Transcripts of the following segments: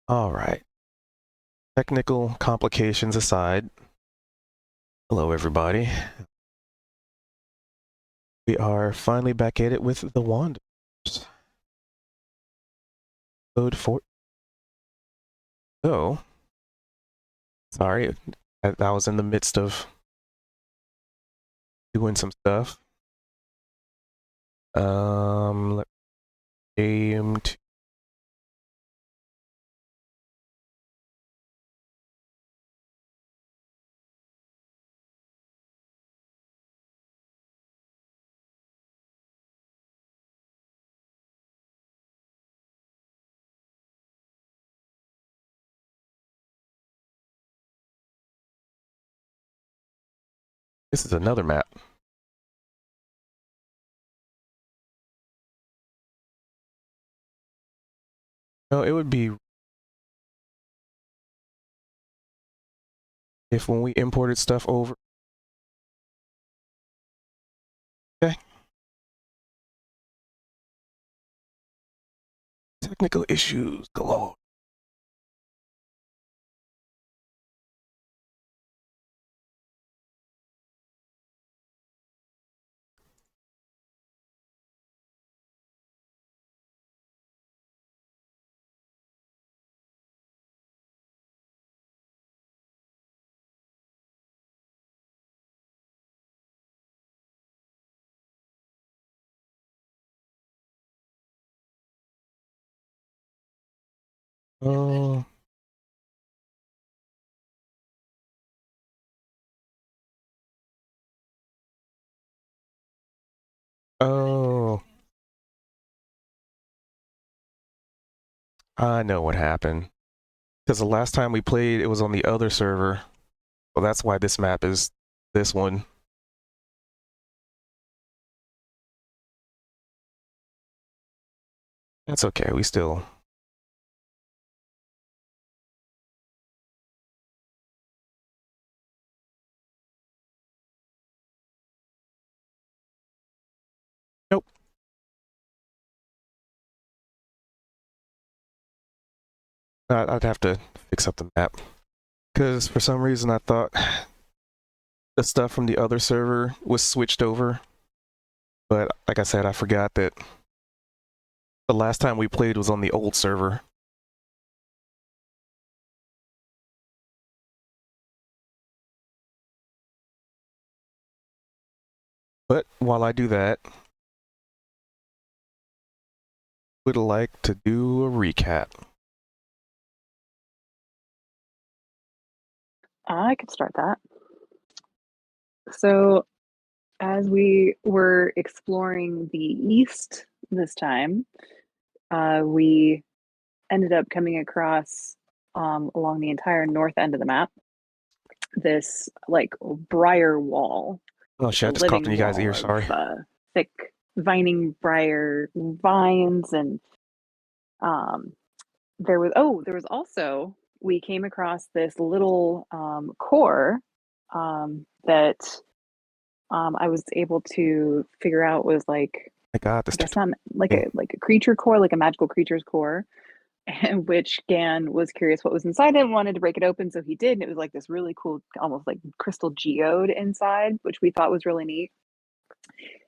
All right. Technical complications aside, hello everybody. We are finally back at it with the Wanderers. Episode 4. So, sorry, I was in the midst of doing some stuff. Game 2. This is another map. No, it would be if when we imported stuff over. Okay. Technical issues galore. Oh, oh, I know what happened. Because the last time we played, it was on the other server. Well, that's why this map is this one. That's okay. We still. Nope. I'd have to fix up the map. Because for some reason I thought the stuff from the other server was switched over. But like I said, I forgot that the last time we played was on the old server. But while I do that, would like to do a recap. I could start that. So, as we were exploring the east this time, we ended up coming across along the entire north end of the map this like briar wall, Oh like a shit, I just coughed in living you guys' wall ear, of sorry. thick vining briar vines, and um, there was also we came across this little core that I was able to figure out was like, My god, I this guess not like thing. a creature core, like a magical creature's core, and which Gan was curious what was inside it and wanted to break it open, so he did, and it was like this really cool, almost like crystal geode inside, which we thought was really neat.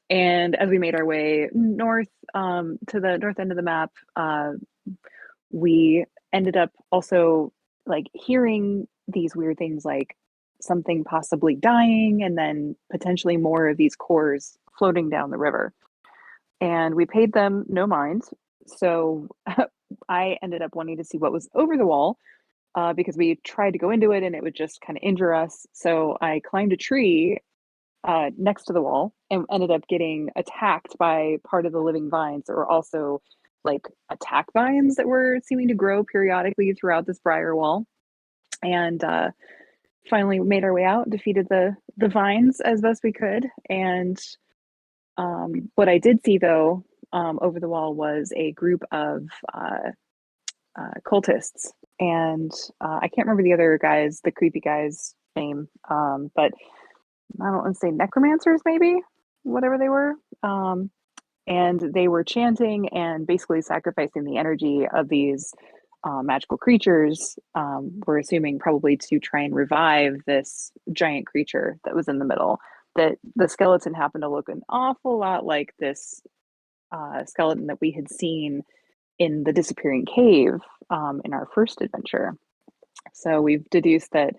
And as we made our way north to the north end of the map, we ended up also like hearing these weird things like something possibly dying and then potentially more of these cores floating down the river. And we paid them no mind. So I ended up wanting to see what was over the wall because we tried to go into it and it would just kind of injure us. So I climbed a tree next to the wall and ended up getting attacked by part of the living vines that were also like attack vines that were seeming to grow periodically throughout this briar wall. And finally made our way out, defeated the vines as best we could. And what I did see though over the wall was a group of cultists. And I can't remember the other guys, the creepy guy's name, but I don't want to say necromancers, maybe, whatever they were. And they were chanting and basically sacrificing the energy of these magical creatures. We're assuming probably to try and revive this giant creature that was in the middle. That the skeleton happened to look an awful lot like this skeleton that we had seen in the disappearing cave in our first adventure. So we've deduced that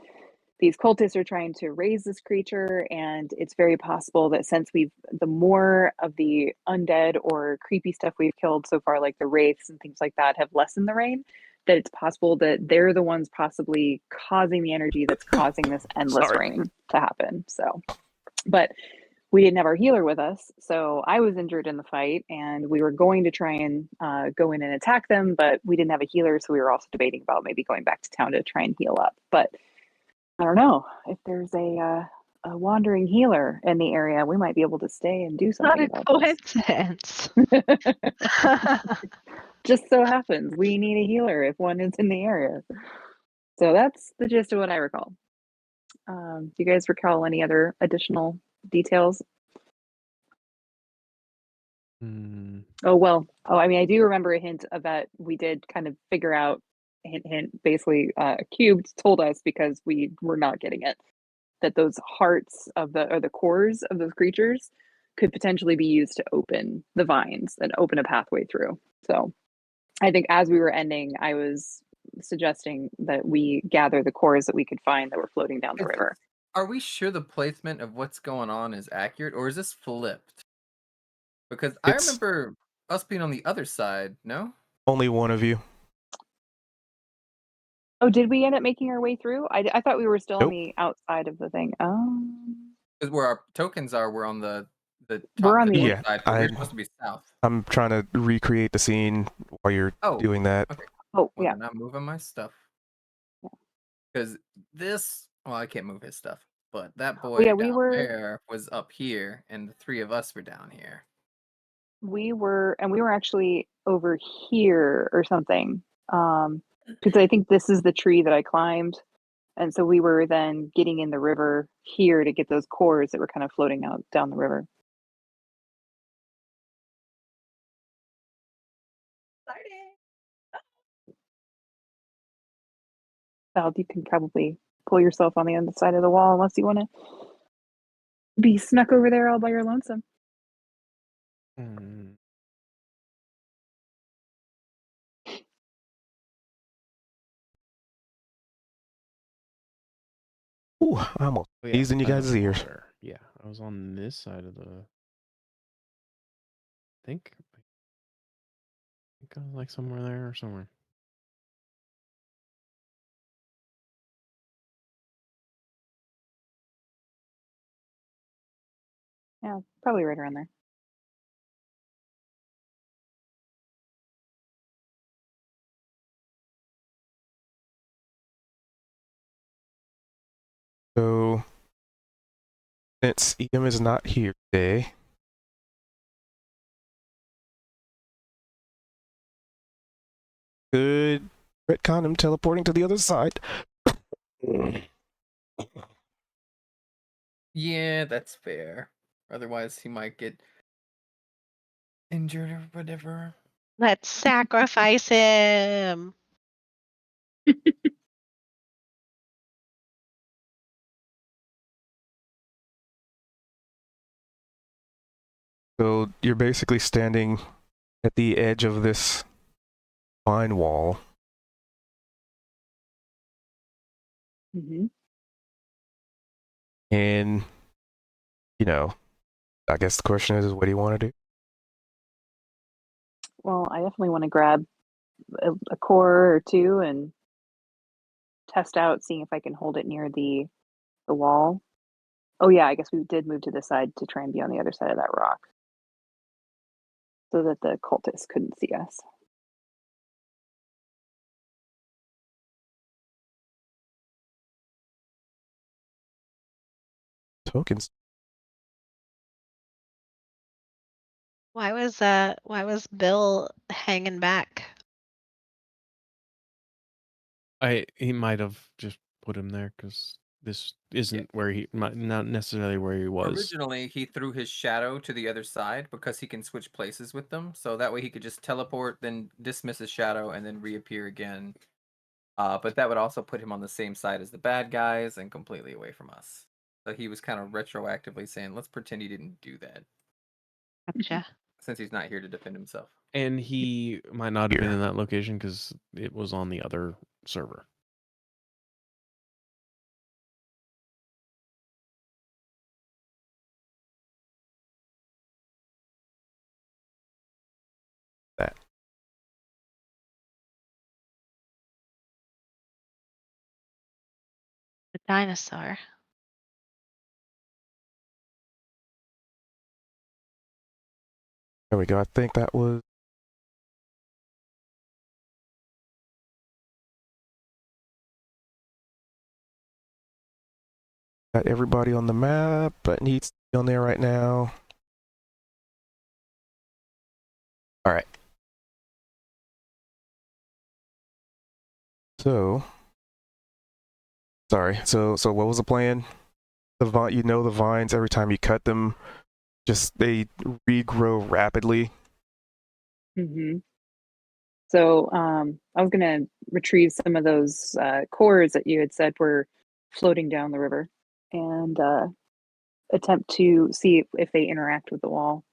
these cultists are trying to raise this creature, and it's very possible that since the more of the undead or creepy stuff we've killed so far, like the wraiths and things like that, have lessened the rain, that it's possible that they're the ones possibly causing the energy that's causing this endless Sorry. rain to happen. So, but we didn't have our healer with us, so I was injured in the fight, and we were going to try and go in and attack them, but we didn't have a healer, so we were also debating about maybe going back to town to try and heal up. But I don't know if there's a wandering healer in the area, we might be able to stay and do Not something a about coincidence. this. Just so happens we need a healer if one is in the area. So that's the gist of what I recall. Do you guys recall any other additional details? I mean, I do remember a hint of that we did kind of figure out, hint, basically Cubed told us, because we were not getting it, that those hearts of the cores of those creatures could potentially be used to open the vines and open a pathway through. So I think as we were ending, I was suggesting that we gather the cores that we could find that were floating down the river. Are we sure the placement of what's going on is accurate, or is this flipped? Because I remember us being on the other side, no? Only one of you. Oh, did we end up making our way through? I thought we were still on Nope. the outside of the thing. Oh. Because where our tokens are, we're on the top, We're on the north Yeah, side, but we're supposed to be south. I'm trying to recreate the scene while you're doing that. Okay. Oh, Well, yeah. I'm not moving my stuff. Yeah. Because this, well, I can't move his stuff, but that boy yeah, there was up here, and the three of us were down here. We were actually over here or something. Because I think this is the tree that I climbed. And so we were then getting in the river here to get those cores that were kind of floating out down the river. Val, you can probably pull yourself on the other side of the wall unless you want to be snuck over there all by your lonesome. Ooh, I almost sneezed in you guys' ears. Yeah, I was on this side of the. I think I was like somewhere there or somewhere. Yeah, probably right around there. So, since Ian is not here today, could retcon him teleporting to the other side. Yeah, that's fair. Otherwise, he might get injured or whatever. Let's sacrifice him. So you're basically standing at the edge of this vine wall. Mm-hmm. And, you know, I guess the question is what do you want to do? Well, I definitely want to grab a core or two and test out, seeing if I can hold it near the wall. Oh yeah, I guess we did move to the side to try and be on the other side of that rock, so that the cultists couldn't see us. Tokens. Why was Bill hanging back? He might have just put him there because this isn't where he not necessarily where he was. Originally, he threw his shadow to the other side because he can switch places with them. So that way he could just teleport, then dismiss his shadow, and then reappear again. But that would also put him on the same side as the bad guys and completely away from us. So he was kind of retroactively saying, let's pretend he didn't do that Gotcha. since he's not here to defend himself. And he might not have been Here. in that location because it was on the other server. The dinosaur. There we go. I think that was. Got everybody on the map that needs to be on there right now. All right. So, sorry. So what was the plan? The the vines every time you cut them, just they regrow rapidly. Mm-hmm. So I was gonna retrieve some of those cores that you had said were floating down the river, and attempt to see if they interact with the wall.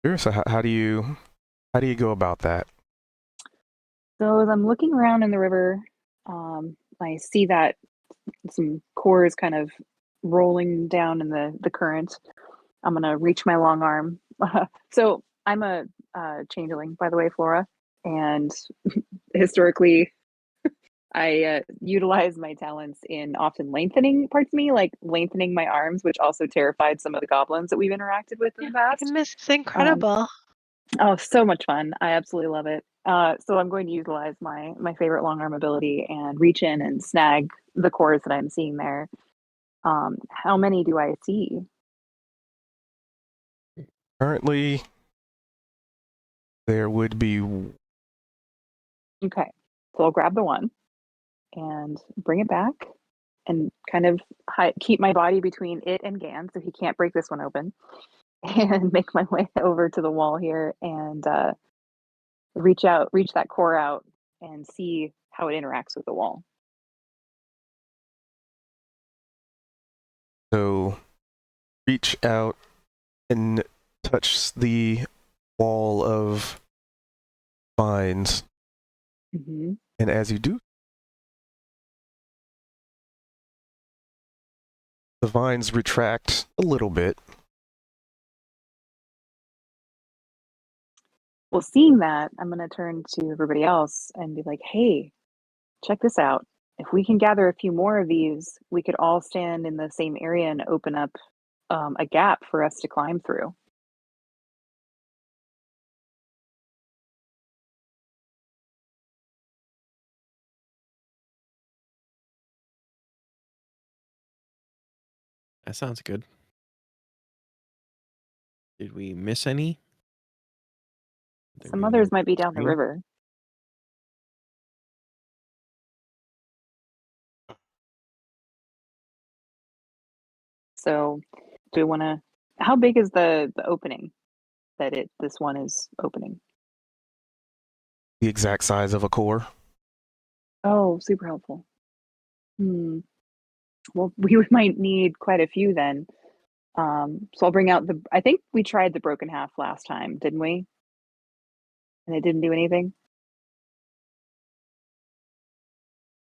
Sure. So how do you go about that? So as I'm looking around in the river, I see that some cores kind of rolling down in the current. I'm gonna reach my long arm. So I'm a changeling, by the way, Flora, and historically, I utilize my talents in often lengthening parts of me, like lengthening my arms, which also terrified some of the goblins that we've interacted with in the past. Goodness, it's incredible. Oh, so much fun. I absolutely love it. So I'm going to utilize my favorite long arm ability and reach in and snag the cores that I'm seeing there. How many do I see? Currently, there would be. Okay. So I'll grab the one and bring it back and kind of keep my body between it and Gan so he can't break this one open, and make my way over to the wall here and reach that core out and see how it interacts with the wall. So reach out and touch the wall of vines. Mm-hmm. And as you do, the vines retract a little bit. Well, seeing that, I'm going to turn to everybody else and be like, hey, check this out. If we can gather a few more of these, we could all stand in the same area and open up a gap for us to climb through. That sounds good. Did we miss any? Did Some we others miss might be down the screen? river. So, do we want to? How big is the opening that this one is opening? The exact size of a core. Oh, super helpful. Well, we might need quite a few then. So I'll bring out I think we tried the broken half last time, didn't we? And it didn't do anything.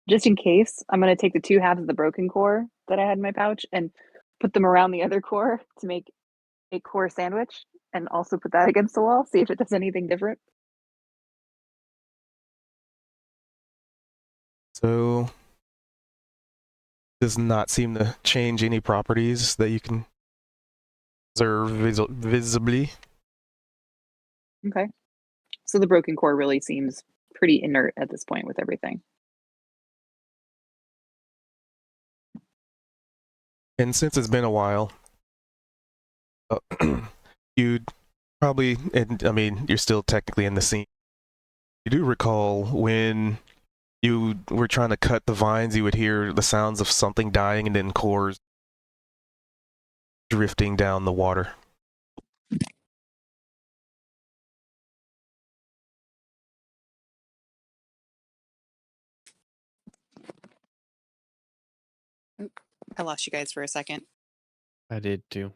Just in case, I'm going to take the 2 halves of the broken core that I had in my pouch and put them around the other core to make a core sandwich, and also put that against the wall, see if it does anything different. So does not seem to change any properties that you can observe visibly. Okay. So the broken core really seems pretty inert at this point with everything. And since it's been a while, you'd probably, and I mean, you're still technically in the scene. You do recall when you were trying to cut the vines, you would hear the sounds of something dying and then cores drifting down the water. I lost you guys for a second. I did too.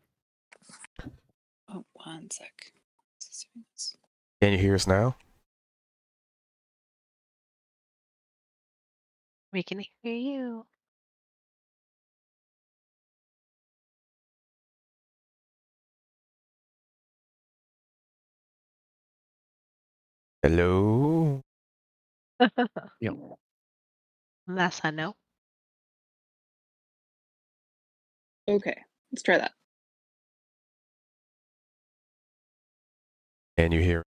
Oh, one sec. Can you hear us now? We can hear you. Hello? Yep. That's a no. Okay, let's try that. Can you hear?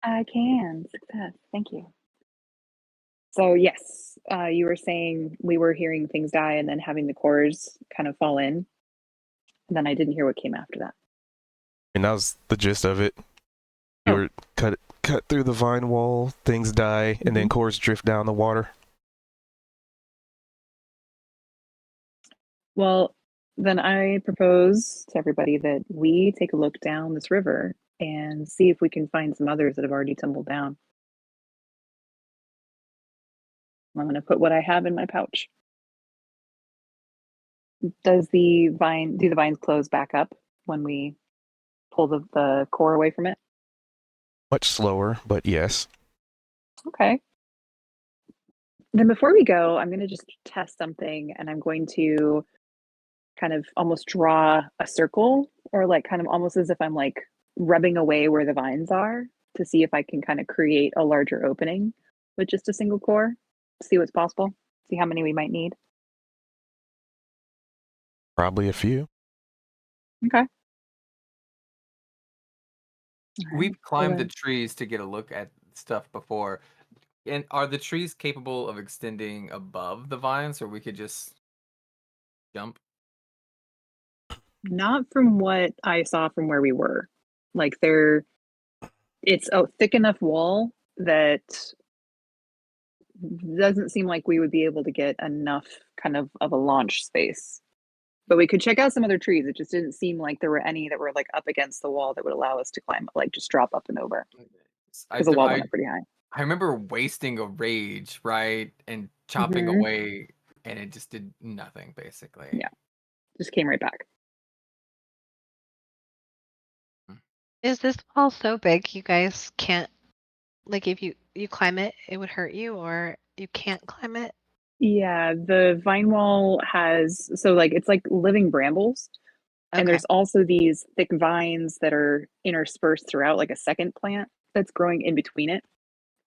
I can. Success. Thank you. So yes, you were saying we were hearing things die and then having the cores kind of fall in. And then I didn't hear what came after that. And that was the gist of it. You Oh. were cut through the vine wall, things die, and then cores drift down the water. Well, then I propose to everybody that we take a look down this river and see if we can find some others that have already tumbled down. I'm going to put what I have in my pouch. Do the vines close back up when we pull the core away from it? Much slower, but yes. Okay. Then before we go, I'm going to just test something, and I'm going to kind of almost draw a circle, or like kind of almost as if I'm like rubbing away where the vines are to see if I can kind of create a larger opening with just a single core, see what's possible, see how many we might need. Probably a few. Okay. All right. We've climbed the then- trees to get a look at stuff before. And are the trees capable of extending above the vines, or we could just jump? Not from what I saw from where we were. Like it's a thick enough wall that doesn't seem like we would be able to get enough kind of a launch space. But we could check out some other trees. It just didn't seem like there were any that were like up against the wall that would allow us to climb, like just drop up and over because the wall went up pretty high. I remember wasting a rage, right? And chopping Mhm. away, and it just did nothing, basically. Yeah. Just came right back. Is this wall so big you guys can't, like, if you climb it, it would hurt you, or you can't climb it? Yeah, the vine wall has it's like living brambles. And Okay. there's also these thick vines that are interspersed throughout, like a second plant that's growing in between it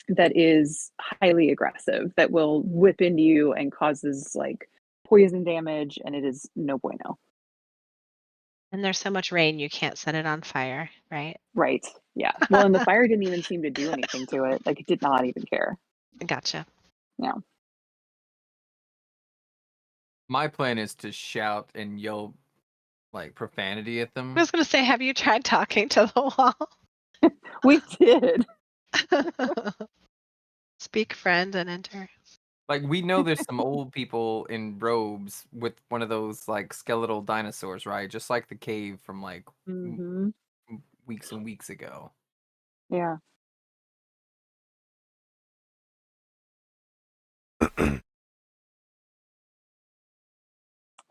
that is highly aggressive, that will whip into you and causes like poison damage, and it is no bueno. And there's so much rain you can't set it on fire, right? Right. Yeah. Well, and the fire didn't even seem to do anything to it. Like it did not even care. Gotcha. Yeah. My plan is to shout and yell like profanity at I them. was gonna say, have you tried talking to the wall? We did. Speak friend and enter. Like, we know there's some old people in robes with one of those like skeletal dinosaurs, right? Just like the cave from like Mm-hmm. weeks and weeks ago. Yeah.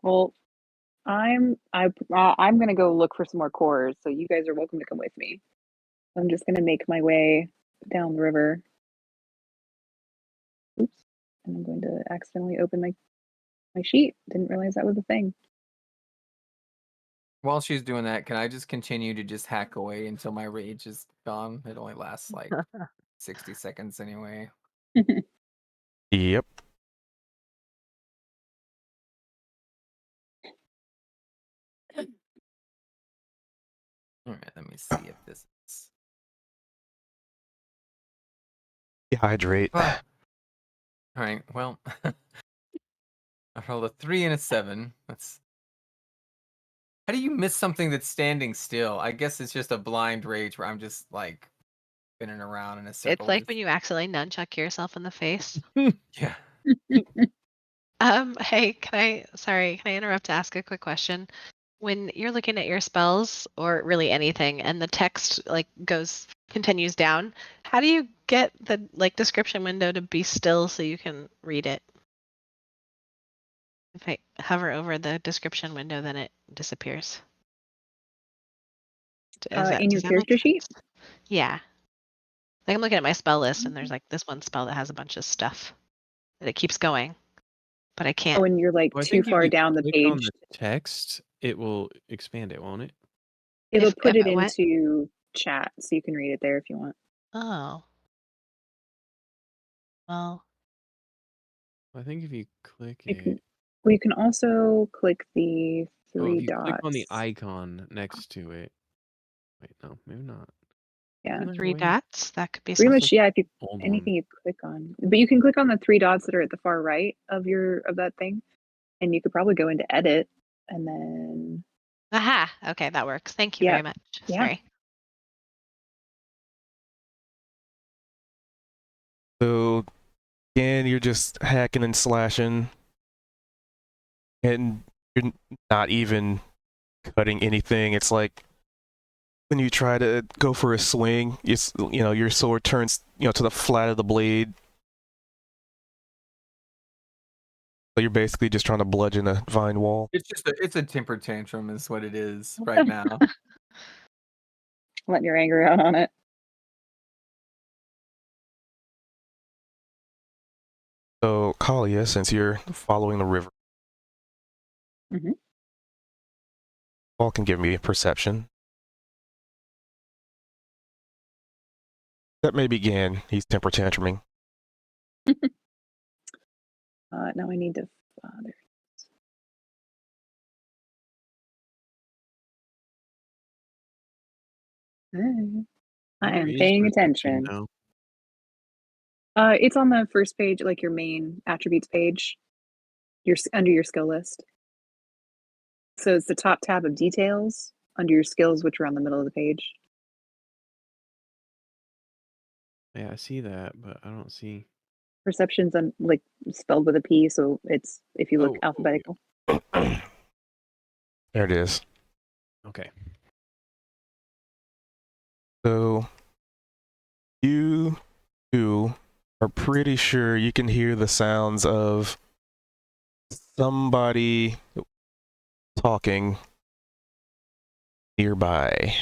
Well, I'm gonna go look for some more cores, so you guys are welcome to come with me. I'm just gonna make my way down the river. Oops. And I'm going to accidentally open my sheet. Didn't realize that was a thing. While she's doing that, can I just continue to just hack away until my rage is gone? It only lasts like 60 seconds anyway. Yep. All right, let me see if this is. Dehydrate. All right, well, I rolled a 3 and a 7. That's. How do you miss something that's standing still? I guess it's just a blind rage where I'm just like spinning around in a circle. It's like just- when you accidentally nunchuck yourself in the face. yeah. Hey, can I interrupt to ask a quick question? When you're looking at your spells or really anything and the text like continues down, how do you get the like description window to be still so you can read it? If I hover over the description window, then it disappears. In your Does that make character sheet? sense? Yeah. Like I'm looking at my spell list and there's like this one spell that has a bunch of stuff that it keeps going, but I can't. Oh, and you're like Well, I too think if far you down the click page. on the text, it will expand it, won't it? It'll If put it what? into chat so you can read it there if you want. Oh. Well, I think if you click You it, can, well, you can also click the oh, three if you dots. click on the icon next to it. Wait, no, maybe not. Yeah. Isn't there a 3 way? dots? That could be Pretty something. much, yeah. If you Old anything one. you click on, but you can click on the three dots that are at the far right of that thing, and you could probably go into edit, and then Aha! Okay, that works. Thank you Yeah. very much. Yeah. Sorry. So again, you're just hacking and slashing, and you're not even cutting anything. It's like when you try to go for a swing, your sword turns to the flat of the blade. So you're basically just trying to bludgeon a vine wall. It's a temper tantrum is what it is right now. letting your anger out on it. So Kalia, since you're following the river, Mhm. all can give me a perception. That may begin. He's temper tantruming. Now I need to. There. I Where am is paying perception attention. now? It's on the first page, like your main attributes page. Under your skill list. So it's the top tab of details under your skills, which are on the middle of the page. Yeah, I see that, but I don't see. Perception's like spelled with a P, so it's if you look Oh, alphabetical. There it is. okay. So you two are pretty sure you can hear the sounds of somebody talking nearby.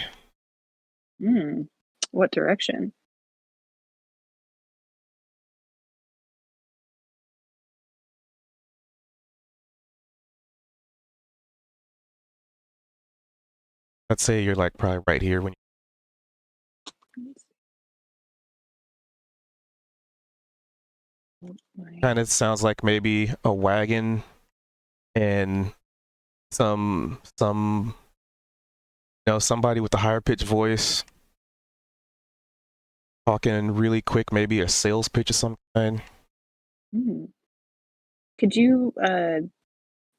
What direction? Let's say you're like probably right here when kind of sounds like maybe a wagon and some somebody with a higher pitched voice talking really quick, maybe a sales pitch of some kind. Could you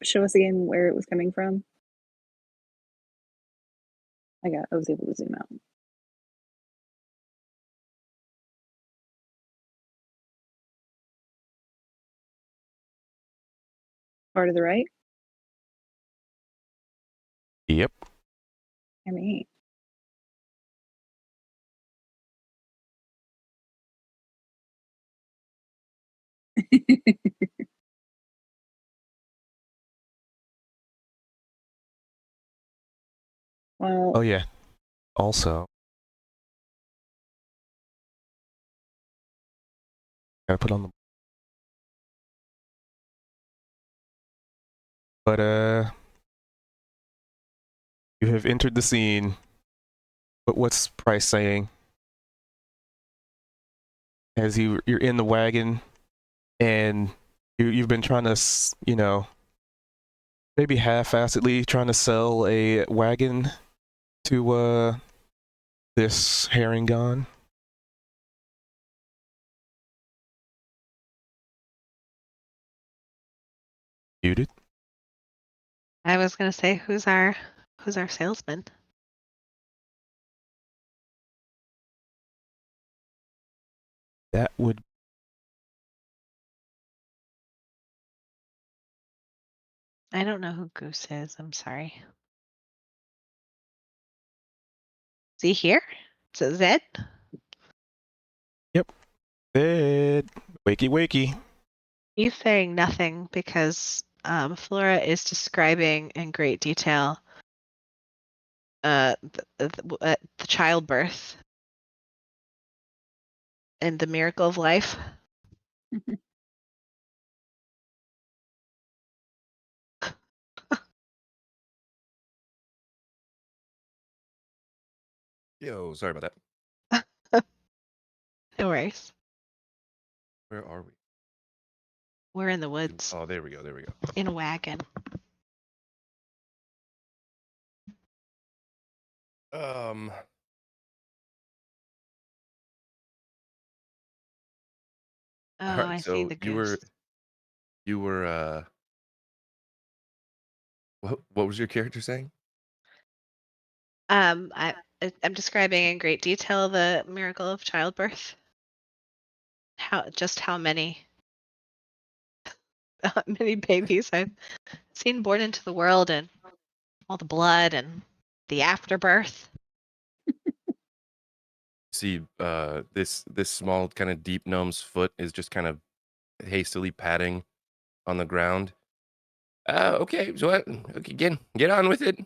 show us again where it was coming from? I was able to zoom out. Far to the right? Yep. I mean, well, Oh yeah. Also, gotta put on the. But you have entered the scene. But what's Price saying? As you're in the wagon, and you've been trying to maybe half-assedly trying to sell a wagon to this Herringon. Muted. I was gonna say who's our salesman? That would I don't know who Goose is. I'm sorry. Is he here? Is it Zed? it. Wakey, wakey. He's saying nothing because Flora is describing in great detail the childbirth and the miracle of life. Yo, sorry about that. No worries. Where are we? We're in the woods Oh, there we go. There we go. in a wagon. Um. Oh, All right. I see So the you were, goose. you were. What was your character saying? I'm describing in great detail the miracle of childbirth. How many many babies I've seen born into the world, and all the blood and the afterbirth. See, this small kind of deep gnome's foot is just kind of hastily patting on the ground. Okay. So okay, get on with it.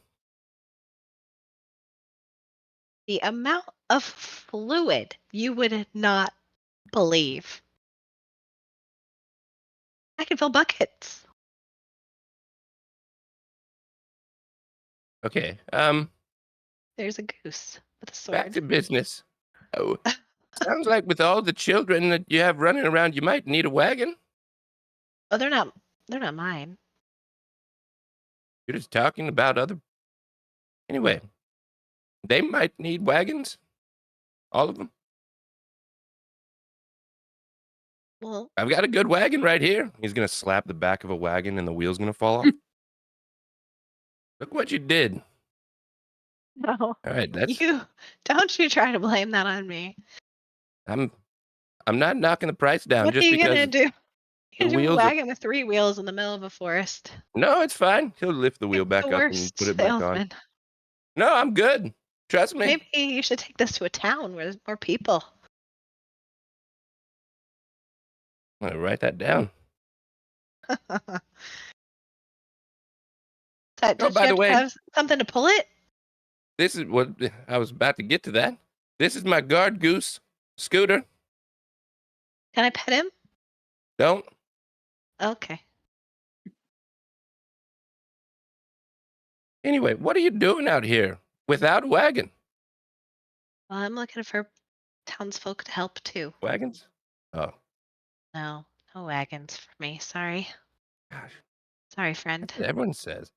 The amount of fluid you would not believe. I can fill buckets. Okay. There's a goose with a Back to sword. business. Oh, sounds like with all the children that you have running around, you might need a wagon. Oh, they're not mine. You're just talking about other. Anyway, they might need wagons. All of them. Well, I've got a good wagon right here. He's gonna slap the back of a wagon and the wheel's gonna fall off. Look what you did. no. All right, that's You don't you try to blame that on me. I'm not knocking the price down What are just you gonna because do? the You're gonna do a wheels are. wagon with 3 wheels in the middle of a forest. No, it's fine. He'll lift the wheel You're the back up and worst put it back on. salesman. No, I'm good. Trust me. Maybe you should take this to a town where there's more people. I'm gonna write that down. Oh, Don't by you the have to way, have something to pull it? this is what I was about to get to that. This is my guard goose, Scooter. Can I pet him? Don't. Okay. Anyway, what are you doing out here without a wagon? Well, I'm looking for townsfolk to help too. Wagons? Oh, No wagons for me. Sorry. gosh. Sorry, friend. That's what everyone says.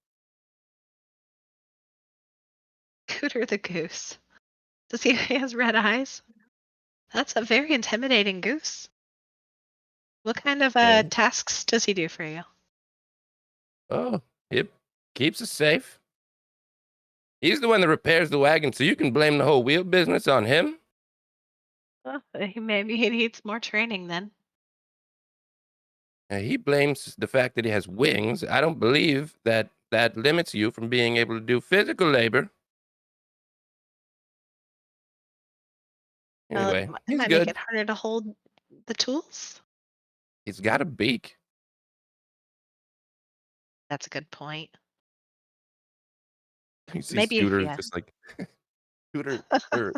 Cooter the goose. Does he has red eyes? That's a very intimidating goose. What kind of Yeah. tasks does he do for you? Oh, it keeps us safe. He's the one that repairs the wagon, so you can blame the whole wheel business on him. Maybe he needs more training then. He blames the fact that he has wings. I don't believe that limits you from being able to do physical labor. Anyway, It he's might good. make it harder to hold the tools. He's got a beak. That's a good point. You see Maybe Scooter yeah. just like Scooter or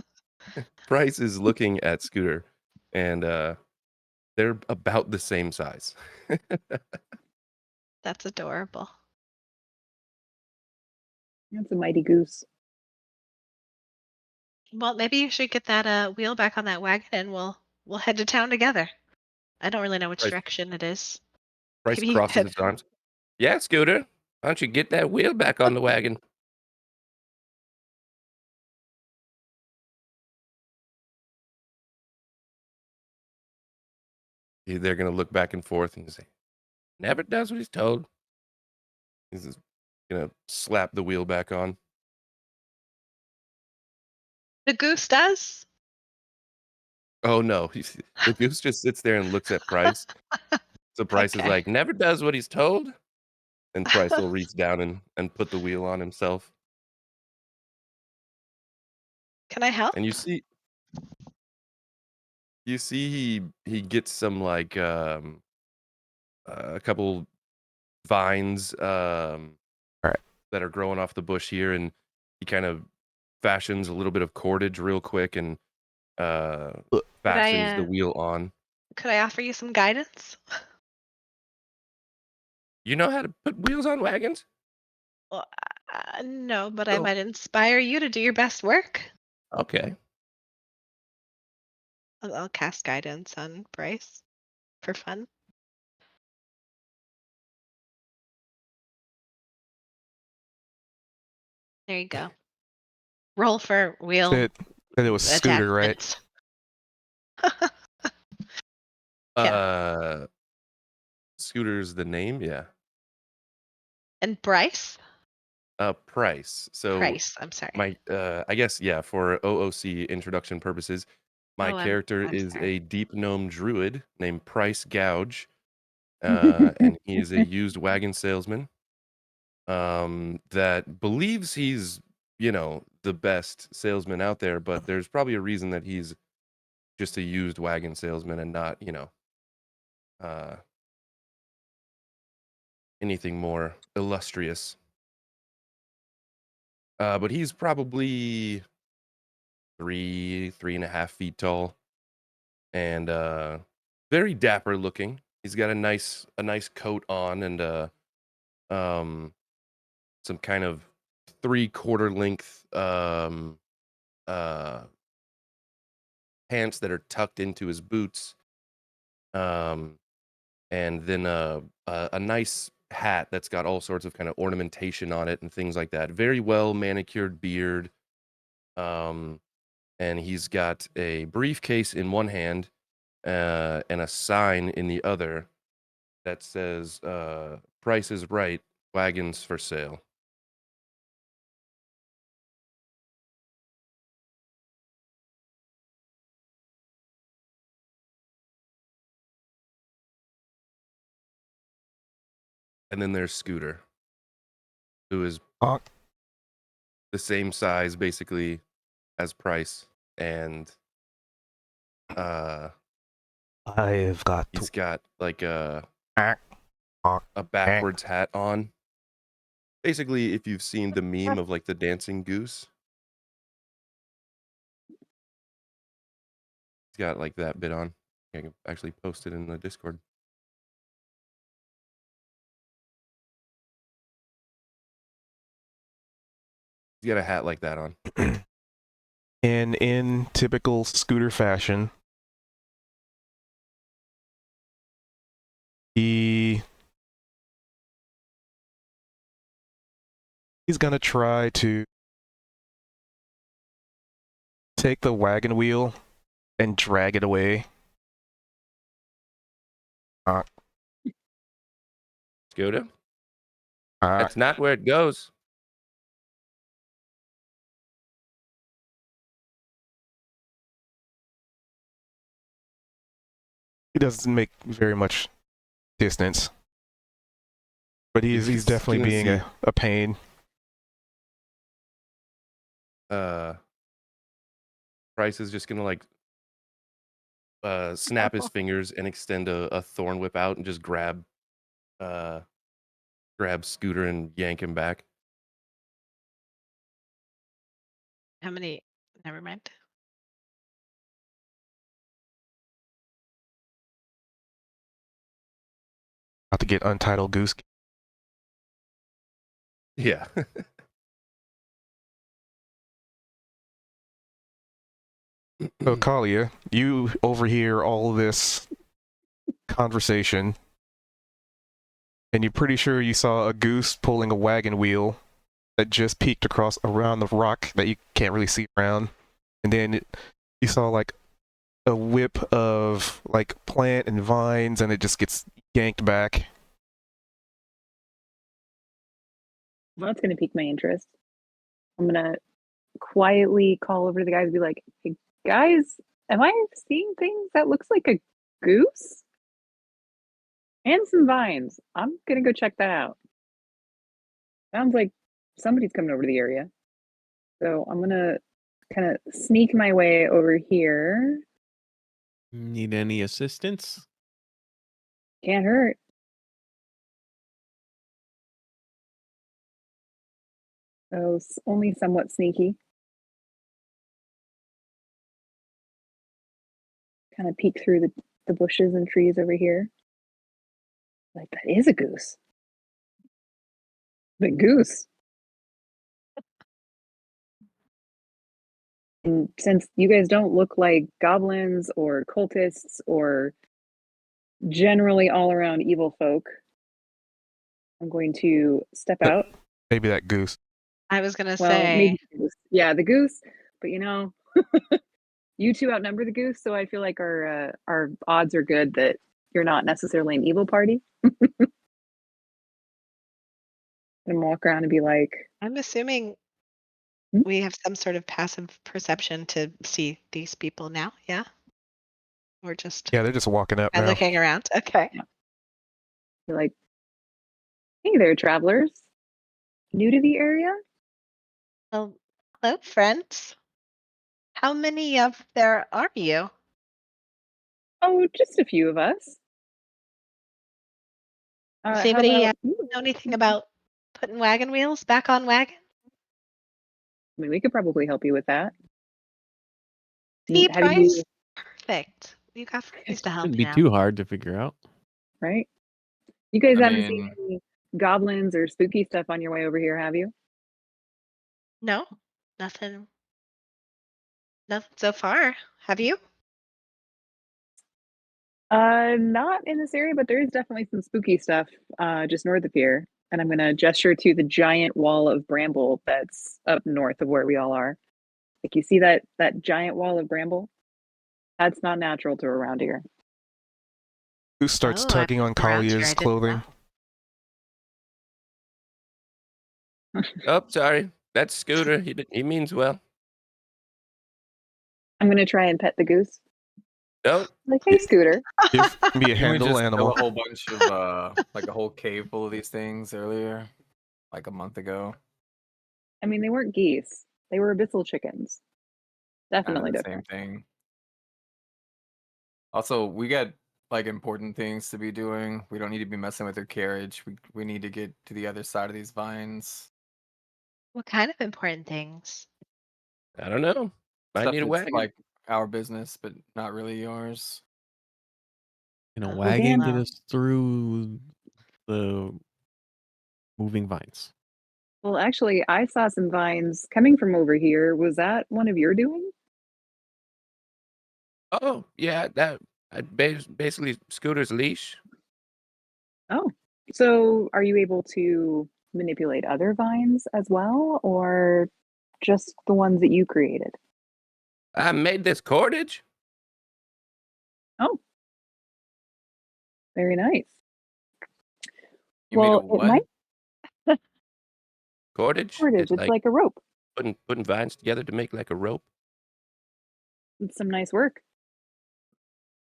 Price is looking at Scooter, and they're about the same size. That's adorable. That's a mighty goose. Well, maybe you should get that wheel back on that wagon and we'll head to town together. I don't really know which Price- direction it is. Price Maybe you crosses could- his arms. Yeah, Scooter, why don't you get that wheel back on the wagon? They're gonna look back and forth and say, "Never does what he's told." He's just gonna slap the wheel back on. The goose does? Oh no, the goose just sits there and looks at Price. So Price is Okay. like, never does what he's told. And Price will reach down and put the wheel on himself. Can I help? And you see he gets some like a couple vines Alright. that are growing off the bush here, and he kind of fashions a little bit of cordage real quick and fastens the wheel on. Could I offer you some guidance? You know how to put wheels on wagons? Well, no, but I Oh. might inspire you to do your best work. Okay. I'll cast guidance on Bryce for fun. There you go. Roll for wheel Said it was Scooter, right? attachments. Scooter's the name, yeah. And Bryce? Price. So Price, I'm sorry. my I guess yeah, for OOC introduction purposes, my Oh, character I'm is sorry. a deep gnome druid named Price Gouge. And he is a used wagon salesman that believes he's, the best salesman out there, but there's probably a reason that he's just a used wagon salesman and not, uh, anything more illustrious. But he's probably 3.5 feet tall and very dapper looking. He's got a nice coat on and some kind of 3/4 length pants that are tucked into his boots, and then a nice hat that's got all sorts of kind of ornamentation on it and things like that. Very well manicured beard, and he's got a briefcase in one hand and a sign in the other that says "Price is Right, wagons for sale." And then there's Scooter, who is Honk. the same size basically as Price, and I've got he's got like a honk. backwards hat on. Basically, if you've seen the meme of like the dancing goose, he's got like that bit on. I can actually post it in the Discord. He's got a hat like that on. And in typical Scooter fashion, he's gonna try to take the wagon wheel and drag it away. Scooter? That's not where it goes. He doesn't make very much distance, but he's He's definitely gonna being see- a pain. Price is just gonna like snap his fingers and extend a thorn whip out and just grab Scooter and yank him back. How many? Never mind. About to get Untitled Goose. Yeah. So Kalia, you overhear all this conversation, and you're pretty sure you saw a goose pulling a wagon wheel that just peeked across around the rock that you can't really see around, and then you saw like a whip of like plant and vines, and it just gets yanked back. Well, that's going to pique my interest. I'm going to quietly call over to the guys and be like, hey, guys, Am I seeing things that looks like a goose? And some vines. I'm gonna go check that out. Sounds like somebody's coming over to the area. So I'm gonna kind of sneak my way over here. Need any assistance? Can't hurt. So only somewhat sneaky. Kind of peek through the bushes and trees over here. Like, that is a goose. The goose. And since you guys don't look like goblins or cultists or generally all around evil folk, I'm going to step out. Maybe that goose. I was gonna Well, say, maybe the goose. Yeah, the goose. But you know, you two outnumber the goose, so I feel like our odds are good that you're not necessarily an evil party. And walk around and be like, I'm assuming Hmm? we have some sort of passive perception to see these people now. Yeah, or just Yeah, they're just walking up now. looking around. Okay. you're like, hey there, travelers. New to the area? Well, hello, friends. How many of there are you? Oh, just a few of us. Does How anybody about you? know anything about putting wagon wheels back on wagon? I mean, we could probably help you with that. Tea Have price? you, Perfect. You got friends to help Shouldn't you be now. too hard to figure out. right? You guys I haven't seen mean- any goblins or spooky stuff on your way over here, have you? No, nothing. Nothing so far. Have you? Not in this area, but there is definitely some spooky stuff just north of here. And I'm gonna gesture to the giant wall of bramble that's up north of where we all are. Like, you see that giant wall of bramble? That's not natural to around here. Goose starts Oh, tugging on I'm around here, I Collier's didn't clothing. know. Oh, sorry. That's Scooter. He means well. I'm gonna try and pet the goose. Don't. Like, hey, Scooter. Give me a Didn't we handle just animal. kill a whole bunch of like a whole cave full of these things earlier, like a month ago? I mean, they weren't geese. They were abyssal chickens. Kind of Definitely the different. same thing. Also, we got like important things to be doing. We don't need to be messing with their carriage. We need to get to the other side of these vines. What kind of important things? I don't know. Might Stuff need a that's wagon. like our business, but not really yours. Can a Oh, wagon get wow. us through the moving vines? Well, actually, I saw some vines coming from over here. Was that one of your doing? Oh, yeah. Basically Scooter's leash. Oh, so are you able to manipulate other vines as well, or just the ones that you created? I made this cordage. Oh, very nice. You made a Well, it what? might Cordage. cordage. It's like a rope. Putting vines together to make like a rope. It's some nice work.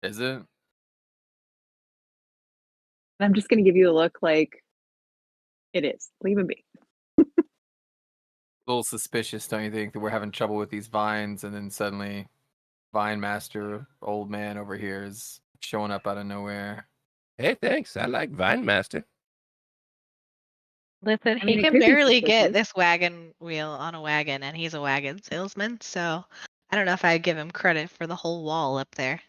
Is it? And I'm just going to give you a look like it is. Leave it be. A little suspicious, don't you think, that we're having trouble with these vines, and then suddenly, Vine Master, old man over here, is showing up out of nowhere. Hey, thanks. I like Vine Master. Listen, I mean, he it can could be barely get suspicious. this wagon wheel on a wagon, and he's a wagon salesman, so I don't know if I'd give him credit for the whole wall up there.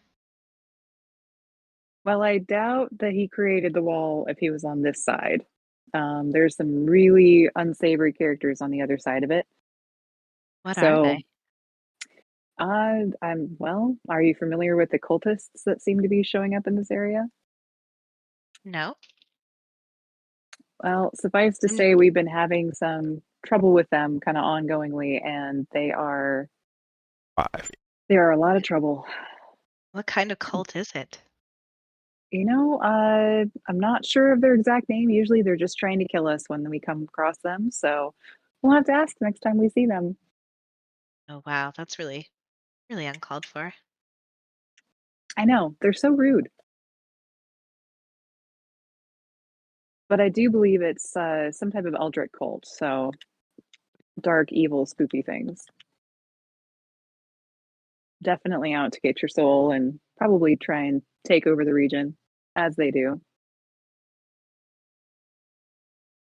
Well, I doubt that he created the wall if he was on this side. There's some really unsavory characters on the other side of it. What are So, they? are you familiar with the cultists that seem to be showing up in this area? No? Well, suffice to Mm. say, we've been having some trouble with them kind of ongoingly, and they are 5. a lot of trouble. What kind of cult is it? You know, I'm not sure of their exact name. Usually they're just trying to kill us when we come across them. So we'll have to ask next time we see them. Oh, wow, that's really, really uncalled for. I know, they're so rude. But I do believe it's some type of eldritch cult, so dark, evil, spoopy things. Definitely out to get your soul and probably try and take over the region as they do.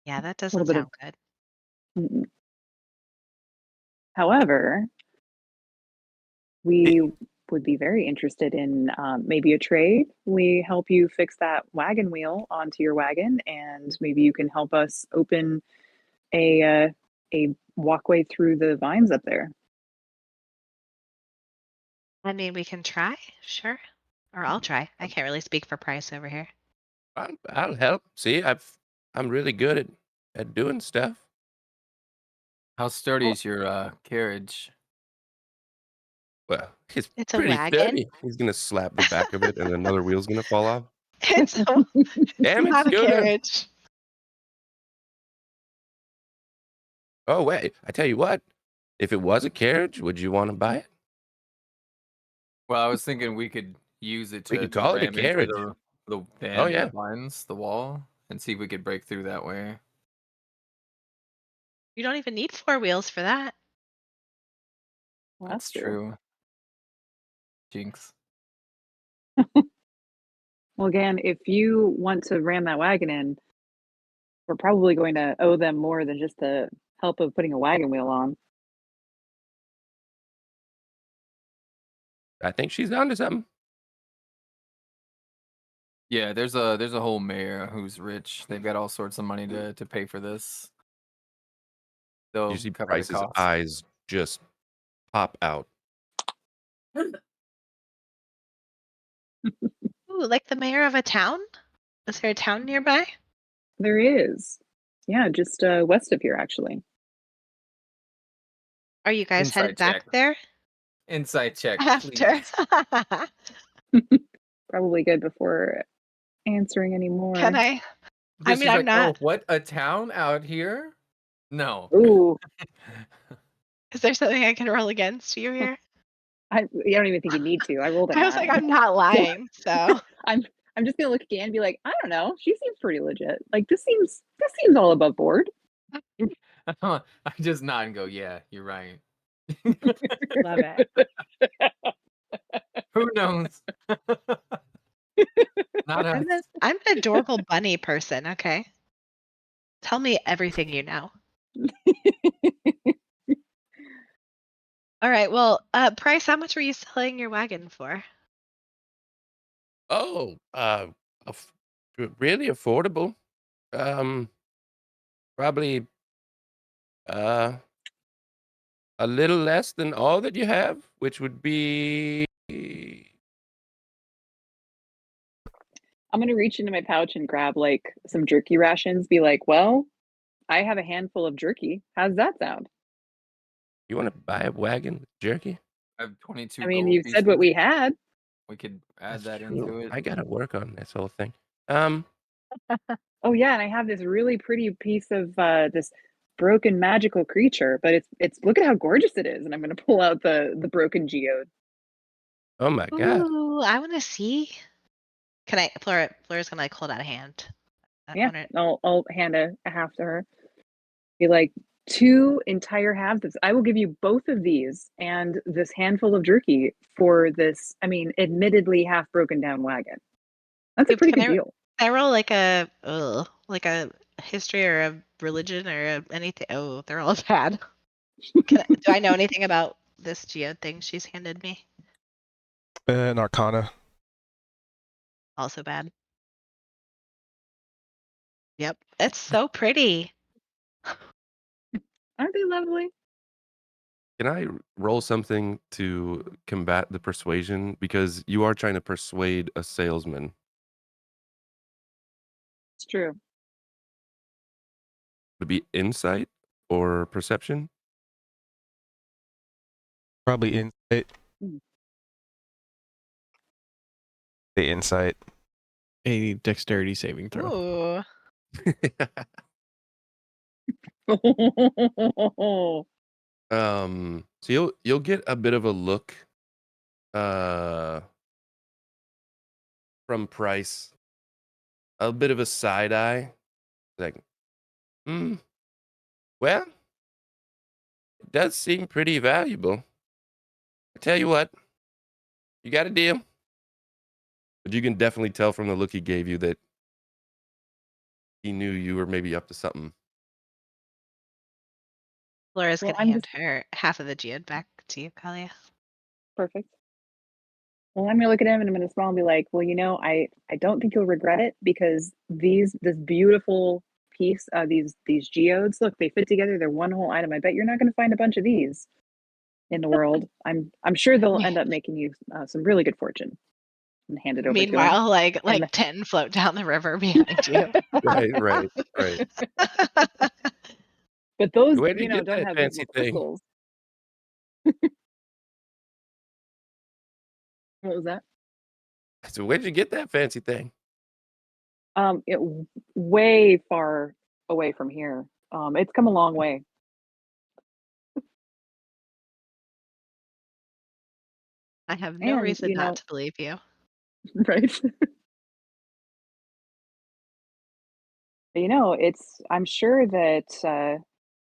Yeah, that A little doesn't bit of. sound good. Mm-mm. However, we would be very interested in maybe a trade. We help you fix that wagon wheel onto your wagon, and maybe you can help us open a walkway through the vines up there. I mean, we can try, sure. Or I'll try. I can't really speak for price over here. I'll help. See, I'm really good at doing stuff. How sturdy Well- is your carriage? Well, it's It's a pretty wagon. sturdy. He's gonna slap the back of it, and another wheel's gonna fall off. It's Damn it, not a Scooter! carriage. Oh wait, I tell you what. If it was a carriage, would you want to buy it? Well, I was thinking we could use it We to could call it a ram into carriage. the yeah. vines, the wall, and see if we could break through that way. You don't even need 4 wheels for that. Well, That's true. Jinx. Well, again, if you want to ram that wagon in, we're probably going to owe them more than just the help of putting a wagon wheel on. I think she's onto something. Yeah, there's a whole mayor who's rich. They've got all sorts of money to pay for this. They'll You see cover the Price's cost. eyes just pop out. Ooh, like the mayor of a town? Is there a town nearby? There is. Yeah, just west of here, actually. Are you guys Inside headed back check. there Inside check, after? please. Probably good before answering any more. Can I? I Just mean, she's I'm like, not. Oh, what, a town out here? No. Ooh, Is there something I can roll against you here? I don't even think you need to. I rolled a I was like, 9. I'm not lying. So I'm just gonna look at Dan and be like, I don't know. She seems pretty legit. Like this seems all above board. I just nod and go, yeah, you're right. love it. Who knows? Not us. I'm an adorable bunny person. Okay, tell me everything you know. All right. Well, Price, how much were you selling your wagon for? Oh, really affordable. Probably a little less than all that you have, which would be I'm gonna reach into my pouch and grab like some jerky rations. Be like, well, I have a handful of jerky. How's that sound? you want to buy a wagon with jerky? I have 22 I mean, gold you said what pieces. we had. We could add That's that true. into it. I gotta work on this whole thing. Oh yeah, and I have this really pretty piece of this broken magical creature, but it's look at how gorgeous it is, and I'm gonna pull out the broken geode. Oh my god. Ooh, I want to see. Can I? Flora's gonna like hold out a hand. I Yeah, wanna- I'll hand a half to her. Be like 2 entire halves. I will give you both of these and this handful of jerky for this. I mean, admittedly half broken down wagon. That's a Oops, pretty can good deal. I roll like a history or a religion or anything? Oh, they're all bad. Do I know anything about this geode thing she's handed me? An Arcana. Also bad. Yep, it's so pretty. Aren't they lovely? Can I roll something to combat the persuasion? Because you are trying to persuade a salesman. It's true. Would it be insight or perception? Probably insight. Hmm. The insight. A dexterity saving throw. Ooh. So you'll get a bit of a look from Price. A bit of a side eye. Like, well, it does seem pretty valuable. I tell you what, you got a deal. But you can definitely tell from the look he gave you that he knew you were maybe up to something. Laura's Well, gonna I'm hand just her half of the geode back to you, Kalia. perfect. Well, I'm gonna look at him and I'm gonna smile and be like, well, I don't think you'll regret it because this beautiful piece, these geodes, look, they fit together. They're one whole item. I bet you're not gonna find a bunch of these in the world. I'm sure they'll end up making you some really good fortune. And hand it over to him. Meanwhile, like And 10 float down the river behind you. Right. but those, Where did you get don't that have fancy visible thing? crystals. What was that? So where'd you get that fancy thing? It way far away from here. It's come a long way. I have no And, reason not to believe you. right? I'm sure that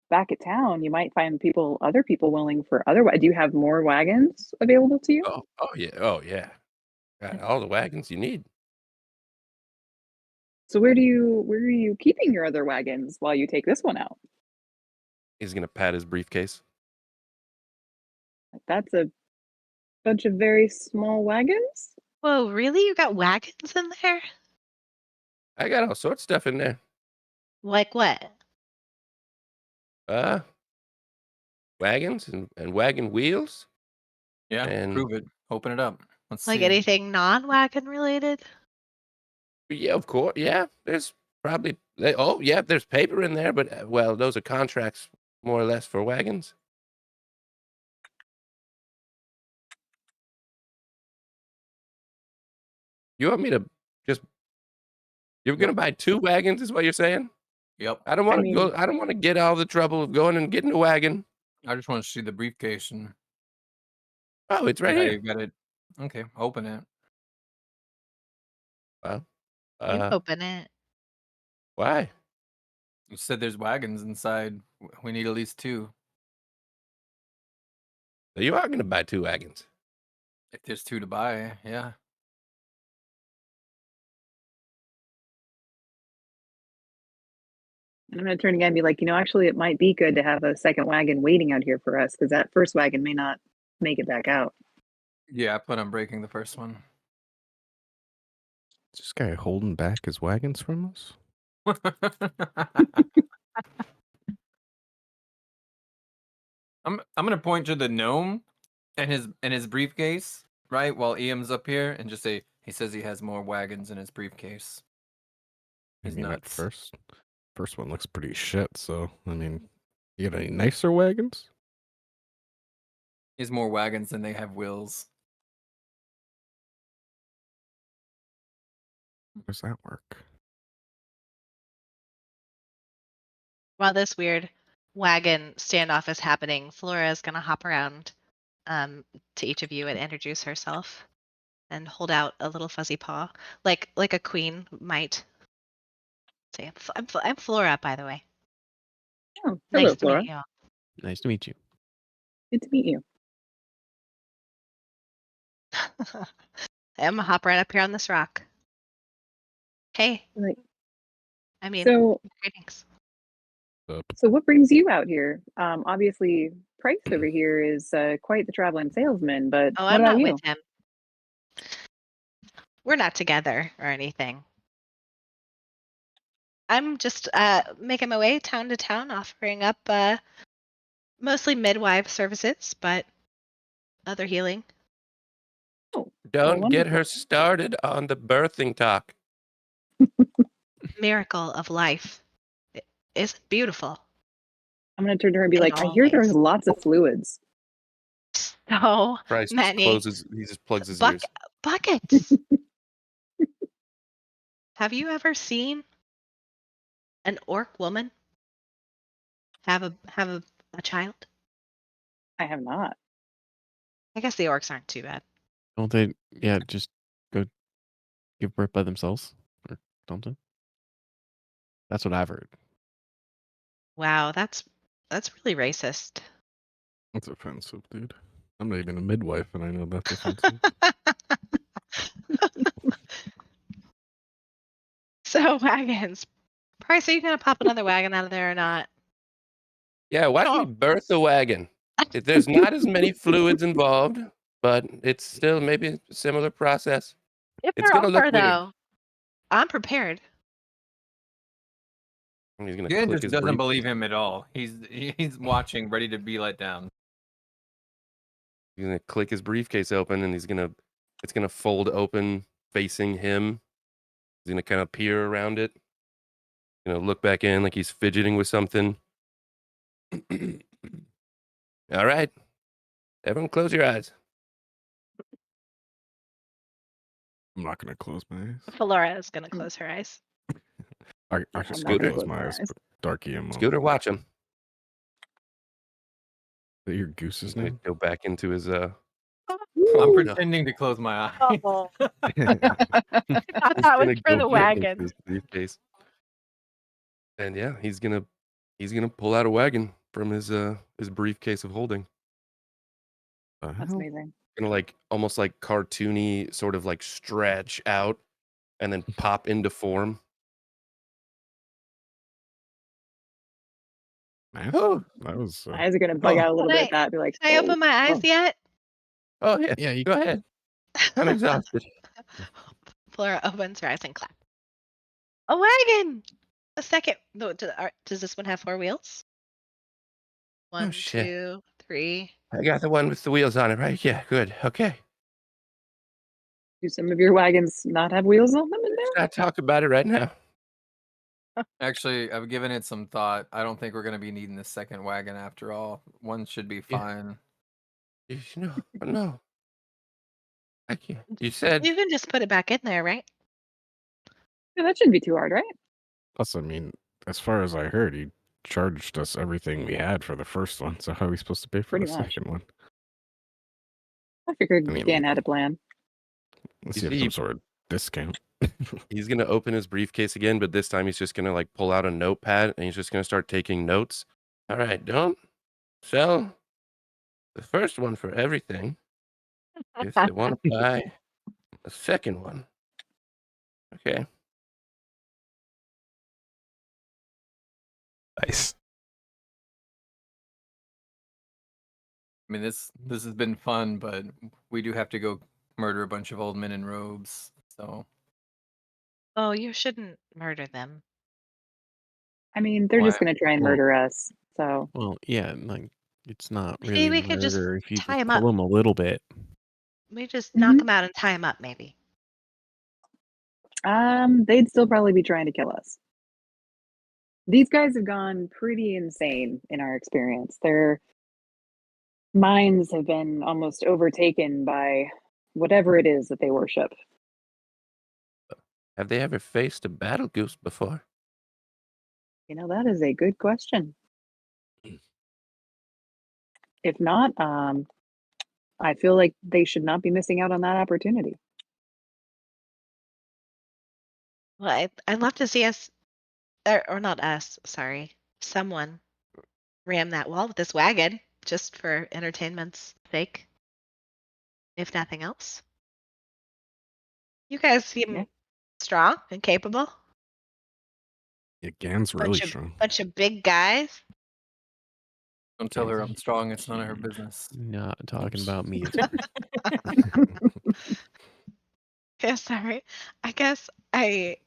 back at town, you might find other people willing for other. Do you have more wagons available to you? Oh yeah. Got all the wagons you need. So where are you keeping your other wagons while you take this one out? He's gonna pat his briefcase. That's a bunch of very small wagons. Whoa, really? You got wagons in there? I got all sorts of stuff in there. Like what? Wagons and wagon wheels. Yeah, And prove it. Open it up. Let's Like see. anything non-wagon related? yeah, of course. Yeah, there's probably. There's paper in there, but well, those are contracts more or less for wagons. You want me to just? You're gonna buy 2 wagons, is what you're saying? Yep. I don't want to mean- go. I don't want to get all the trouble of going and getting a wagon. I just want to see the briefcase and Oh, it's right how here. you got it. Okay, open it. Well, You open it. why? You said there's wagons inside. We need at least 2. So you are gonna buy 2 wagons. If there's 2 to buy, yeah. And I'm going to turn again and be like, actually, it might be good to have a second wagon waiting out here for us because that first wagon may not make it back out. Yeah, I plan on breaking the first one. Is this guy holding back his wagons from us? I'm gonna point to the gnome and his briefcase, right? While Iam's up here, and just say he says he has more wagons in his briefcase. I He's mean, at nuts. first one looks pretty shit. So I mean, you got any nicer wagons? He has more wagons than they have wheels. How does that work? While this weird wagon standoff is happening, Flora is gonna hop around to each of you and introduce herself and hold out a little fuzzy paw, like a queen might. Say, I'm Flora, by the way. Oh, hello, Nice to Flora. meet you all. Nice to meet you. Good to meet you. I'm gonna hop right up here on this rock. Hey, Right. I mean, So, greetings. so what brings you out here? Obviously, Price over here is quite the traveling salesman, but Oh, what I'm about not you? with him. We're not together or anything. I'm just making my way town to town, offering up mostly midwife services, but other healing. Oh, Don't get wonderful. her started on the birthing talk. Miracle of life. It is beautiful. I'm going to turn to her and be In like, I all hear there's ways. lots of fluids. So Price just many closes. He just plugs his ears. buckets. Have you ever seen an orc woman have a child? I have not. I guess the orcs aren't too bad. Don't they? Yeah, just go give birth by themselves or something. That's what I've heard. Wow, that's really racist. That's offensive, dude. I'm not even a midwife, and I know that's offensive. So wagons. Price, are you gonna pop another wagon out of there or not? Yeah, why don't we birth a wagon? There's not as many fluids involved, but it's still maybe a similar process. If It's they're gonna look over weird. though, I'm prepared. And he's gonna Jen click just his doesn't believe briefcase. him at all. He's watching, ready to be let down. He's gonna click his briefcase open, and it's gonna fold open facing him. He's gonna kind of peer around it. Look back in like he's fidgeting with something. All right, everyone, close your eyes. I'm not gonna close my eyes. Flora is gonna close her eyes. I I'm should not gonna close close my my eyes, eyes. but Darky, I'm Scooter, watch him. Is that your goose's He's gonna name? go back into his I'm no. pretending to close my eyes. Oh. That's I He's thought it gonna was for go the back into wagon. his briefcase. And yeah, he's gonna pull out a wagon from his briefcase of holding. That's amazing. Gonna like almost like cartoony sort of like stretch out and then pop into form. Man, Oh, that was. My eyes are gonna bug Oh. out a little bit Can at that. Be like, Can I open my eyes yet? oh yeah, Yeah, you go ahead. I'm exhausted. Flora opens her eyes and clap. A wagon! A second. No, does this one have 4 wheels? One, shit. 2, 3. I got the one with the wheels on it, right? Yeah, good. Okay. do some of your wagons not have wheels on them in there? Let's not talk about it right now. Actually, I've given it some thought. I don't think we're gonna be needing the second wagon after all. One should be Yeah. fine. No. I can't. You said You can just put it back in there, right? Yeah, that shouldn't be too hard, right? Plus, I mean, as far as I heard, he charged us everything we had for the first one. So how are we supposed to pay for Pretty the much. second one? I figured I mean, Dan had a plan. Let's You see, see- some sort of discount. he's gonna open his briefcase again, but this time he's just gonna like pull out a notepad and he's just gonna start taking notes. All right, don't sell the first one for everything. If they want to buy the second one, okay. Nice. I mean, this has been fun, but we do have to go murder a bunch of old men in robes. So Oh, you shouldn't murder them. I mean, they're just Why- gonna try and well- murder us. So Well, yeah, like it's not Maybe really we could just murder if you tie just 'em kill up. them a little bit. We just knock them out and tie them up, maybe. they'd still probably be trying to kill us. These guys have gone pretty insane in our experience. Their minds have been almost overtaken by whatever it is that they worship. Have they ever faced a battle goose before? You know, that is a good question. If not, I feel like they should not be missing out on that opportunity. Well, I'd love to see us, or not us, sorry, someone ram that wall with this wagon just for entertainment's sake, if nothing else. You guys seem Yeah. strong and capable. Yeah, Gan's really strong. Bunch of big guys. don't tell her I'm strong. It's none of her business. Not talking about me. Yeah, sorry. I guess I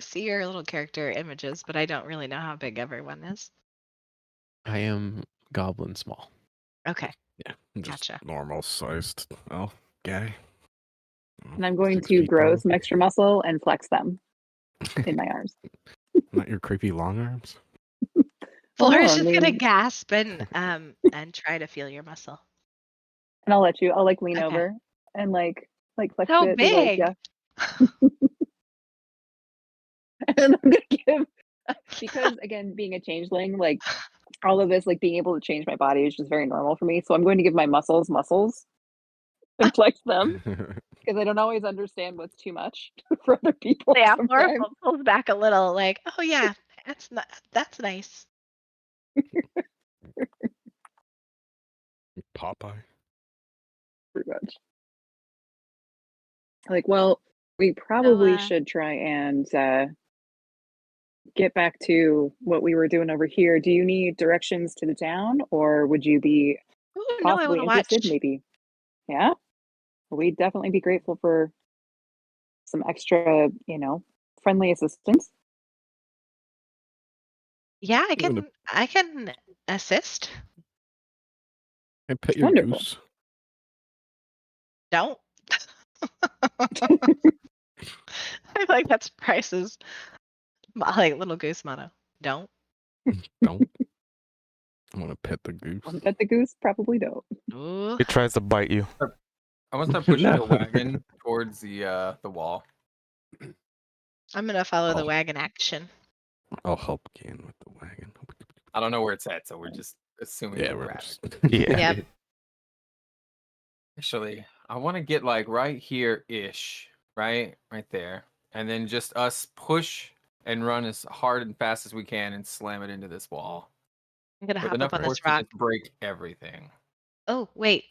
see your little character images, but I don't really know how big everyone is. I am goblin small. Okay. Yeah, just Gotcha. normal sized elf guy. And I'm going 6 to feet grow tall. some extra muscle and flex them in my arms. Not your creepy long arms. Flora's I just gonna mean- gasp and try to feel your muscle. And I'll let you. I'll like lean Okay. over and like flex So it. be like, big. yeah. And I'm gonna give because again, being a changeling, like all of this, like being able to change my body is just very normal for me. So I'm going to give my muscles and flex them because I don't always understand what's too much for other people. Yeah, Laura sometimes. pulls back a little, like, oh yeah, that's nice. Popeye. Pretty much. Like, well, we probably uh, should try and get back to what we were doing over here. Do you need directions to the town, or would you be Ooh, no, I want possibly to interested? watch. Maybe, yeah. We'd definitely be grateful for some extra, friendly assistance. Yeah, I You wanna- can assist. I pet your Wonderful. goose. Don't. I like that's Price's like little goose motto. Don't. Don't. I want to pet the goose. Want to pet the goose? Probably don't. Ooh. It tries to bite you. I want to start pushing No. the wagon towards the wall. I'm gonna follow the Oh. wagon action. I'll help Gan with the wagon. I don't know where it's at, so we're just assuming. Yeah, we'll we're grab just. it. Yeah. Yep. Actually, I want to get like right here ish, right there, and then just us push and run as hard and fast as we can and slam it into this wall. I'm gonna With hop enough up on force this to rock. just break everything. Oh wait,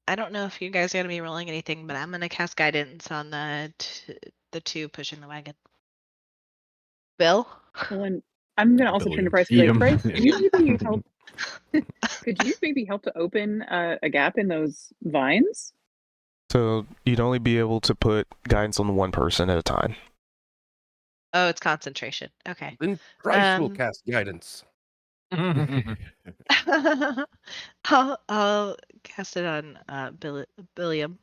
I don't know if you guys are gonna be rolling anything, but I'm gonna cast guidance on the two pushing the wagon. Bill. Well, and I'm gonna also turn to Bryce. Eat Like, 'em. Bryce, Yeah. can you maybe help? Could you maybe help to open a gap in those vines? So you'd only be able to put guidance on one person at a time. Oh, it's concentration. Okay. Then Price will Um, cast guidance. I'll cast it on Billiam,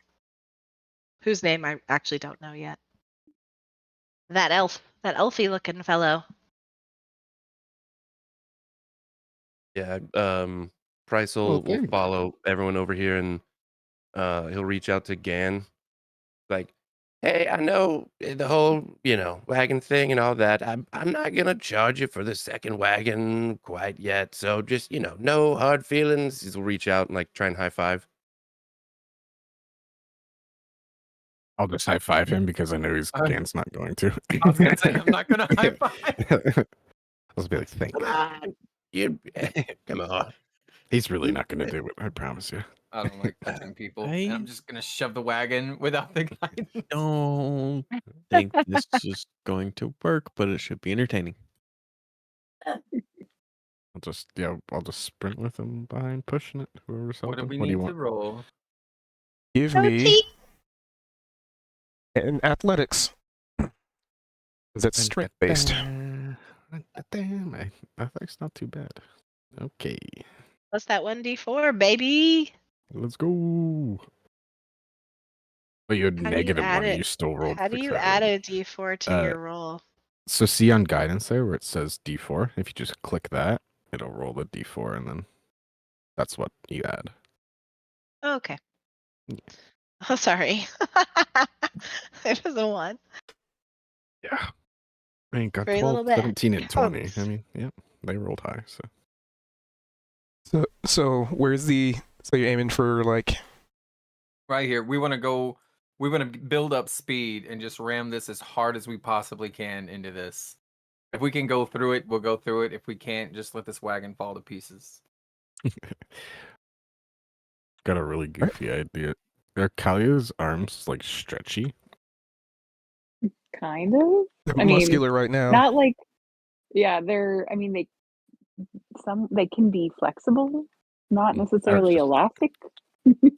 whose name I actually don't know yet. That elfy looking fellow. Yeah, Price will thanks. follow everyone over here, and he'll reach out to Gan, like, "Hey, I know the whole wagon thing and all that. I'm not gonna charge you for the second wagon quite yet, so just no hard feelings." He'll reach out and like try and high five. I'll just high five him because I know Gan's not going to. I was gonna say I'm not gonna high five. I'll just be like, thank Come you. on, come on. He's really not going to do it. I promise you. I don't like touching people, and I'm I- just gonna shove the wagon without the guidance. Don't think this is going to work, but it should be entertaining. I'll just sprint with him behind, pushing it. Whoever's What do helping. we What do need you to want? roll? Give Oh, me tea. an athletics. Because it's strength based. Damn, athletics not too bad. Okay, Plus that 1d4, baby. let's go. But you had How do you negative add one. it? You still rolled. How do you successful. add a d4 to your roll? So see on guidance there where it says D4. If you just click that, it'll roll the D4, and then that's what you add. Okay. Oh, sorry. It was a 1. Yeah. I mean, got Very 12, little bit. 17, and 20. I Counts. mean, yeah, they rolled high. So So where's so you're aiming for like Right here. We want to go. We want to build up speed and just ram this as hard as we possibly can into this. If we can go through it, we'll go through it. If we can't, just let this wagon fall to pieces. got a really goofy idea. Are Kalia's arms like stretchy? Kind of. they're I mean, muscular right now? Not like, yeah, they're. I mean, they can be flexible, not necessarily just- elastic.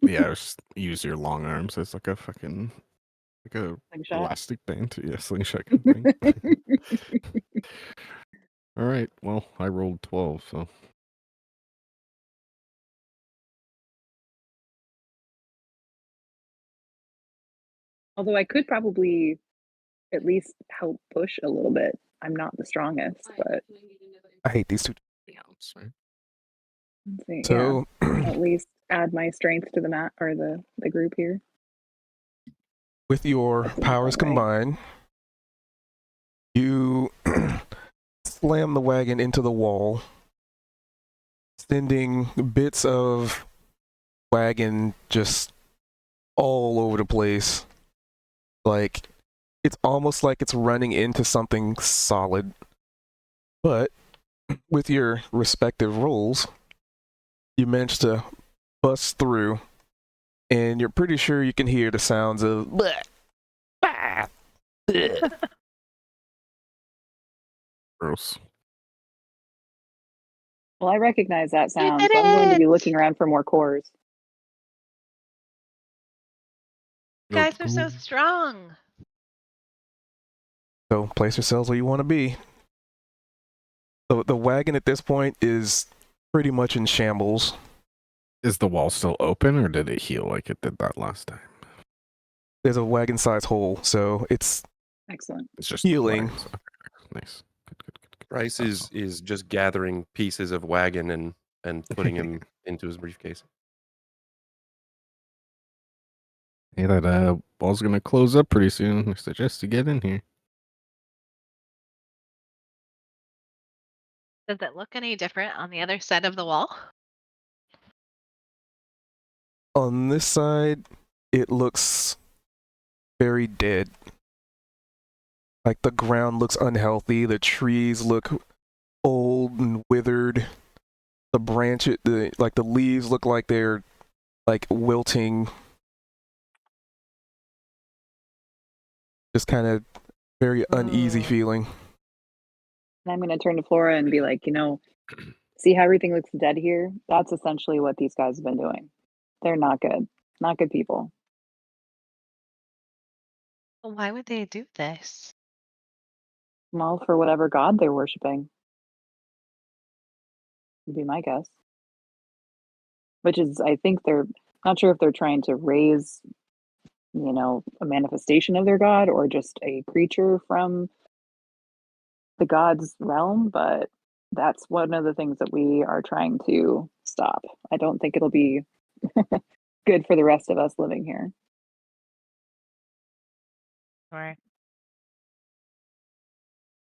Yeah, just use your long arms as like a fucking Slingshot. elastic band. Yeah, slingshot kind of thing. All right. Well, I rolled 12, so Although I could probably at least help push a little bit. I'm not the strongest, but I hate these two. let's see, So yeah, at least add my strength to the mat or the group here. with your That seems powers about right. combined, you slam the wagon into the wall, sending bits of wagon just all over the place. Like, it's almost like it's running into something solid. But with your respective rolls, you managed to bust through, and you're pretty sure you can hear the sounds of bleh, bah, bleh. Gross. Well, I recognize that sound, did so I'm going to be it! looking around for more cores. You guys Let's are so go. strong. So place yourselves where you want to be. The wagon at this point is pretty much in shambles. Is the wall still open, or did it heal like it did that last time? There's a wagon-sized hole, so it's Excellent. It's just Healing. wagons. Okay, nice. Good. Bryce That's is just gathering pieces of wagon and putting him into his briefcase. Hey, that wall's gonna close up pretty soon. I suggest you get in here. Does it look any different on the other side of the wall? on this side. It looks very dead. Like the ground looks unhealthy. The trees look old and withered. The leaves look like they're like wilting. Just kind of very uneasy feeling. And I'm going to turn to Flora and be like, see how everything looks dead here? That's essentially what these guys have been doing. They're not good. Not good people. Well, why would they do this? Well, for whatever god they're worshiping. Would be my guess. Which is, I think they're not sure if they're trying to raise, a manifestation of their god or just a creature from the god's realm, but that's one of the things that we are trying to stop. I don't think it'll be good for the rest of us living here. Or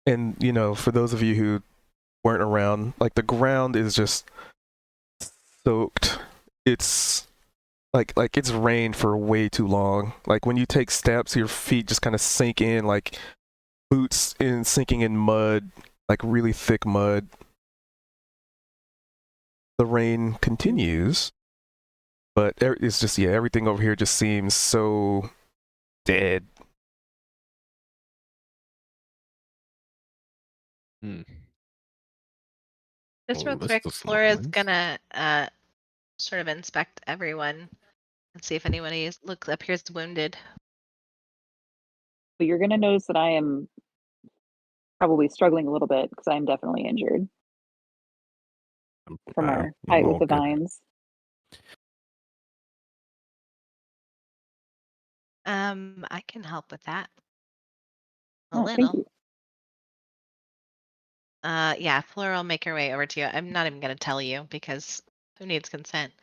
And for those of you who weren't around, like the ground is just soaked. It's like it's rained for way too long. Like when you take steps, your feet just kind of sink in, like boots in sinking in mud, like really thick mud. The rain continues, but it's just everything over here just seems so dead. just real This quick, does not Flora's nice. gonna sort of inspect everyone and see if anybody appears wounded. But you're going to notice that I am probably struggling a little bit because I'm definitely injured from our I'm fight with all the good. vines. I can help with that. A Oh, thank little. you. Yeah, Flora will make her way over to you. I'm not even gonna tell you because who needs consent?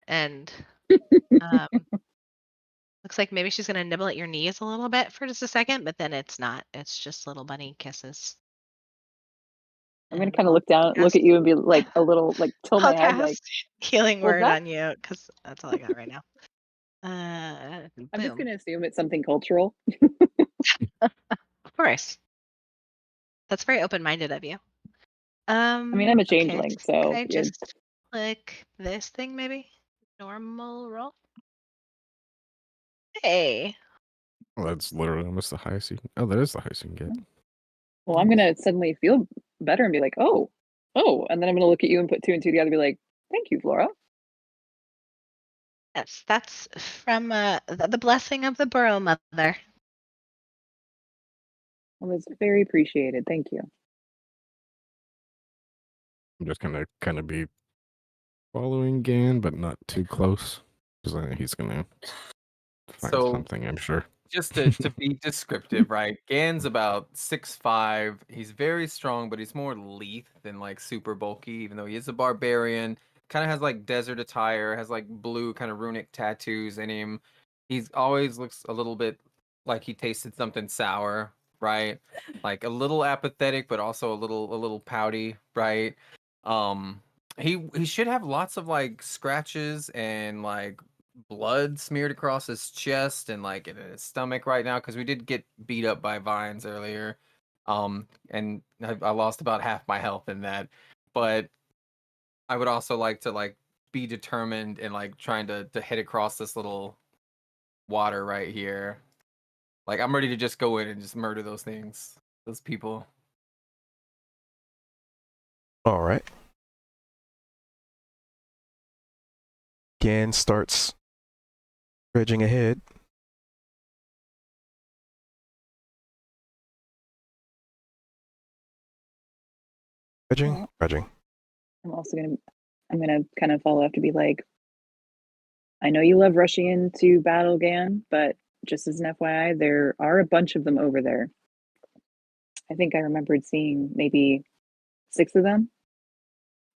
And um, looks like maybe she's gonna nibble at your knees a little bit for just a second, but then it's not. It's just little bunny kisses. I'm going to And kind of I'll look at you and be like a little, like tilt I'll my head, like, cast healing what's word that? on you because that's all I got right now. I'm just Boom. going to assume it's something cultural. Of course. That's very open-minded of you. I mean, I'm a Okay, changeling, could so I just click this thing maybe? Normal roll. Hey. Well, that's literally almost the highest you can. Oh, that is the highest you can get. well, I'm going to suddenly feel better and be like, oh, and then I'm going to look at you and put two and two together and be like, thank you, Flora. Yes, that's from the blessing of the Burrow Mother. Well, it's very appreciated. Thank you. I'm just gonna kind of be following Gan, but not too close, because he's gonna find So something. I'm sure. just to be descriptive, right? Gan's about 6'5". He's very strong, but he's more lithe than like super bulky, even though he is a barbarian. Kind of has like desert attire, has like blue kind of runic tattoos in him. He's always looks a little bit like he tasted something sour, right? Like a little apathetic, but also a little pouty, right? Um he should have lots of like scratches and like blood smeared across his chest and like in his stomach right now because we did get beat up by vines earlier. And I lost about half my health in that. But I would also like to like be determined in like trying to hit across this little water right here. Like I'm ready to just go in and just murder those things, those people. All right. Gan starts dredging ahead. Dredging? Well, Dredging. I'm gonna kind of follow up to be like, I know you love rushing into battle, Gan, but just as an FYI, there are a bunch of them over there. I think I remembered seeing maybe 6 of them.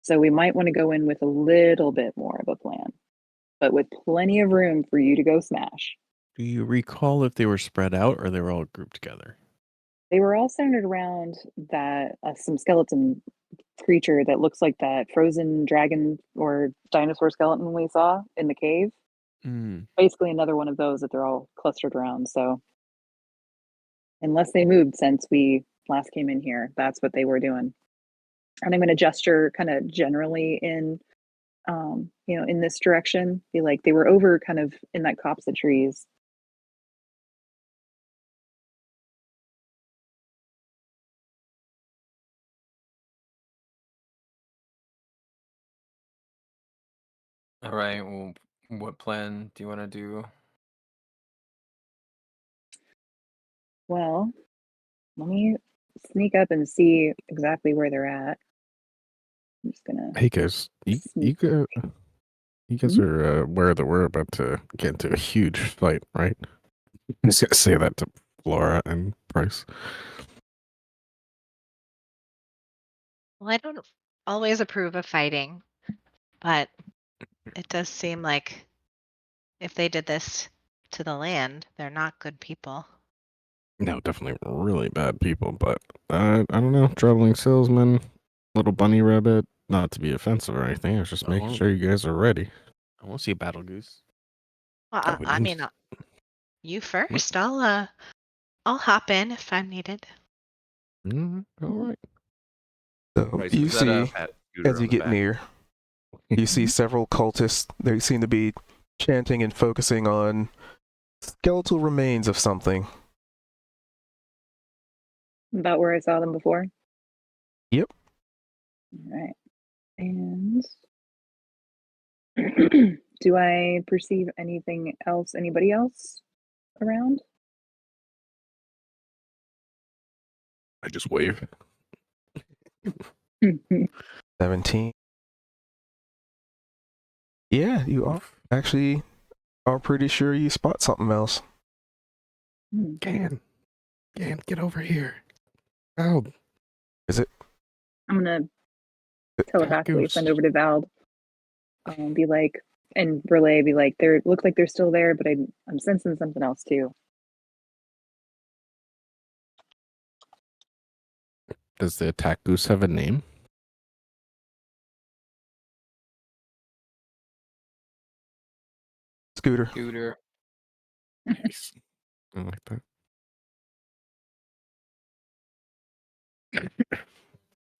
So we might want to go in with a little bit more of a plan, but with plenty of room for you to go smash. Do you recall if they were spread out or they were all grouped together? They were all centered around that some skeleton creature that looks like that frozen dragon or dinosaur skeleton we saw in the cave. Mm. Basically another one of those that they're all clustered around. So unless they moved since we last came in here, that's what they were doing. And I'm going to gesture kind of generally in in this direction. Be like they were over kind of in that copse of trees. All right. Well, what plan do you want to do? Well, let me sneak up and see exactly where they're at. I'm just gonna. Hey guys, you sneak guys, you guys Mhm. are aware that we're about to get into a huge fight, right? I'm just gonna say that to Flora and Bryce. Well, I don't always approve of fighting, but it does seem like if they did this to the land, they're not good people. No, definitely really bad people, but I don't know. Traveling salesman, little bunny rabbit. Not to be offensive or anything. I was just making Oh. sure you guys are ready. I want to see a battle goose. Well, Oh, I mean, you first. I'll hop in if I'm needed. all right. So Bryce, you is that a see, pat scooter as on you the get back? near, you see several cultists. They seem to be chanting and focusing on skeletal remains of something. About where I saw them before. Yep. All right. And do I perceive anything else? Anybody else around? I just wave. 17. Yeah, you are actually are pretty sure you spot something else. Gan, get over here. Oh, I'm gonna telepathically goose. send over to Vald. Be like, and relay. Be like, they look like they're still there, but I'm sensing something else too. Does the attack goose have a name? Scooter. Scooter. Nice. I like that.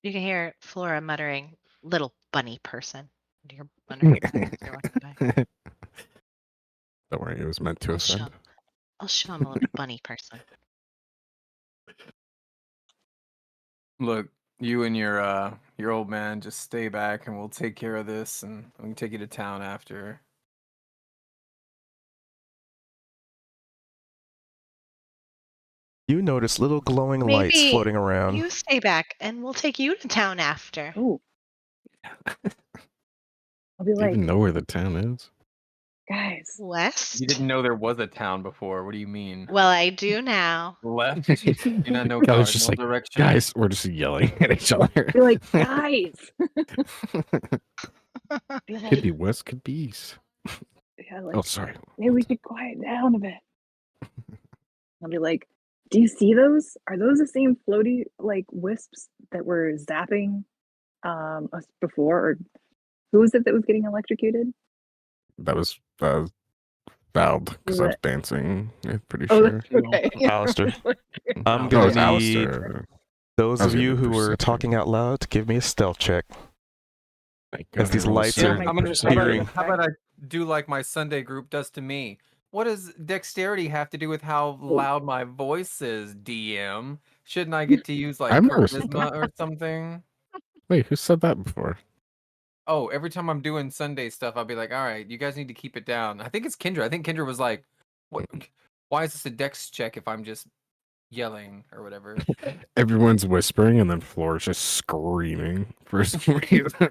You can hear Flora muttering, "Little bunny person," under her breath as you're walking by. Don't worry, it was meant to offend. I'll show him a little bunny person. Look, you and your old man just stay back and we'll take care of this and we can take you to town after. You notice little glowing lights Maybe floating around. you stay back and we'll take you to town after. Oh, I'll be Do you like, even know where the town is? guys. West? You didn't know there was a town before. What do you mean? Well, I do now. Left? Do you not know I was just cardinal like, direction? guys, we're just yelling at each other. Be like, guys. Be Could like, be west, could be east. yeah, like, Oh, sorry. maybe we could quiet down a bit. I'll be like, do you see those? Are those the same floaty like wisps that were zapping us before? Or who was it that was getting electrocuted? That was Valve, because I was What? dancing. I'm pretty Oh, sure. okay. Alistair. I'm Oh, gonna it's need Alistair. those I was of gonna you do who were perception. talking out loud to give me a stealth check. Thank As God these I rolled lights Yeah, are my I'm gonna, perception hearing. how about I do like my Sunday group does to me? What does dexterity have to do with how loud my voice is, DM? Shouldn't I get to use like I've never said charisma that. or something? Wait, who said that before? Oh, every time I'm doing Sunday stuff, I'll be like, all right, you guys need to keep it down. I think it's Kendra. I think Kendra was like, what? Why is this a dex check if I'm just yelling or whatever? Everyone's whispering, and then Floor's just screaming for some reason.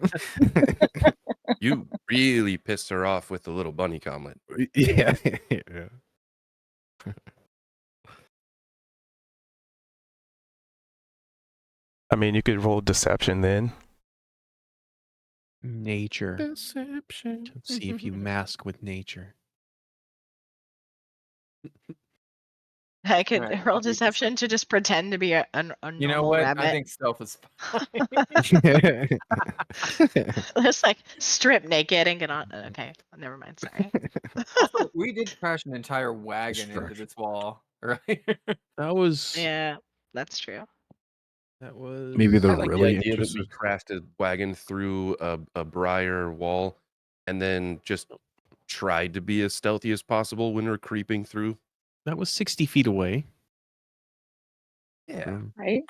You really pissed her off with the little bunny comment. yeah, yeah. I mean, you could roll deception then. Nature. Deception. To see if you mask with nature. I could Alright, roll I'll do deception to just pretend to be a You know normal what? rabbit. I think stealth is fine. Just like strip naked and get on. Okay, never mind. Sorry. Also, we did crash an entire wagon into Destruction. this wall, right? That was. Yeah, that's true. That was. Maybe I they're like really the idea that we interested. crashed a wagon through a briar wall and then just tried to be as stealthy as possible when we're creeping through. That was 60 feet away. Yeah. Right?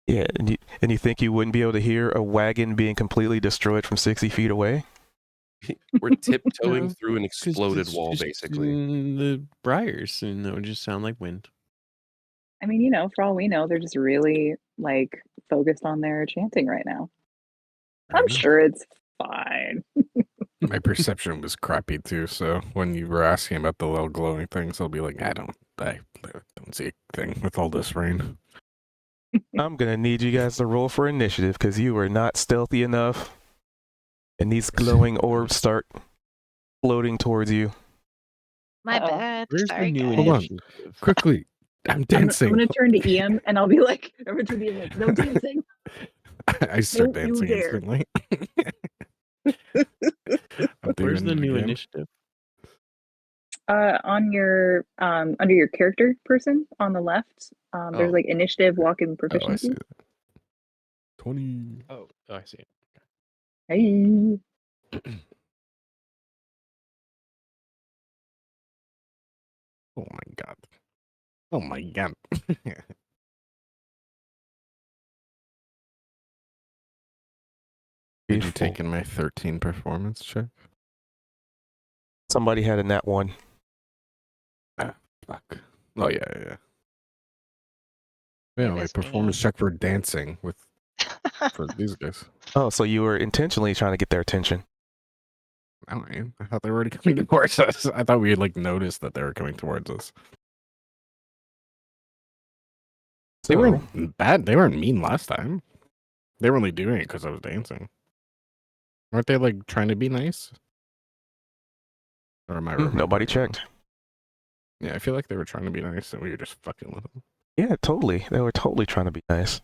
Yeah, and you think you wouldn't be able to hear a wagon being completely destroyed from 60 feet away? We're tiptoeing No, through an 'cause exploded it's wall, just basically. in the briars, and it would just sound like wind. I mean, for all we know, they're just really like focused on their chanting right now. I I'm know. sure it's fine. My perception was crappy too, so when you were asking about the little glowing things, I'll be like, I don't see a thing with all this rain. I'm gonna need you guys to roll for initiative because you are not stealthy enough, and these glowing orbs start floating towards you. My Uh-oh. bad. Where's Sorry, the new guys. Hold on. initiative? Quickly, I'm dancing. I'm gonna turn to Ian and I'll be like, I'm gonna turn to Ian like, no dancing. I start Don't you dancing dare. instantly. I'm Where's doing the it new again. initiative? On your under your character person on the left, there's Oh. like initiative, walk-in Oh, I proficiency. see it. 20. Oh, I see it. Hey. Oh my god. Oh my god. Did you take in my 13 performance check? Somebody had a nat 1. Fuck. Oh yeah, yeah. It Yeah, my was performance me. check for dancing with for these guys. Oh, so you were intentionally trying to get their attention. I don't know. I thought they were already coming towards us. I thought we had like noticed that they were coming towards us. They So, weren't bad. They weren't mean last time. They were only doing it because I was dancing. Weren't they like trying to be nice? Or am I remembering nobody wrong? checked. Yeah, I feel like they were trying to be nice and we were just fucking with them. Yeah, totally. They were totally trying to be nice.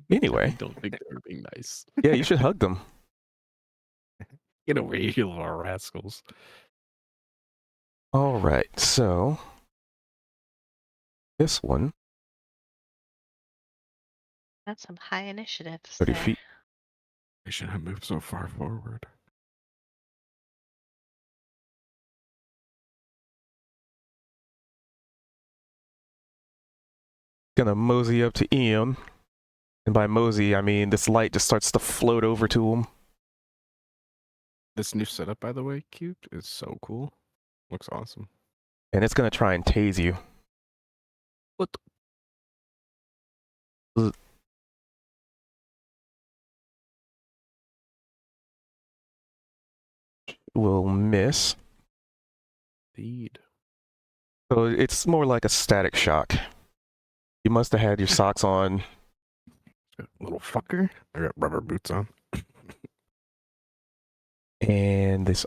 Anyway. I don't think they were being nice. Yeah, you should hug them. Get over here, you little rascals. All right, so this one, That's some high initiatives 30 there. feet. I shouldn't have moved so far forward. Gonna mosey up to Ian. And by mosey, I mean this light just starts to float over to him. This new setup, by the way, Cute, is so cool. Looks awesome. And it's gonna try and tase you. What? Will miss. Indeed. So it's more like a static shock. You must have had your socks on. Little fucker. I got rubber boots on. And this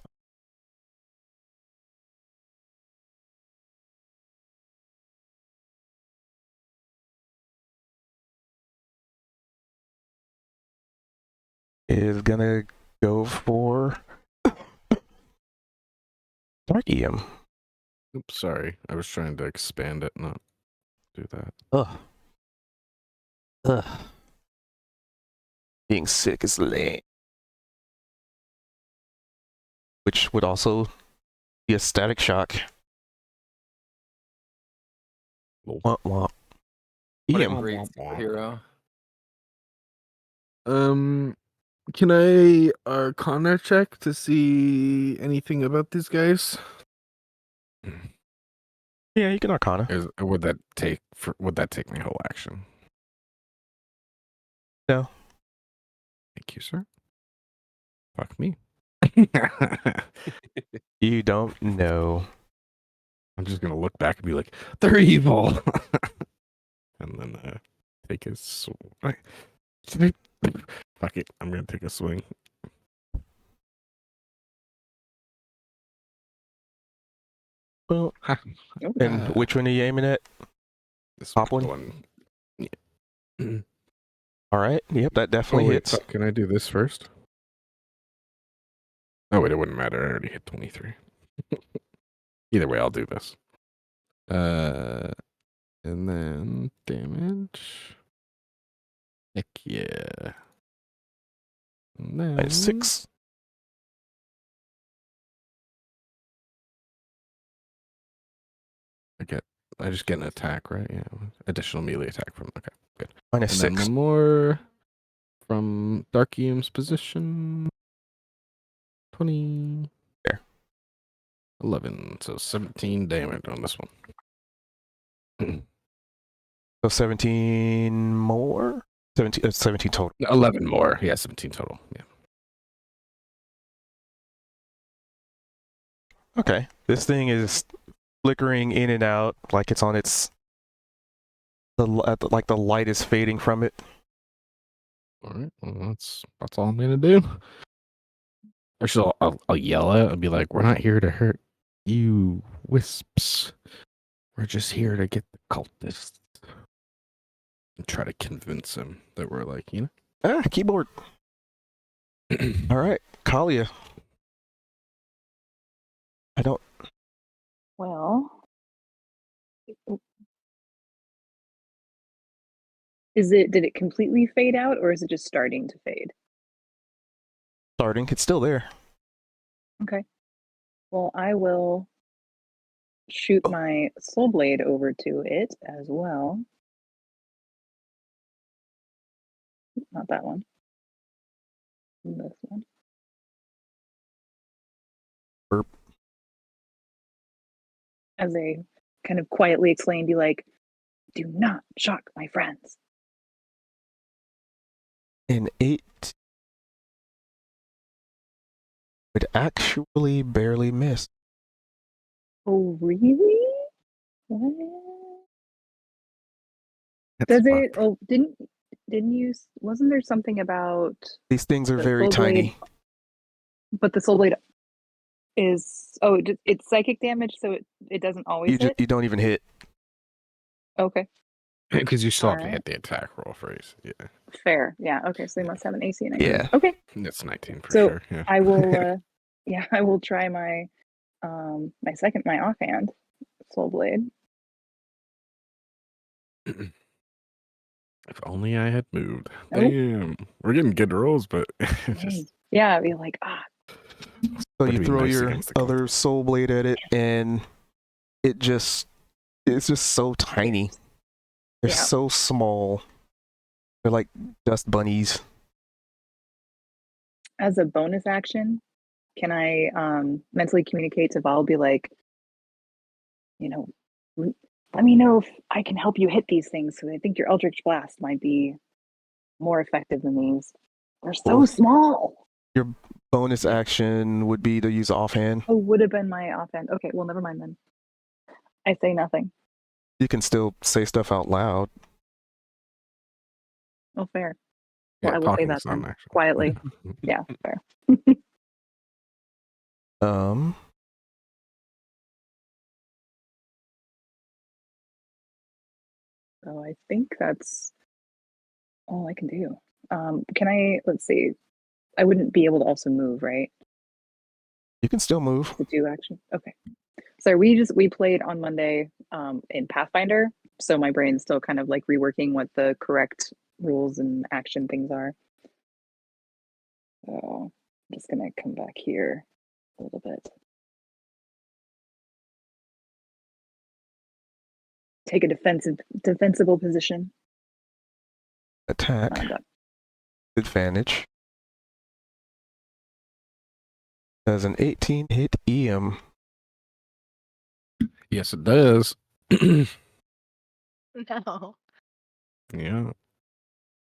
is gonna go for Darkium. Oops, sorry. I was trying to expand it, not do that. Ugh. Ugh. Being sick is lame. Which would also be a static shock. Lol. Womp womp. What a Ian, great superhero. Can I Arcana check to see anything about these guys? yeah, you can Arcana. Would that take my whole action? No. Thank you, sir. Fuck me. You don't know. I'm just gonna look back and be like, they're evil, and then take a swing. Fuck it, I'm gonna take a swing. Well, and which one are you aiming at? This Top one. one? Yeah. All right. Yep, that Oh, definitely wait, hits. fuck, can I do this first? Oh wait, it wouldn't matter. I already hit 23. Either way, I'll do this. And then damage. Heck yeah. And then Minus 6. I just get an attack, right? Yeah. Additional melee attack from good. Minus And then 6. one more from Darkium's position. 20. There. 11. So 17 damage on this one. So 17 more? 17 total. 11 more. Yeah, 17 total. Yeah. Okay. This thing is flickering in and out like it's on its like the light is fading from it. All right. Well, that's all I'm gonna do. Actually, I'll yell at it and be like, "We're not here to hurt you, wisps. We're just here to get the cultists." And try to convince him that we're like, Keyboard. All right, Kalia. I don't. Well, did it completely fade out or is it just starting to fade? Starting. It's still there. Okay. Well, I will shoot my soul blade over to it as well. Not that one. This one. Burp. As they kind of quietly explain, be like, do not shock my friends. An 8 would actually barely miss. Oh, really? What? That's Does it? fucked. Oh, didn't you? Wasn't there something about These things are the very soul blade? tiny. But the soul blade is it's psychic damage, so it doesn't always hit. You don't even hit. Okay, Because you still have to Alright. hit the attack roll phrase. Yeah, fair. Yeah. Okay, so they must have an AC 19. Yeah. Okay, that's 19 for so sure. Yeah. I will. I will try my my offhand soul blade. If only I had moved. Nope. Damn, we're getting good rolls, but just Yeah, be like So Would you be throw nice your against the other soul blade at it, and it's just so tiny. They're Yeah. so small. They're like dust bunnies. as a bonus action, can I mentally communicate to Val? Be like, let me know if I can help you hit these things. So I think your Eldritch Blast might be more effective than these. They're so Or- small. Your bonus action would be to use offhand. Oh, would have been my offhand. Okay, well, never mind then. I say nothing. You can still say stuff out loud. Oh, fair. yeah, Well, I will say talking's that not then, actually. quietly. Yeah, fair. So I think that's all I can do. Can I, let's see, I wouldn't be able to also move, right? You can still move. The 2 action. Okay. Sorry, we played on Monday in Pathfinder, so my brain's still kind of like reworking what the correct rules and action things are. So I'm just gonna come back here a little bit. Take a defensible position. Attack. I'm done. Advantage. Does an 18 hit EM? Yes, it does. Yeah. No.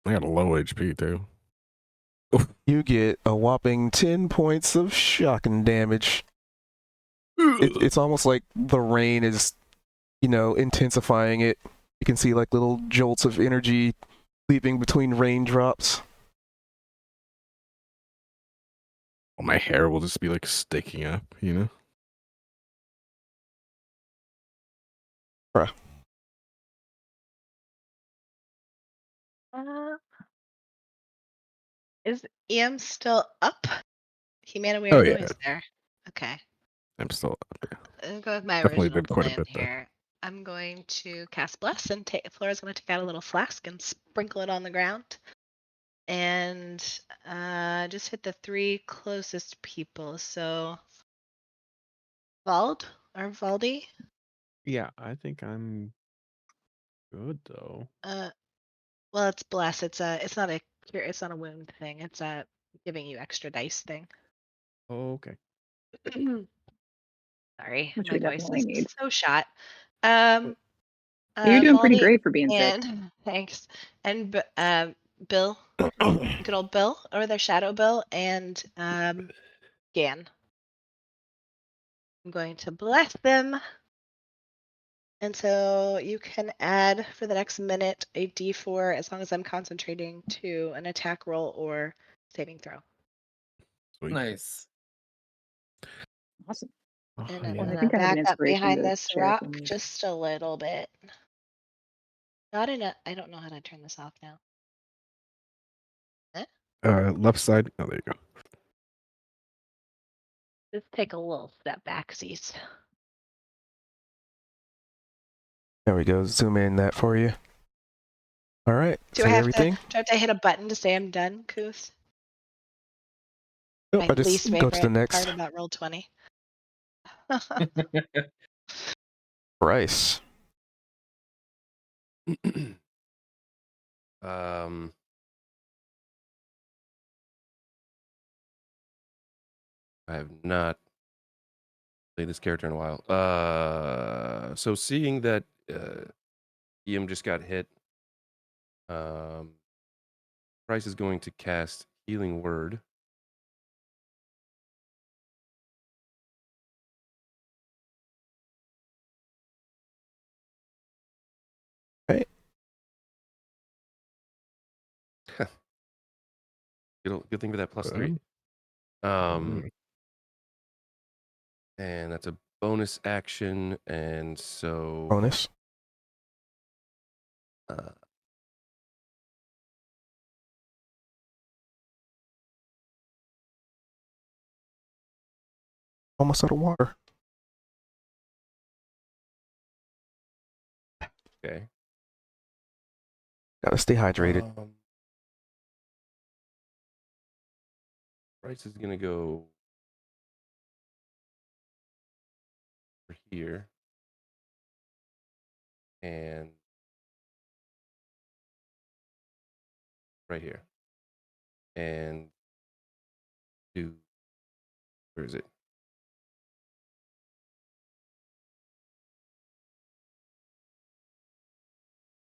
I got a low HP too. You get a whopping 10 points of shocking damage. It's almost like the rain is, intensifying it. You can see like little jolts of energy leaping between raindrops. Well, my hair will just be like sticking up, you know? Bruh. Is EM still up? Humana Oh, Weird yeah. Noise there. Okay. I'm still up. Yeah. I'll go with my Definitely original did quite a plan bit there. here. I'm going to cast Bless and Flora's going to take out a little flask and sprinkle it on the ground. And just hit the 3 closest people. So Vald or Valdi? Yeah, I think I'm good though. Well, it's Bless. It's not a cure. It's not a wound thing. It's a giving you extra dice thing. Okay. Sorry, Which my we voice definitely is need. so shot. You're doing pretty Valdi great for being sick. and thanks. And Bill, good old Bill, or their Shadow Bill, and Gan. I'm going to bless them. And so you can add for the next minute a d4 as long as I'm concentrating to an attack roll or saving throw. Sweet. Nice. Awesome. Oh, And I'm Well, I gonna think I have an back up inspiration behind to this share if rock we need. just a little bit. Not in a. I don't know how to turn this off now. Left side. Oh, there you go. Just take a little step back, Cease. There we go. Zoom in that for you. All right. Do Is I that have everything? to hit a button to say I'm done, Kuth? Nope, My I just least go to the favorite next. part about Roll20. Bryce. I have not played this character in a while. So seeing that EM just got hit, Price is going to cast Healing Word. Okay. Good thing for that +3. Okay. And that's a bonus action, and so Bonus. Almost out of water. okay. Gotta stay hydrated. Price is gonna go over here, and right here, and do. Where is it?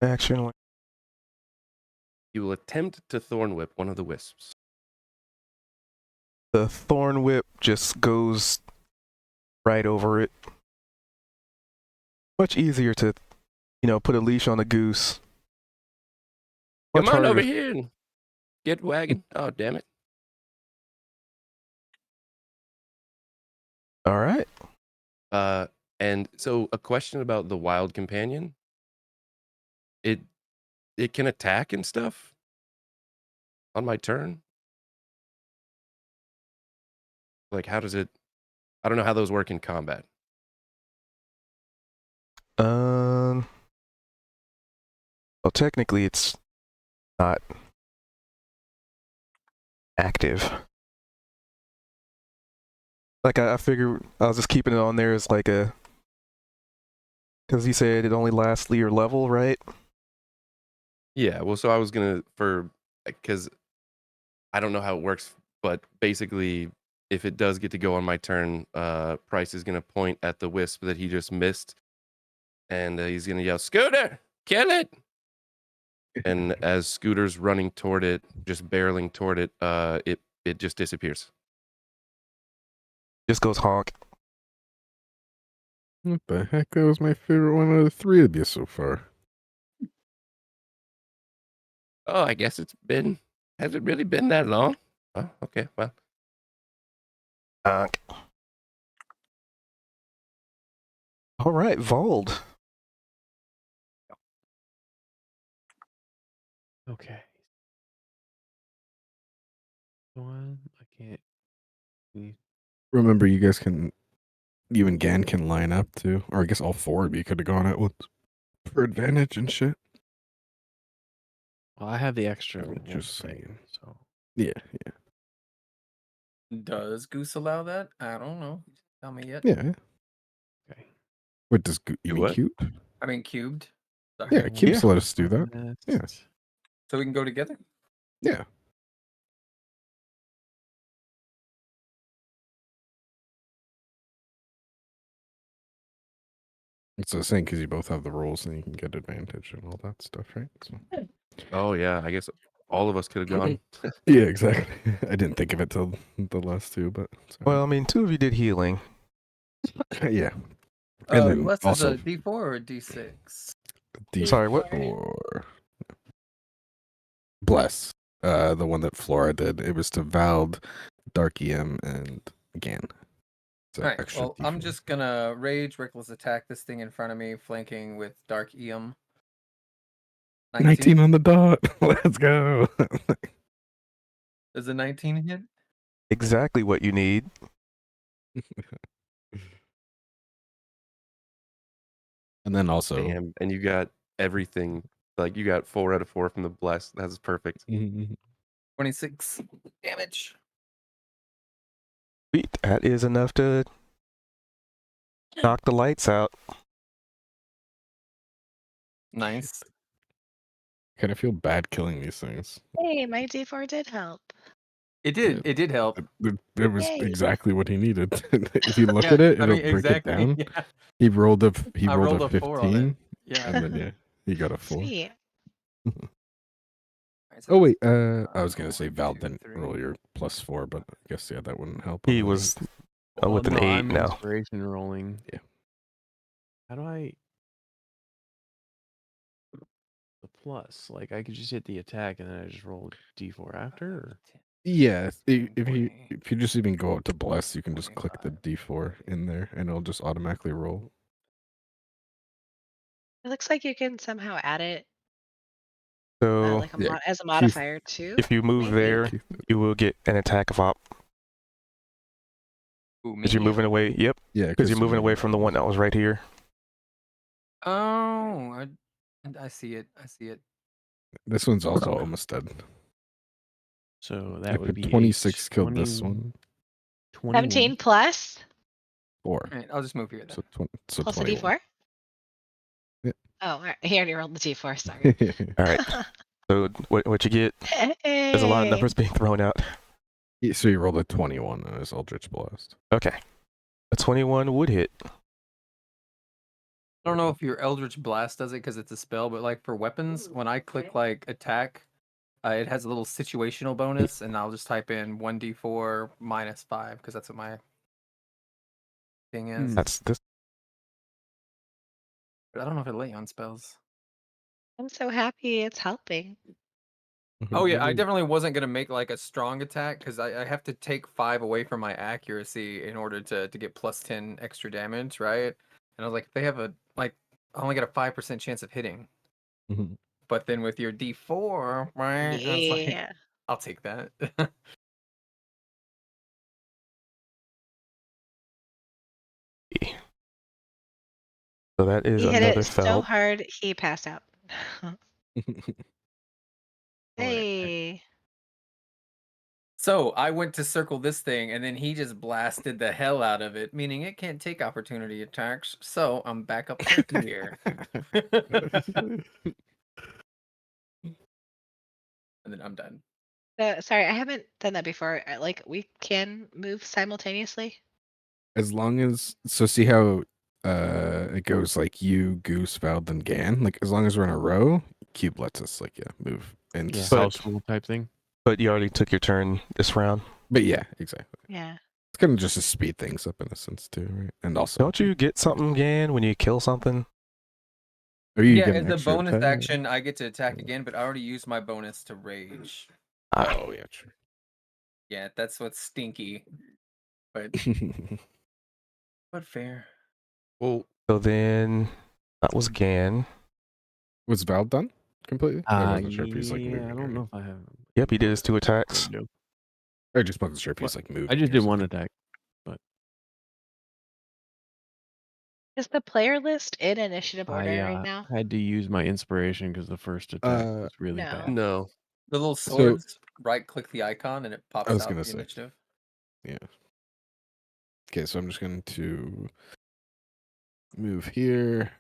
Action. You will attempt to Thorn Whip one of the wisps. The Thorn Whip just goes right over it. Much easier to, put a leash on a goose. Much Come on over harder. here and get wagging. Oh, damn it. All right. And so a question about the wild companion. It can attack and stuff on my turn. Like, how does it? I don't know how those work in combat. Well, technically, it's not active. Like I figured, I was just keeping it on there as like a, because you said it only lasts your level, right? Yeah, well, so I was gonna because I don't know how it works, but basically, if it does get to go on my turn, Price is gonna point at the wisp that he just missed, and he's gonna yell, "Scooter, kill it!" And as Scooter's running toward it, just barreling toward it, it just disappears. Just goes honk. What the heck? That was my favorite one of the three of you so far. Oh, I guess has it really been that long? Oh, okay, well. Honk. All right, Vold. Okay. One, I can't. Remember, you guys can, you and Gan can line up too. Or I guess all four of you could have gone at once for advantage and shit. Well, I have the extra I'm one just thing, saying. so Yeah, yeah. Does Goose allow that? I don't know. Tell me yet. Yeah. okay. What does you Do mean what? cute? I mean cubed. Sorry. Yeah, cubes Yeah. let us do that. Yeah. So we can go together. Yeah. It's the same because you both have the rolls and you can get advantage and all that stuff, right? So. Oh yeah, I guess all of us could have gone. Yeah, exactly. I didn't think of it till the last two, but it's all Well, I mean, two of you did healing. right. Yeah. And then Bless also is a D4 or a D6? Sorry, what? D4. Bless. The one that Flora did. It was to Vald, Dark EM, and Gan. So All right. extra Well, I'm D4. just gonna rage reckless attack this thing in front of me, flanking with Dark Eom. 19 on the dot. Let's go. Does a 19 hit? Exactly what you need. And then also, Damn, and you got everything. Like you got 4 out of 4 from the bless. That's perfect. 26 damage. Sweet. That is enough to knock the lights out. Nice. kind of feel bad killing these things. Hey, my D4 did help. It did. Yeah. It did help. It was Yay. exactly what he needed. If you look Yeah, at it, I it'll mean, break exactly. it down. Yeah. He rolled a I rolled a 4 on it. 15, Yeah. and then yeah, he got a 4. Sweet. Alright, so Oh wait, that's, I was gonna say 1, Val 2, didn't 3. roll your +4, but I guess yeah, that wouldn't help. He on the was eight. with an no, 8 I'm now. inspiration rolling. Yeah. How do I the plus? Like I could just hit the attack and then I just roll D4 after. Or? Yeah, if you 20, just even go up to bless, you can just click the 25. D4 in there, and it'll just automatically roll. It looks like you can somehow add it So like Yeah, as a Keith- modifier too. if you move maybe? there, Keith- you will get an attack of op. Ooh, Because you're me? moving away. Yep. yeah, Because you're moving away from the one that was right here. Oh, I see it. I see it. This one's also almost dead. So that If would a be 26 killed this 20 one. 21. 17 plus 4. All right, I'll just move here then. So plus a 21. D4. Yeah. Oh, all right. He already rolled the D4. Sorry. All right. So what you get? There's a lot of numbers being thrown out. So you rolled a 21 on his Eldritch Blast. Okay. A 21 would hit. I don't know if your Eldritch Blast does it because it's a spell, but like for weapons, when I click like attack, it has a little situational bonus, and I'll just type in 1d4 minus 5 because that's what my thing is. That's this. But I don't know if it let you on spells. I'm so happy it's helping. Oh yeah, I definitely wasn't gonna make like a strong attack because I have to take 5 away from my accuracy in order to get plus 10 extra damage, right? And I was like, if they have a like, I only get a 5% chance of hitting. Mhm. But then with your D4, right? I was like, Yeah. I'll take that. So that is He hit another it so felt. hard he passed out. Alright. Hey. So I went to circle this thing, and then he just blasted the hell out of it, meaning it can't take opportunity attacks. So I'm back up to here. And then I'm done. Sorry, I haven't done that before. Like, we can move simultaneously. As long as see how it goes like you, Goose, Val, then Gan. Like as long as we're in a row, Cube lets us like move and Yeah, But- house rule type thing. But you already took your turn this round. But yeah, exactly. Yeah. It's kind of just to speed things up in a sense too, right? And also, Don't you get something, Gan, when you kill something? are you Yeah, getting as a extra bonus attack? action, I get to attack again, but I already used my bonus to rage. Oh yeah, true. Yeah, that's what's stinky. But fair. Well, So then that was Gan. Was Val done completely? I wasn't sure if Yeah, he's like moving. I don't know if I have. Yep, he did his 2 attacks. No. I just wasn't sure if he's What? like moving. I just or did one something. attack. Is the player list in initiative order I right now? had to use my inspiration because the first attack was really No. bad. no. The little So- swords, right click the icon and it pops I was out gonna the say. initiative. Yeah. Okay, so I'm just going to move here.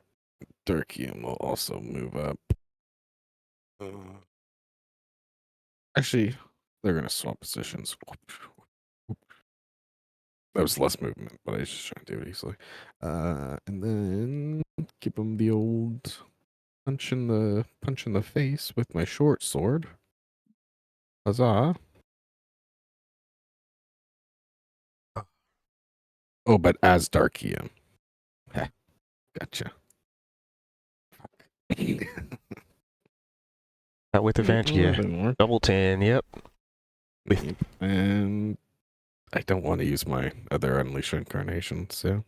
Durkium will also move up. Actually, they're going to swap positions. That was less movement, but I was just trying to do it easily. And then give him the old punch in the face with my short sword. Huzzah! Oh, but as Darkium. Heh, gotcha. Not with advantage, A little yeah. bit more. Double 10, yep. Yep, and I don't want to use my other Unleash Incarnation, so.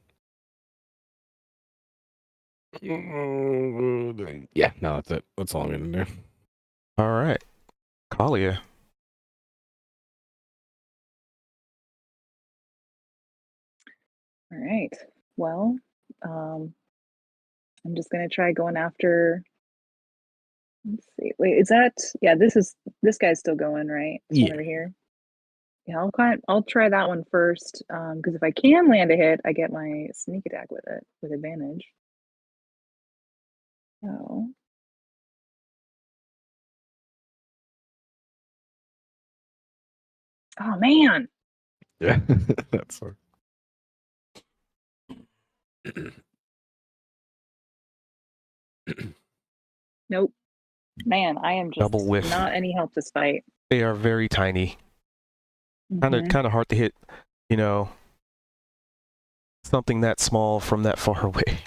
Yeah, no, that's it. That's all I'm gonna do. All right. Kalia. All right. Well, I'm just gonna try going after. Let's see. Wait, is that? Yeah, this guy's still going, right? This one Yeah. over here. Yeah, I'll try that one first. Because if I can land a hit, I get my sneak attack with it with advantage. So. Oh man. Yeah, that's all. Nope. Man, I am just Double whiff. not any help this fight. They are very tiny. Mhm. Kind of hard to hit, you know, something that small from that far away.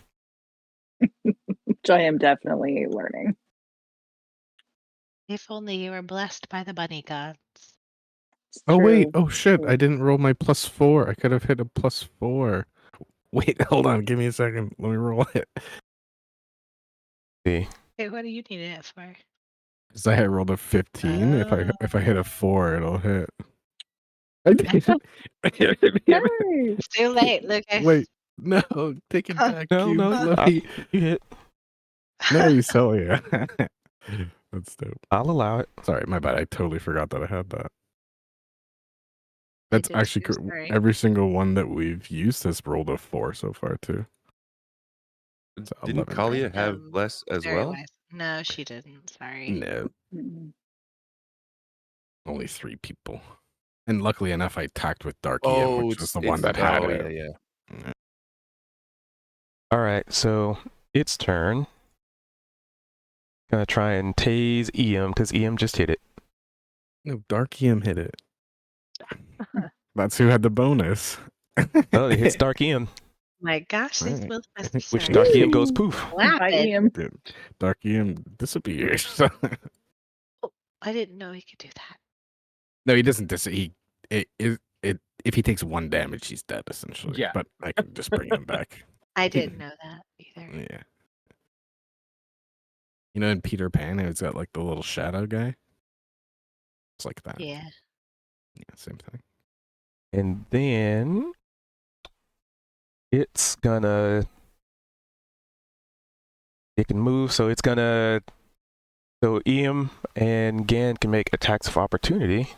Which I am definitely learning. If only you were blessed by the bunny gods. It's Oh wait! true. Oh shit! True. I didn't roll my +4. I could have hit a +4. Wait, hold on. Give me a second. Let me roll it. See, Hey, what do you need it for? Because I had rolled a 15. If I hit a 4, it'll hit. I didn't. Damn it. Hey! It's too late, Lucas. Wait, no, take it back. No, Cube. no, Let I- me- you hit. no, you sell yeah. That's dope. I'll allow it. Sorry, my bad. I totally forgot that I had that. I That's did actually too, cool. sorry. Every single one that we've used has rolled a 4 so far too. So Didn't 11. Kalia have Um, less as Very well? wise. No, she didn't. Sorry. No, Mm-mm. only 3 people. And luckily enough, I attacked with Dark Ian, which was the one that had oh, it. yeah. Yeah. All right, so its turn. Gonna try and tase EM because EM just hit it. No, Dark Ian hit it. That's who had the bonus. Oh, it hits Dark EM, My gosh, these Right. will which Dark EM goes poof. Bye, Laughing. Ian. Dude, Dark Ian disappears. I didn't know he could do that. No, he doesn't if he takes 1 damage, he's dead essentially. Yeah. But I can just bring him back. I didn't know that either. Yeah. You know, in Peter Pan, it's got like the little shadow guy. It's like that. Yeah. Yeah, same thing. And then it's gonna It can move, so it's gonna. So Eam and Gan can make attacks of opportunity,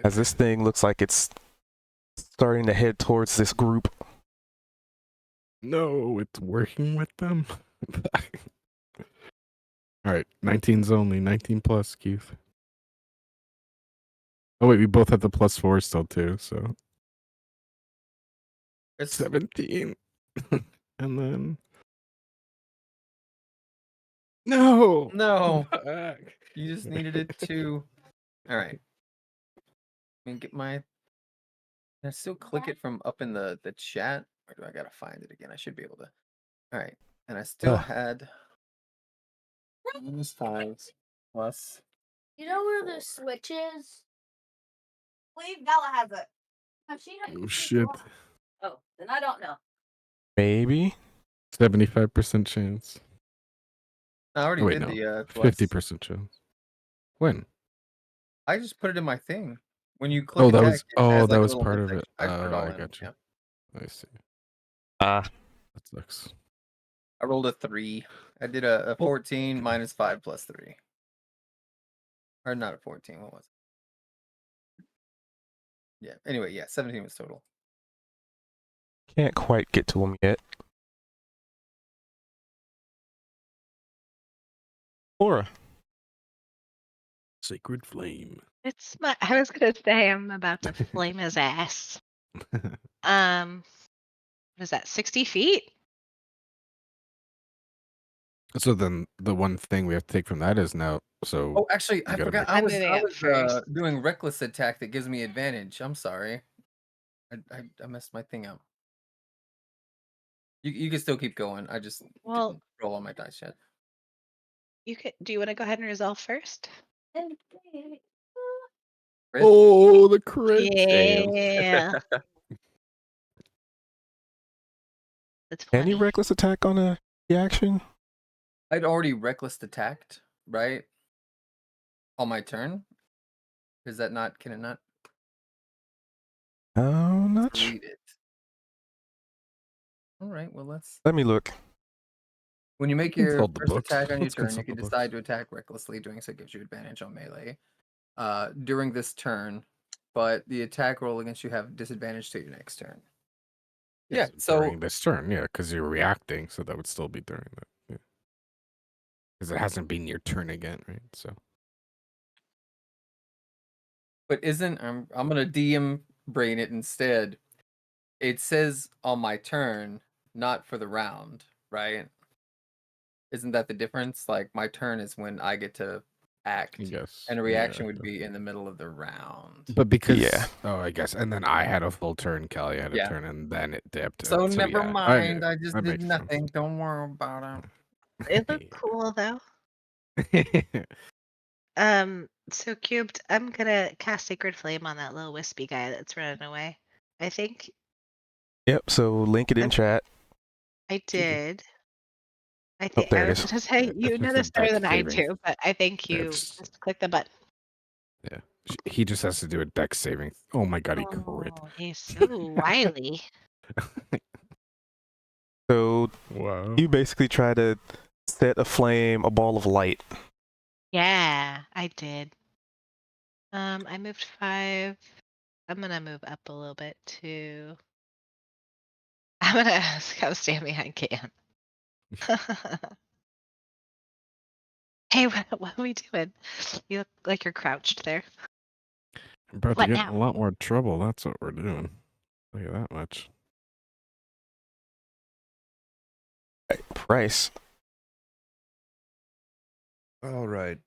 as this thing looks like it's starting to head towards this group. No, it's working with them. All right, 19's only 19 plus, Keith. Oh wait, we both have the +4 still too, so It's 17. And then no, no. fuck. You just needed it to. All right. Let me get my. Can I still click it from up in the chat, or do I gotta find it again? I should be able to. All right, and I still had -5 plus. You know where the switch is? I believe Bella has it. No, she has Oh shit, Oh, then I don't know. Maybe. 75% chance. I already Oh, wait, did no. the plus. 50% chance. When? I just put it in my thing. When you click Oh, that attack, was. it Oh, has, that like, a was little part hit of it. section. I put it Oh, all I in. got you. Yeah. I see. Ah. That sucks. I rolled a 3. I did a 14 minus 5 plus 3. Or not a 14. What was it? Yeah. Anyway, yeah, 17 was total. Can't quite get to him yet. Aura. Sacred flame. It's my. I was gonna say I'm about to flame his ass. What is that? 60 feet? So then the one thing we have to take from that is now. So Oh, actually, I gotta forgot. make- I I'm was moving up first. doing reckless attack that gives me advantage. I'm sorry. I messed my thing up. You can still keep going. I just Well, didn't roll on my dice yet. you could. Do you want to go ahead and resolve first? Chris? Oh, the crit. Yeah. That's Any funny. reckless attack on a reaction? I'd already reckless attacked, right? On my turn. Is that not? Can it not? Oh, not sure. Delete it. All right. Well, let's. Let me look. When you make Consult your the first books. attack on your Let's turn, you consult can the books. decide to attack recklessly. Doing so gives you advantage on melee during this turn, but the attack roll against you have disadvantage to your next turn. Yeah, so during this turn, yeah, because you're reacting, so that would still be during that. Yeah. Because it hasn't been your turn again, right? So but isn't I'm gonna DM brain it instead. It says on my turn, not for the round, right? Isn't that the difference? Like my turn is when I get to act, yes, and a yeah, reaction would be in the middle of the round. But because Yeah. oh, I guess, and then I had a full turn, Kelly had a Yeah. turn, and then it dipped. So and never yeah, mind. I just that did makes nothing. Don't worry about It looked cool though. sense. So Cubed, I'm gonna cast Sacred Flame on that little wispy guy that's running away. I think Yep, so link it in chat. I did. I Oh, think there I it was is. gonna say Yeah, you it's know a this better dex than I saving. do, but I think you It's- just click the button. Yeah, he just has to do a dex saving. Oh my god, he crit. Oh, he's so wily. So Wow. you basically try to set aflame a ball of light. Yeah, I did. I moved 5. I'm gonna move up a little bit too. I'm gonna go stand behind Cam. Hey, what are we doing? You look like you're crouched there. I'm about What to get in now? a lot more trouble. That's what we're doing. Tell you that much. Price. All right.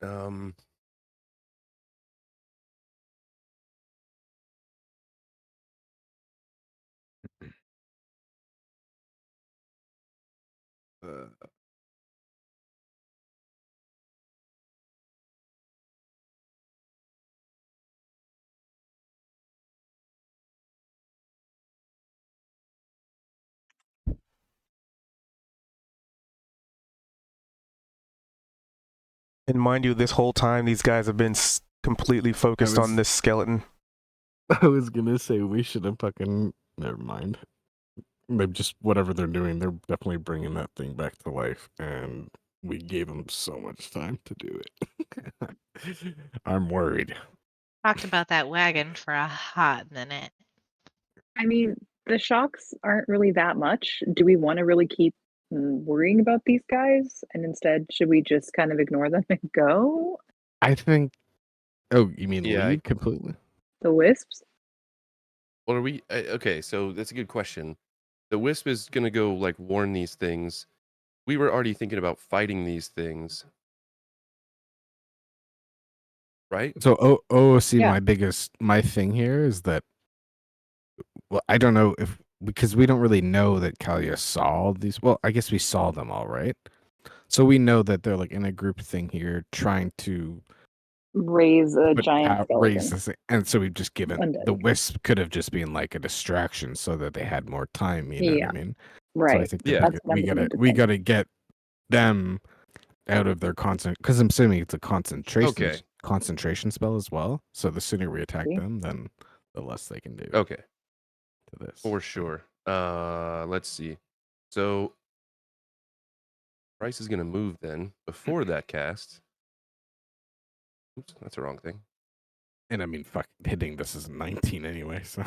And mind you, this whole time these guys have been completely focused on was- this skeleton. I was gonna say we should have fucking. Never mind. Maybe just whatever they're doing, they're definitely bringing that thing back to life, and we gave them so much time to do it. I'm worried. Talked about that wagon for a hot minute. I mean, the shocks aren't really that much. Do we want to really keep worrying about these guys? And instead, should we just kind of ignore them and go? I think. Oh, you mean Yeah, leave completely? The wisps? What are we? Okay, so that's a good question. The wisp is gonna go like warn these things. We were already thinking about fighting these things, right? So OOC, Yeah. my thing here is that, well, I don't know if, because we don't really know that Kalia saw all these. Well, I guess we saw them all, right? So we know that they're like in a group thing here, trying to Raise a put giant out, skeleton. raise this thing. And so we've just given Undead. the wisp could have just been like a distraction so that they had more time. You know Yeah. what I mean? Right. So I think that Yeah. That's what we I'm gotta beginning to we think. gotta get them out of their because I'm assuming it's a concentration spell as well. So the sooner we attack See? them, then the less they can do Okay, to this. for sure. Let's see. So Bryce is gonna move then before that cast. Oops, that's the wrong thing. And I mean, fuck, hitting this is 19 anyway. So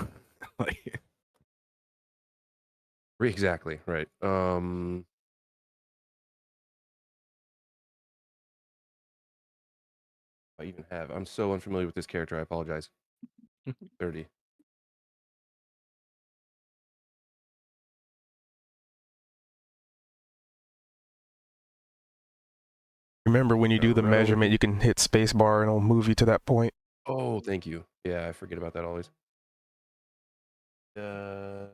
like, Exactly right. I even have. I'm so unfamiliar with this character. I apologize. 30. Remember, when you do the Row. measurement, you can hit spacebar and it'll move you to that point. Oh, thank you. Yeah, I forget about that always. Uh,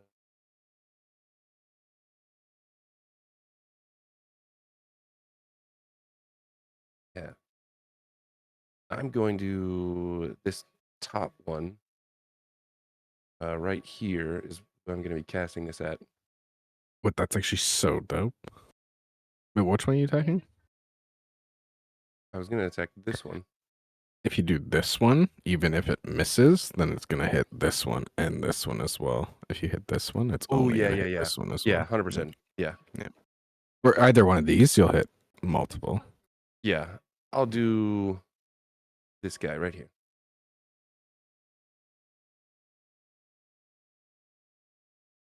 yeah. I'm going to this top one. Right here is what I'm going to be casting this at. what? That's actually so dope. Wait, which one are you attacking? I was going to attack this one. If you do this one, even if it misses, then it's gonna hit this one and this one as well. If you hit this one, it's Oh, only yeah, gonna yeah, hit yeah. this one as Yeah, well. 100%. Yeah. Or either one of these, you'll hit multiple. Yeah. I'll do this guy right here.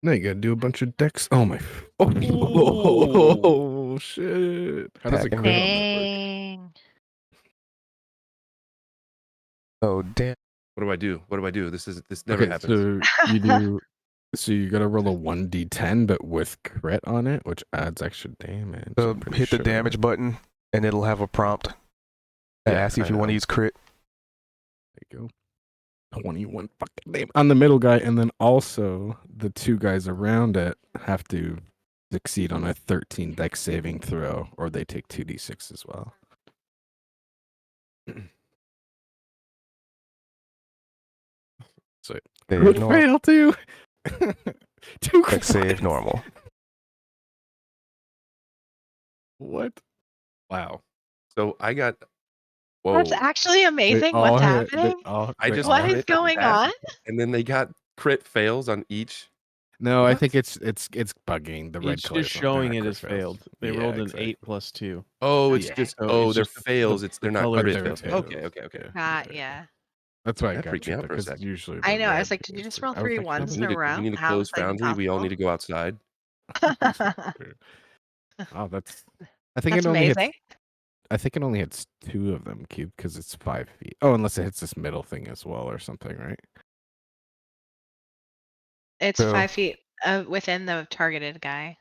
Now you gotta do a bunch of decks. Oh my! Oh, Ooh. shit! How does it Attacking crit me. on that work? Dang. Oh, damn. What do I do? What do I do? This never happens. So you do. So you gotta roll a 1d10, but with crit on it, which adds extra damage. So I'm pretty hit the sure. damage button and it'll have a prompt that Yeah, asks you if I you want to know. use crit. There you go. 21 fucking name on the middle guy, and then also the two guys around it have to succeed on a 13 dex saving throw, or they take 2d6 as well. So Save good normal. fail too. Two Dex save crits. normal. What? Wow. So I got. Whoa. That's actually They amazing. all What's hit- they happening? all- I they just all What hit. is going that, on? and then they got crit fails on each. No, I What? think it's bugging. The red Each colors just they're showing not it crit as fails. failed. They Yeah, rolled an exactly. 8 plus 2. Oh, it's Yeah. just So oh, it's they're just the- fails. the- It's the they're not colors crit they're fails. fails. Okay. Yeah. God, yeah. That's why I That got freaked me you out for a because second. usually I the know. I red was like, did you is just the- roll I was 3 like, ones that's in a row? We need to How close is that even Foundry. We all need to go outside. possible? Oh, that's. I think That's it only amazing. hits. I think it only hits 2 of them, Cube, because it's 5 feet. Oh, unless it hits this middle thing as well or something, right? It's So- 5 feet within the targeted guy.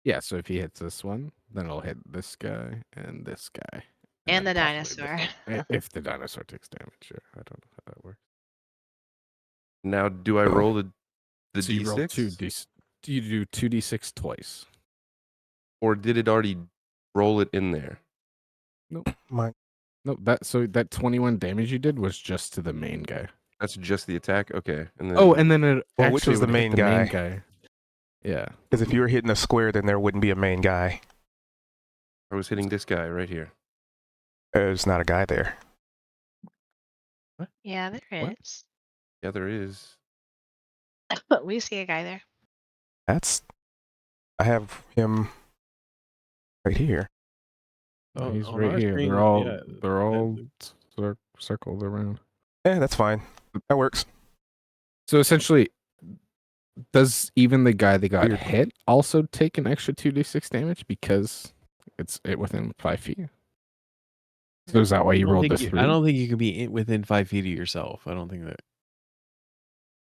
Yeah. So if he hits this one, then it'll hit this guy and this guy, And then the possibly dinosaur. if the dinosaur takes damage, sure. I don't know how that works. Now, do I roll the So you roll d6, you do 2d6 twice. or did it already roll it in there? My, No, that 21 damage you did was just to the main guy. That's just the attack. Okay, and then Oh, and then it Well, which actually was the would hit main guy? guy. Yeah. because if you were hitting a square, then there wouldn't be a main guy. I was hitting this guy right here. There's not a guy there. Yeah, there What? is. Yeah, there is. We see a guy there. I have him right here. Oh, He's on right our here. screen, They're all yeah, they're all that- circled around. Yeah, that's fine. That works. So essentially, does even the guy that got Weird. hit also take an extra 2d6 damage because it's within 5 feet? So is that why you rolled the 3? I don't think you can be within 5 feet of yourself. I don't think that.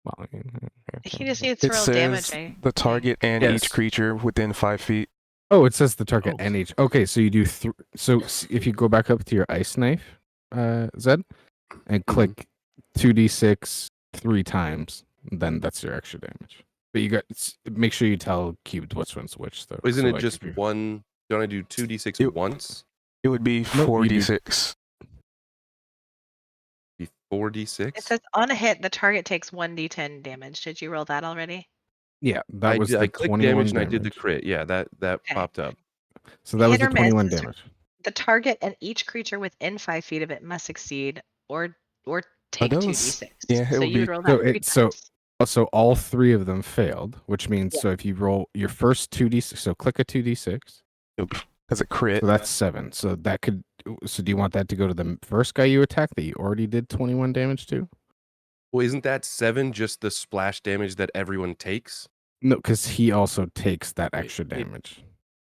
Well, I mean, He just needs It to roll says damage. I the target and Yes. each creature within 5 feet. oh, it says the target Oh. and each. Okay, so you do so if you go back up to your ice knife, Zed, and click 2d6 3 times, then that's your extra damage. But you got make sure you tell Cubed which one's which though. Isn't So, it like, just if you- one? Don't I do 2d6 You- once? It would be No, you do- 4d6. Be 4d6? It says on a hit, the target takes 1d10 damage. Did you roll that already? Yeah, that was I the clicked 21 damage and I did the damage. crit. Yeah, that Okay. popped up. So that was Hit the or miss 21 is- damage. The target and each creature within 5 feet of it must succeed or take those- 2d6. yeah, it so would you would be- roll So that 3 it- so- times. So all 3 of them failed, which means Yeah. so if you roll your first 2d6, so click a 2d6. Because it crit. So that's 7. So that could. So do you want that to go to the first guy you attacked that you already did 21 damage to? Well, isn't that 7 just the splash damage that everyone takes? No, because he also takes that extra it- damage.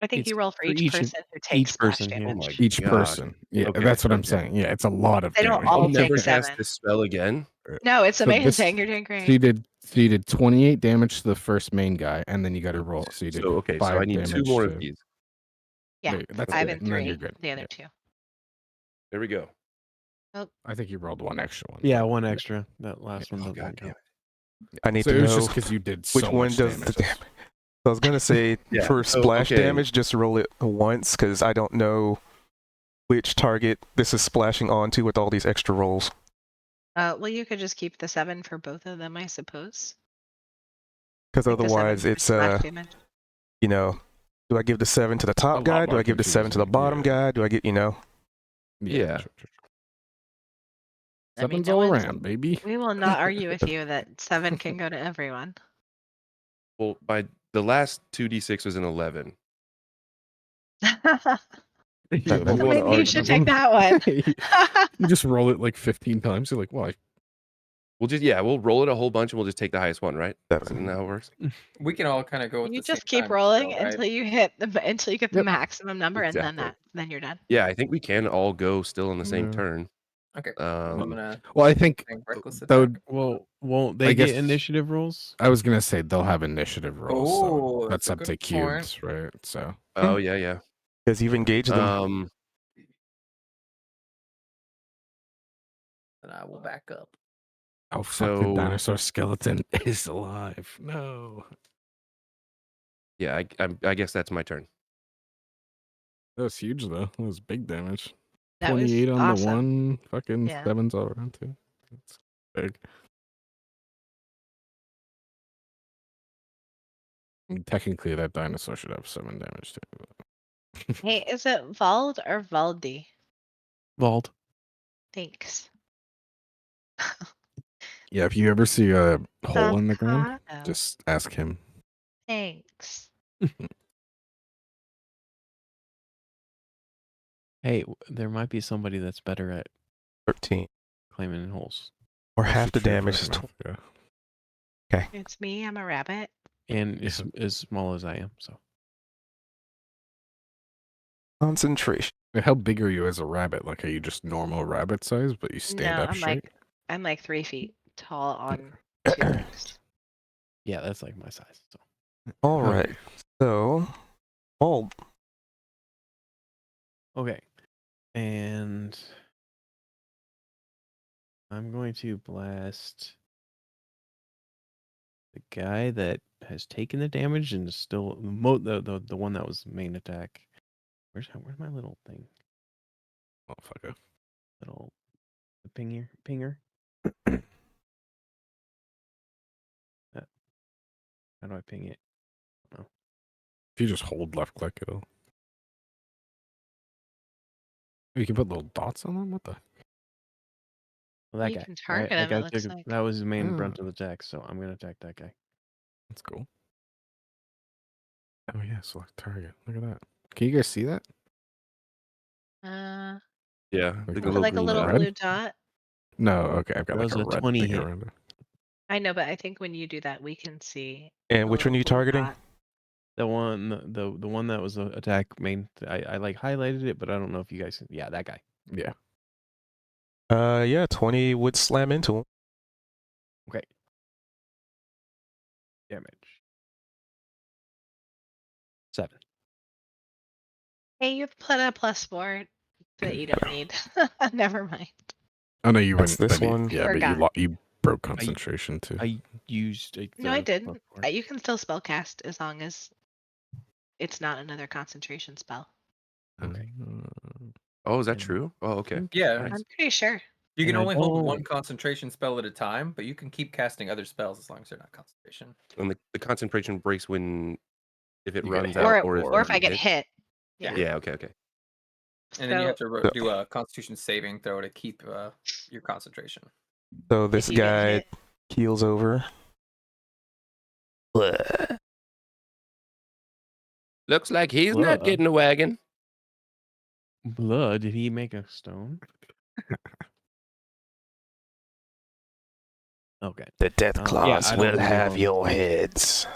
I think it's you roll for for each each- person who takes splash person, yeah. Oh damage. my Each gosh. person. Yeah, Okay, that's what I'm okay. saying. Yeah, it's a lot of They don't damage. all I'll never take cast 7. this spell again. No, it's So amazing. this- You're doing great. So you did 28 damage to the first main guy, and then you got to roll. So you did So okay, so 5 I need 2 damage more to- of these. Yeah, there- that's 5 it, and and then 3. you're good. The other Yeah. 2. There we go. I think you rolled 1 extra one. Yeah, but- one extra. That last one Oh, doesn't God count. I need So to it was know just because you did which so one much does the damage. damage. So I was going to say Yeah, for so, splash okay. damage, just roll it once because I don't know which target this is splashing onto with all these extra rolls. Well, you could just keep the 7 for both of them, I suppose. Because Like the 7 otherwise for it's, splash damage. you know, do I give the 7 to the A top lot guy? Do more I give the 7 to the confusing, bottom yeah. guy? Do I get, Yeah. Sure. I mean, 7's no all one's- around, baby. We will not argue with you that 7 can go to everyone. Well, by the last 2d6 was an 11. Yeah, Maybe but you what Maybe are you should take that one. You just roll it like 15 times. You're like, why? We'll roll it a whole bunch and we'll just take the highest one, right? Isn't that how it works? We can all kind of go with You the just same keep time rolling still, right? until you hit until you get the Yep. maximum number, and Exactly. then you're done. Yeah, I think we can all go still on the same Yeah. turn. Okay. I'm Um, gonna Well, I think think reckless that attack. would. Well, won't I they get guess- initiative rolls? I was gonna say they'll have initiative rolls, so Oh, that's that's a up to good cubes, right? So oh yeah. because you've engaged them. And I will back up. oh fuck, the So- dinosaur skeleton is alive. No, Yeah, I guess that's my turn. that was huge though. That was big damage. That was 28 on awesome. the one. Fucking Yeah. 7's all around too. That's big. I mean, technically, that dinosaur should have 7 damage too. Hey, is it Vald or Valdi? Vault. Thanks. Yeah, if you ever see a hole in the ground, Avocado. just ask him. Thanks. Hey, there might be somebody that's better at 13. claiming in holes. Or That's half the true, damage. fair Is enough, yeah. It's me. I'm a rabbit. And as small as I am, so. concentration. How big are you as a rabbit? Like, are you just normal rabbit size, but you stand No, up straight? I'm like 3 feet tall on 2 legs. Yeah, that's like my size. So. All right. So, Bulb. Okay. And I'm going to blast the guy that has taken the damage and is still the one that was main attack. Where's my little thing? Oh, fucker. Little pinger. How do I ping it? If you just hold left click, it'll. You can put little dots on them? What the? Well, that You guy. can target That him, guy it looks took- like. That was his main brunt Oh. of the attack, so I'm gonna attack that guy. That's cool. Oh yeah, select target. Look at that. Can you guys see that? Uh, Yeah, Like the the little like a green little dot. blue dot. No, okay, I've got There like was a a red 20 thing hit. around it. I know, but I think when you do that, we can see. And the which one are little you blue targeting? dot. The one, the one that was attack main. I like highlighted it, but I don't know if you guys. Yeah, that guy. Yeah. Yeah, 20 would slam into him. Okay. Damage. 7. Hey, you've put a +4 that you don't need. Never mind. Oh no, you That's wouldn't. this but one. Yeah, but Forgot. you broke concentration too. I used like, No, I the didn't. +4. You can still spellcast as long as it's not another concentration spell. Okay. Oh, is that And true? Oh, okay. Yeah, Nice. I'm pretty sure. you can And I only hold one don't- concentration spell at a time, but you can keep casting other spells as long as they're not concentration. And the concentration breaks if it You get runs hit. out Or or if I get hit. Yeah. Yeah. Yeah. Okay. Okay. And then you have So to do a Constitution saving throw to keep your concentration. So if this you get guy hit, keels over. Bleh. Looks like he's Well, not getting a wagon. Blood. Did he make a stone? Okay. The death Yeah, claws I don't will really have want your to- heads.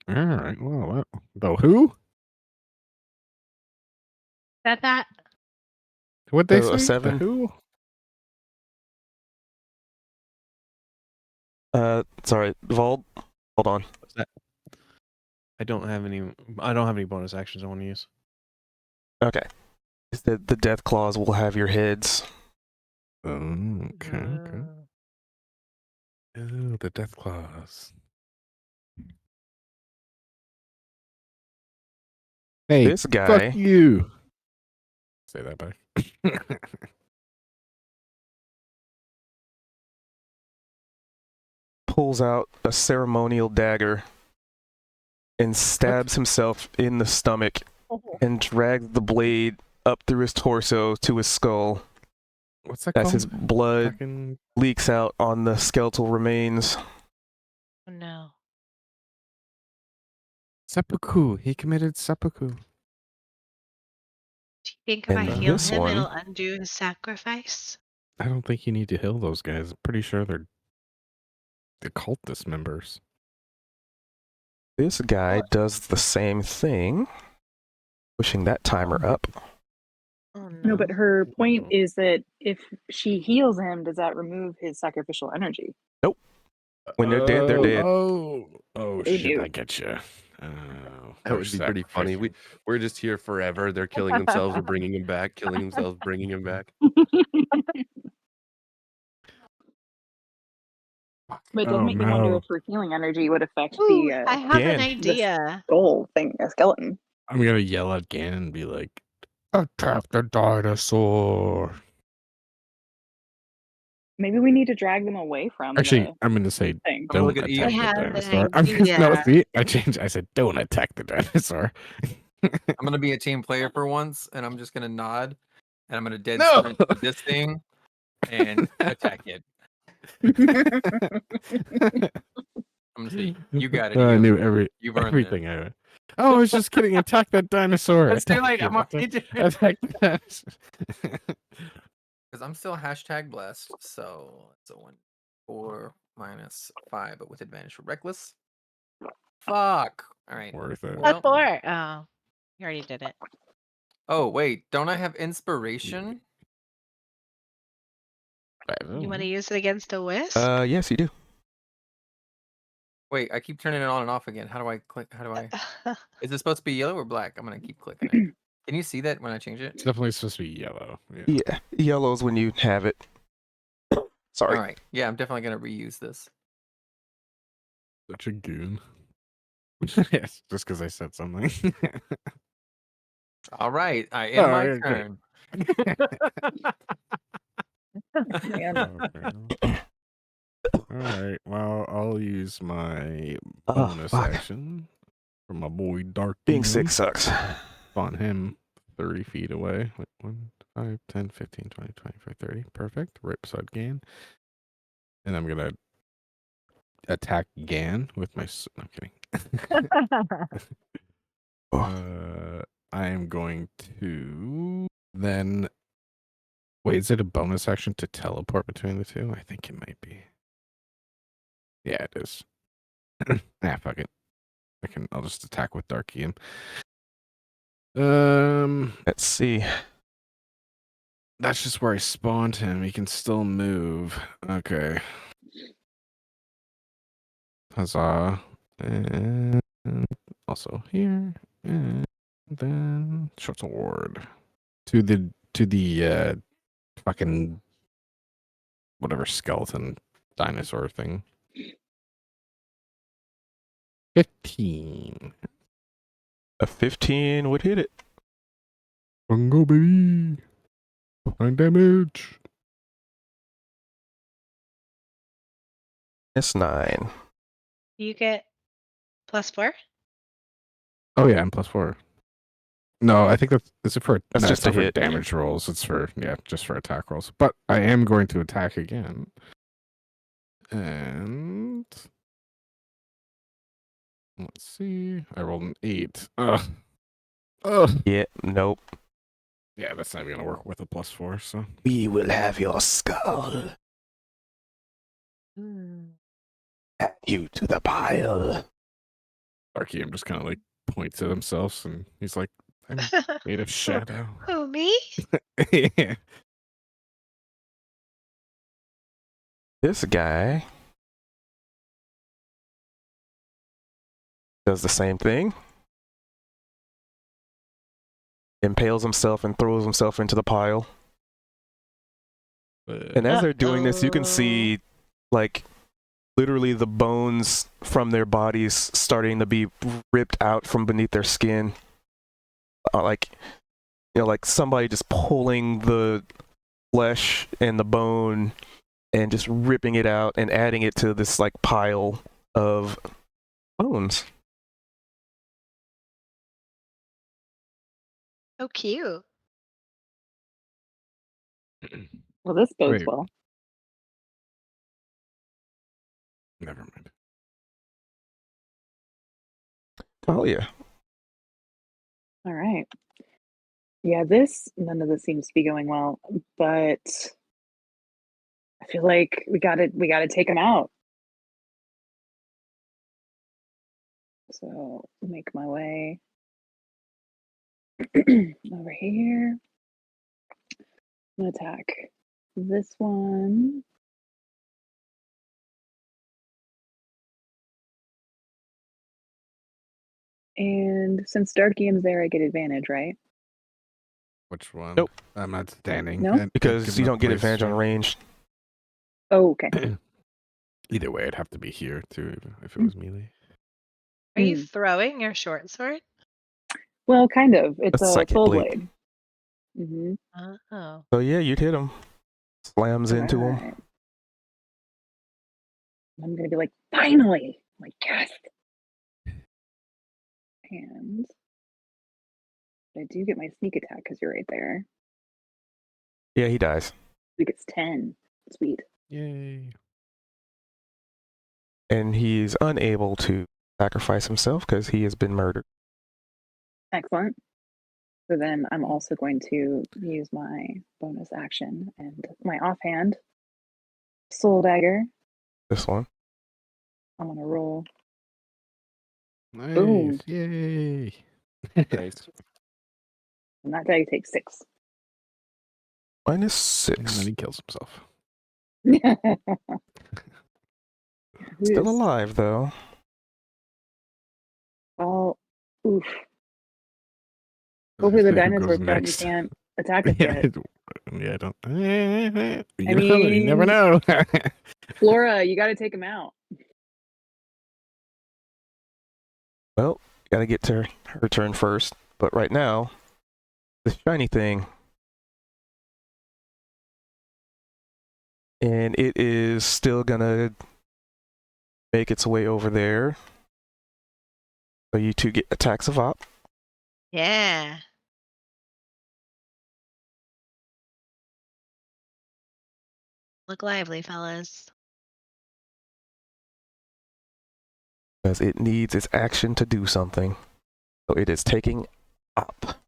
All right. Well, the who? that What they So a say? 7? The who? Sorry, Vault. Hold on. What's that? I don't have any bonus actions I want to use. Okay. The death claws will have your heads. Oh, okay. Oh, the death claws. Hey, This guy fuck you. Say that back. pulls out a ceremonial dagger and stabs himself in the stomach and drags the blade up through his torso to his skull. What's that As called? his blood Fucking... leaks out on the skeletal remains. Oh no. Seppuku. He committed seppuku. Do you think if I And heal this him, one- it'll undo his sacrifice? I don't think you need to heal those guys. I'm pretty sure they're the cultist members. This guy does the same thing, pushing that timer up. Oh No, but her point is that if she heals him, does that remove his sacrificial energy? When they're dead, they're dead. Oh, They shit! do. I get you. That would be pretty funny. We're just here forever. They're killing themselves. We're bringing him back. Killing themselves, bringing him back. But it does Oh, make me wonder no. if her healing energy would affect Ooh, the I have an Gan. idea. skull thing, a skeleton. I'm gonna yell at Gan and be like, "Attack the dinosaur!" Maybe we need to drag them away from Actually, the I'm gonna say, thing. I'm gonna "Don't look at attack Ian. I the have an dinosaur." I'm just no. idea. See, I changed. I said, "Don't attack the dinosaur." I'm gonna be a team player for once, and I'm just gonna nod, and I'm gonna dead No! sprint to this thing and attack it. I'm gonna say, you got it. I Ian. knew You've earned everything. Oh, I was just kidding. Attack that dinosaur. It's too Attack late. him. I'm already Attack- doing it. attack the dinosaur. Because I'm still hashtag blessed, so it's a 1, 4 minus 5, but with advantage for reckless. Fuck. All right. Worth it. Well- What for? Oh, you already did it. Oh wait, don't I have inspiration? You want to use it against a wisp? Yes, you do. Wait, I keep turning it on and off again. How do I click? How do I? Is it supposed to be yellow or black? I'm gonna keep clicking it. Can you see that when I change it? It's definitely supposed to be yellow. Yeah. Yeah, yellow's when you have it. Sorry. All right. Yeah, I'm definitely gonna reuse this. Such a goon. Yes, just because I said something. All right, I end my okay. turn. All right. Well, I'll use my Oh, bonus fuck. action from my boy Dark Being Demon. sick sucks. On him 30 feet away. Wait, 1, 5, 10, 15, 20, 25, 30. Perfect. Right beside Gan. And I'm going to attack Gan with my... No, I'm kidding. I am going to then. Wait, is it a bonus action to teleport between the two? I think it might be. Yeah, it is. Fuck it. I'll just attack with Darkium. Let's see. That's just where I spawned him. He can still move. Okay. Huzzah. And also here. And then short sword. To the fucking whatever skeleton dinosaur thing. 15. A 15 would hit it. Bungo baby. 9 damage. It's 9. You get +4? Oh yeah, I'm +4. No, I think is it for That's no, just it's not a for hit. damage rolls. It's for just for attack rolls. But I am going to attack again. And let's see. I rolled an 8. Ugh. Yeah, nope. Yeah, that's not even gonna work with a +4, so We will have your skull. Add you to the pile. Archeum just kinda like points at himself and he's like, I'm made of shadow. Who, me? Yeah. This guy does the same thing. Impales himself and throws himself into the pile. And as they're doing this, you can see, like, literally the bones from their bodies starting to be ripped out from beneath their skin. Like somebody just pulling the flesh and the bone and just ripping it out and adding it to this, like, pile of bones. So cute. Well, this bodes Wait. well. Never mind. Talia. All right. Yeah, none of this seems to be going well, but I feel like we gotta take him out. So make my way over here. I'm gonna attack this one. And since Darkium's there, I get advantage, right? Which one? Nope. I'm not standing. No? Because Given you the don't get place advantage on change. range. Oh, okay. Either way, it'd have to be here too if it was melee. Are you throwing your short sword? Well, kind of. It's A a second full blade. blade. Mm-hmm. Oh. So yeah, you'd hit him. Slams into him. Right. I'm gonna be like, finally! Like, yes! And I do get my sneak attack because you're right there. Yeah, he dies. He gets 10. Sweet. Yay. And he's unable to sacrifice himself because he has been murdered. Excellent. So then I'm also going to use my bonus action and my offhand soul dagger. This one. I'm gonna roll. Nice. Boom. Yay. Nice. And that dagger takes 6. -6. And then he kills himself. Still alive, though. Well, oof. Hopefully the Who dinosaur goes friend next? can't attack us Yeah, yet. I don't. You mean- never know. Flora, you gotta take him out. Well, gotta get to her turn first. But right now, this shiny thing. And it is still gonna make its way over there. So you two get attacks of op. Yeah. Look lively, fellas. because it needs its action to do something. So it is taking up.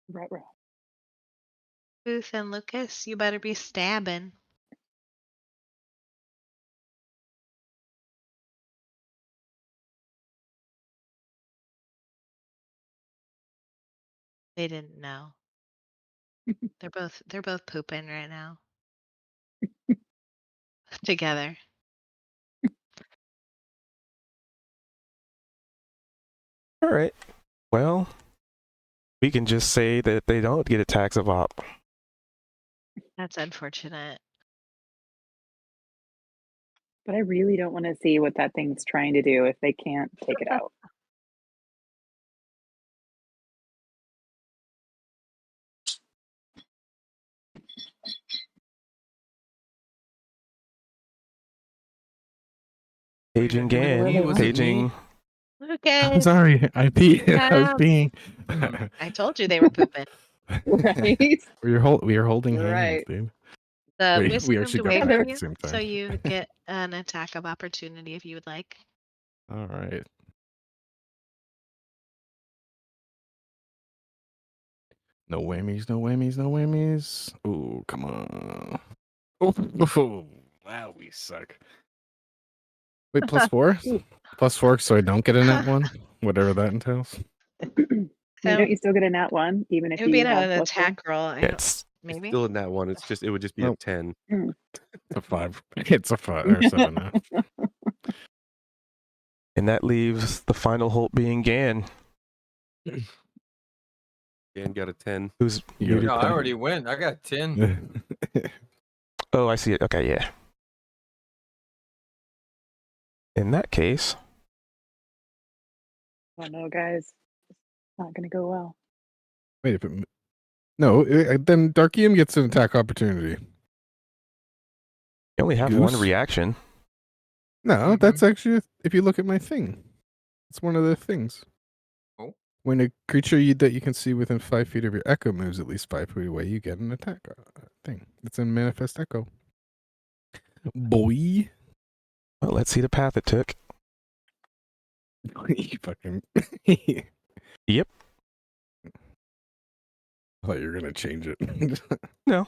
Right. Booth and Lucas, you better be stabbing. They didn't know. They're both pooping right now. Together. All right. Well, we can just say that they don't get a tax of op. That's unfortunate. But I really don't want to see what that thing's trying to do if they can't take it out. Paging Where Gan. they was it Paging. me? I'm Lucas, sorry. I peed. I was Help. peeing. I told you they were pooping. Right. We are holding hands, Right. dude. The We whisk actually moved got away back from at the you, same so time. you get an attack of opportunity if you would like. All right. No whammies, no whammies, no whammies. Ooh, come on. Oh, wow, we suck. Wait, +4? +4 so I don't get a net one? Whatever that entails. Wait, So don't you still get a nat 1 even if it would be you have an +4? attack roll. I don't, It's maybe. Still in that one. It would just be a Nope. 10. It's a 5. It's a 5 or 7 now. and that leaves the final Holt being Gan, Dan got a 10. who's You muted. No, I got already went. I got 10. Oh, I see it. Okay, yeah. In that case, Oh no, guys. It's not going to go well. Wait, if it, no, then Darkium gets an attack opportunity. you only have Goose? one reaction. No, that's actually if you look at my thing. It's one of the things. Oh. When a creature that you can see within 5 feet of your echo moves at least 5 feet away, you get an attack thing. It's in Manifest Echo. Boy. Well, let's see the path it took. You fucking. Yep. I thought you were gonna change it. No.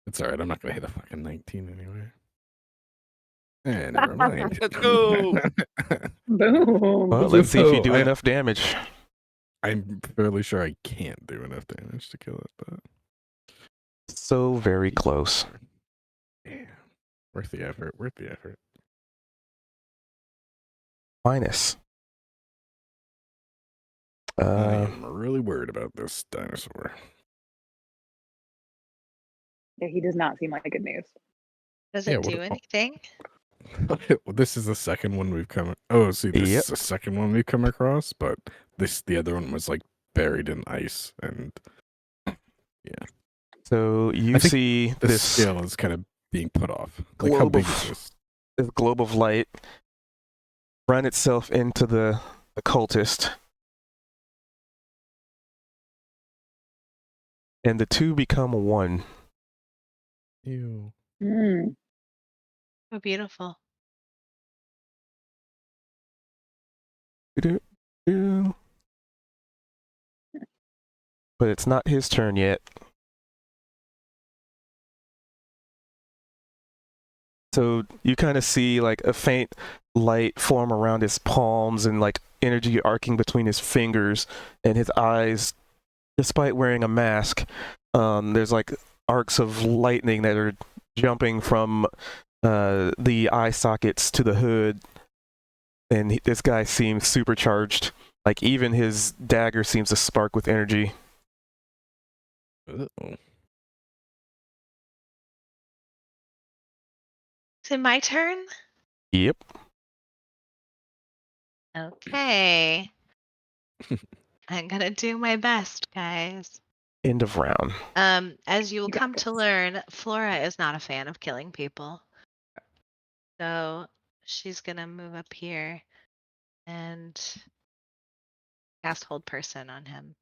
It's alright, I'm not gonna hit a fucking 19 anyway. Eh, never mind. Let's go. Boom. Well, let's see if you do I- enough damage. I'm fairly sure I can't do enough damage to kill it, but So very close. yeah. Worth the effort, worth the effort. Minus. I am really worried about this dinosaur. Yeah, he does not seem like good news. Does Yeah, it do anything? Well, this is the second one we've come. Oh, see, this Yep. is the second one we've come across, but the other one was like buried in ice, and So you I think see the this scale is kind of being put off. Like, how globe big of- is this? this globe of light run itself into the cultist. And the two become one. Ew. Mm. Oh, beautiful. Doo-doo-doo. But it's not his turn yet. So you kind of see like a faint light form around his palms and like energy arcing between his fingers and his eyes, despite wearing a mask. There's like arcs of lightning that are jumping from the eye sockets to the hood. And this guy seems supercharged. Like even his dagger seems to spark with energy. Uh-oh. Is it my turn? Yep. Okay. I'm gonna do my best, guys. End of round. As you will You got come to this. learn, Flora is not a fan of killing people. So she's gonna move up here and cast Hold Person on him.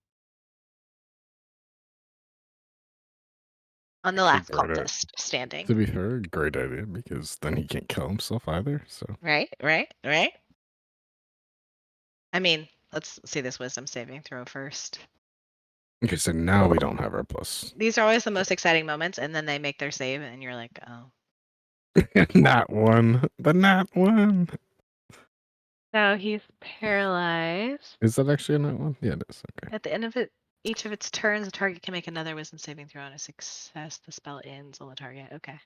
On the last Got it. cultist standing. To be fair, great idea because then he can't kill himself either. So Right? I mean, let's see this wisdom saving throw first. okay, so now we don't have our plus. These are always the most exciting moments, and then they make their save, and you're like, oh. Not one. The not one. So he's paralyzed. Is that actually a not one? Yeah, it is. Okay. At the end of each of its turns, the target can make another wisdom saving throw. On a success, the spell ends on the target. Okay.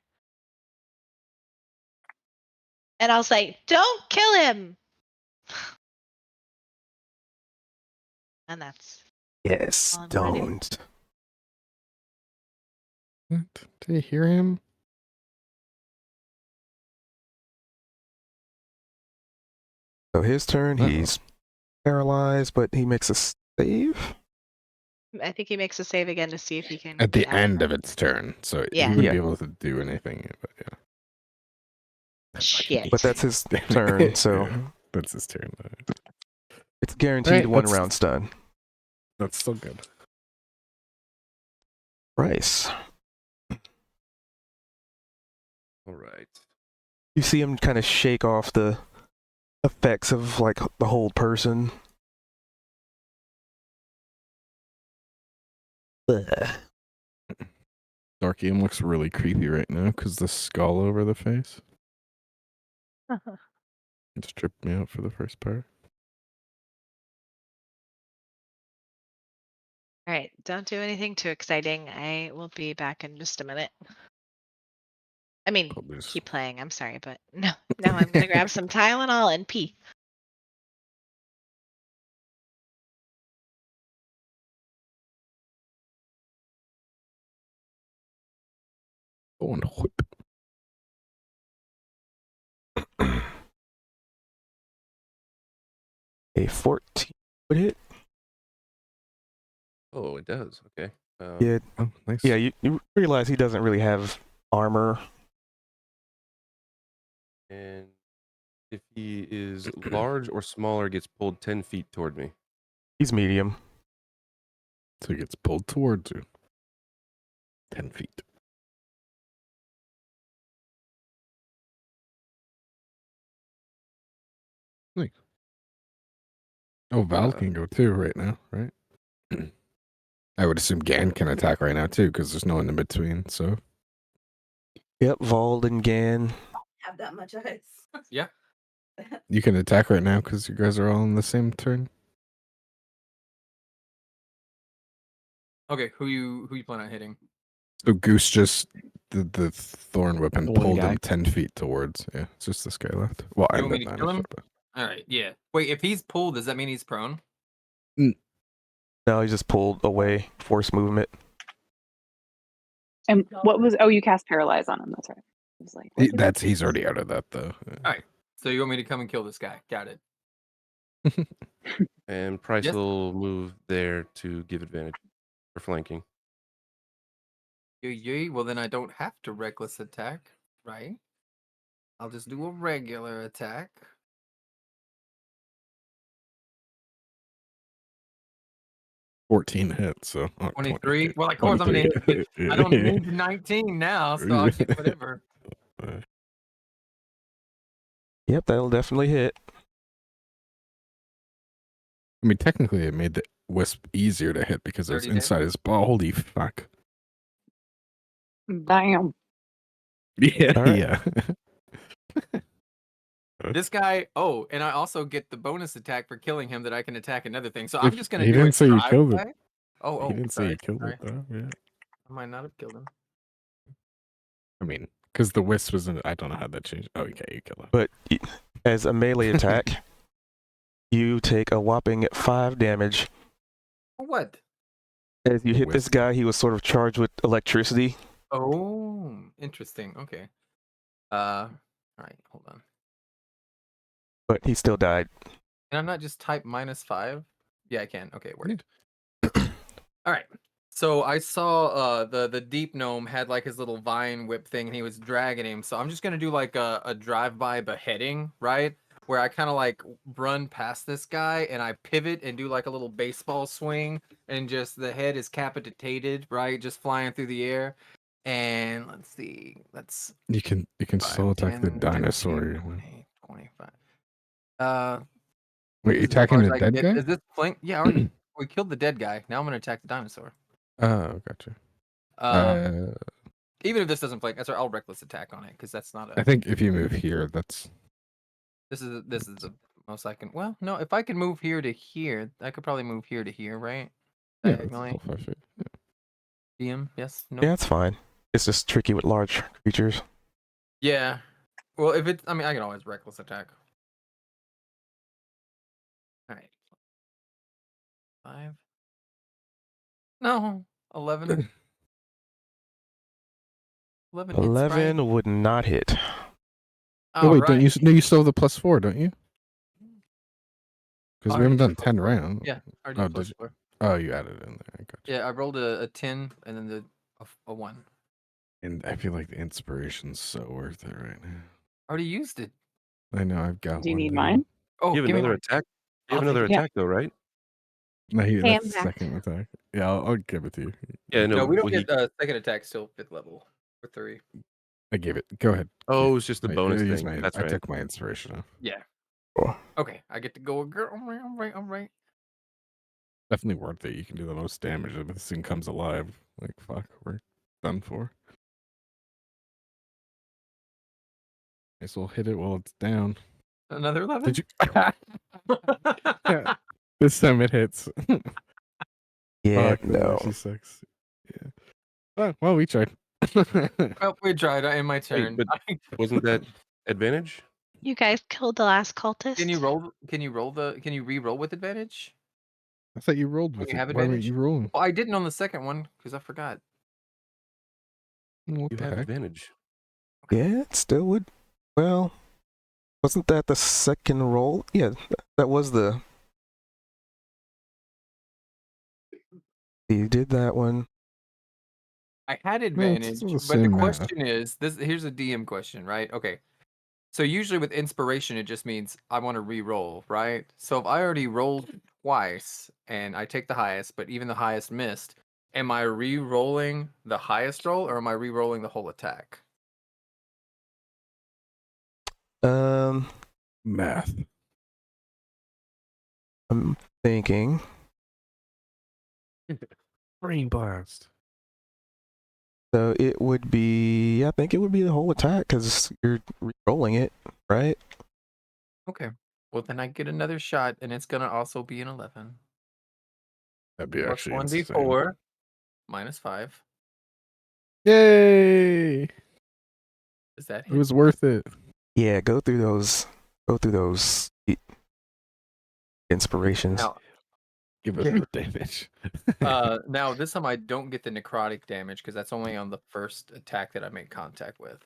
And I'll say, don't kill him! And that's Yes, all I'm gonna do. don't. What? Did you hear him? So his turn, Uh-oh. he's paralyzed, but he makes a save. I think he makes a save again to see if he can. At the get out end it. of its turn, so Yeah. he wouldn't Yeah. be able to do anything. But yeah. Shit. But that's his turn, so Yeah, that's his turn. it's guaranteed Right, one that's- round stun. That's still good. Bryce, All right. you see him kind of shake off the effects of like the whole person. Ugh. Darkium looks really creepy right now because the skull over the face. It's tripped me out for the first part. All right, don't do anything too exciting. I will be back in just a minute. I mean, Oh, there's- keep playing. I'm sorry, but no, I'm gonna grab some Tylenol and pee. Oh, and whip. A 14 would hit. Oh, it does. Okay. Yeah, Oh, nice. yeah. You realize he doesn't really have armor. And if he is large or smaller, gets pulled 10 feet toward me. He's medium. So he gets pulled towards you. 10 feet. Nice. Oh, Val can go too right now, right? I would assume Gan can attack right now too, because there's no one in between. So Yep, Vald and Gan. Have that much ice. Yeah. you can attack right now because you guys are all in the same turn. Okay, who you plan on hitting? So Goose just the thorn whip and One pulled guy. him 10 feet towards. Yeah, it's just this guy left. Well, You I'm want me the to kill him? but- All right, yeah. Wait, if he's pulled, does that mean he's prone? No, he just pulled away. Force movement. And what was? Oh, you cast paralyze on him. That's right. I was like, what's it? He's already out of that though. All right. So you want me to come and kill this guy? Got it. And Price Yes. will move there to give advantage for flanking. Yay. Well, then I don't have to reckless attack, right? I'll just do a regular attack. – 14 hits, so 23. Well, of course I'm gonna hit. I don't need 19 now, so I'll get whatever. Yep, that'll definitely hit. I mean, technically, it made the wisp easier to hit because it was 30 damage? inside his ball. Holy fuck! Damn. Yeah, All right. yeah. This guy. Oh, and I also get the bonus attack for killing him that I can attack another thing. So I'm just gonna He do didn't it say you killed it. drive-by. Oh, He didn't say sorry, you killed sorry. it though. Yeah. I might not have killed him. I mean, because the wisp was in. I don't know how that changed. Oh, okay, you kill him. But as a melee attack, you take a whopping 5 damage. What? As you hit this Wisp. guy, he was sort of charged with electricity. Oh, interesting. Okay. All right, hold on. But he still died. Can I not just type -5? Yeah, I can. Okay, it worked. All right. So I saw the deep gnome had like his little vine whip thing and he was dragging him. So I'm just gonna do like a drive-by beheading, right? Where I kind of like run past this guy and I pivot and do like a little baseball swing and just the head is capitated, right? Just flying through the air. And let's see. Let's You can 5, still attack 10, the 15, dinosaur. 20, 25. Wait, This you is as attacking far as the I can dead get. guy? Is this flank? Yeah, already. We killed the dead guy. Now I'm gonna attack the dinosaur. Oh, gotcha. Even if this doesn't flank, that's right. I'll reckless attack on it because that's not I a. think if you move here, that's This is the most I can. Well, no, if I can move here to here, I could probably move here to here, right? yeah, that's Diagonally. still 5 feet. DM, yes, no. Yeah, it's fine. It's just tricky with large creatures. Yeah. Well, if it's, I mean, I can always reckless attack. All right. 5. No, 11. 11 hits, right? 11 would not hit. Oh, wait, don't right. you? No, you still have the +4, don't you? Because we haven't Already done 10 +4. rounds. Yeah, I already Oh, did did you? +4. Oh, you added it in there. I got you. Yeah, I rolled a 10 and then a 1. And I feel like the inspiration's so worth it right now. I already used it. I know I've got Do you one. need dude. mine? Oh, You have give me another mine. attack. You I'll have another take it. attack though, right? No, Hey, that's I'm the back. second attack. Yeah, I'll give it to you. Yeah, no. No, we don't well, he- get second attack still 5th level for 3. I gave it. Go ahead. Oh, it's just the I bonus used thing. my- That's I right. took my inspiration off. Yeah. Cool. Okay, I get to go. Girl, all right. Definitely worth it. You can do the most damage if this thing comes alive. Like, fuck, we're done for. Guess we'll hit it while it's down. Another 11. Did you? Yeah. This time it hits. Yeah, Fuck, that no. actually sucks. Yeah. Well, we tried. Well, we tried. In my turn. but wasn't that advantage? You guys killed the last cultist. Can you roll? Can you re-roll with advantage? I thought you rolled When with you it. have Why weren't advantage? you rolling? Well, I didn't on the second one because I forgot. What You the have heck? advantage. Yeah, it still would. Well, wasn't that the second roll? Yeah, that was the. You did that one. I had it's advantage, still the but the same math. question is this. Here's a DM question, right? Okay. So usually with inspiration, it just means I want to re-roll, right? So if I already rolled twice and I take the highest, but even the highest missed, am I re-rolling the highest roll or am I re-rolling the whole attack? Math. I'm thinking. Brain blast. So it would be. I think it would be the whole attack because you're re-rolling it, right? Okay. Well, then I get another shot, and it's gonna also be an 11. That'd be Plus actually 1d4 minus 5. Yay! Is that It hit? was worth it. Yeah, go through those. Go through those inspirations. Now, Give us Yeah. the damage. now this time I don't get the necrotic damage because that's only on the first attack that I make contact with.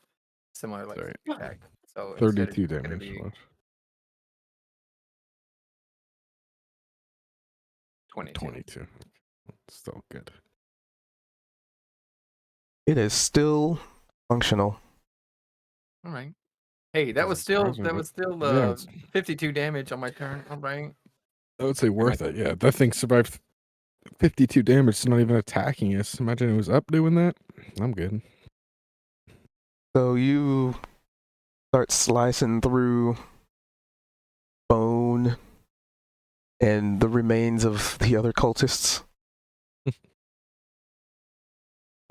Similar like Sorry. attack. So instead 32 it's gonna damage. be Watch. 22. 22. Still good. It is still functional. All right. Hey, that was Doesn't still surprise me, that but- was still yeah, it's- 52 damage on my turn. All right. I would say worth it. Yeah, that thing survived 52 damage. It's not even attacking us. Imagine it was up doing that. I'm good. So you start slicing through bone and the remains of the other cultists. Wait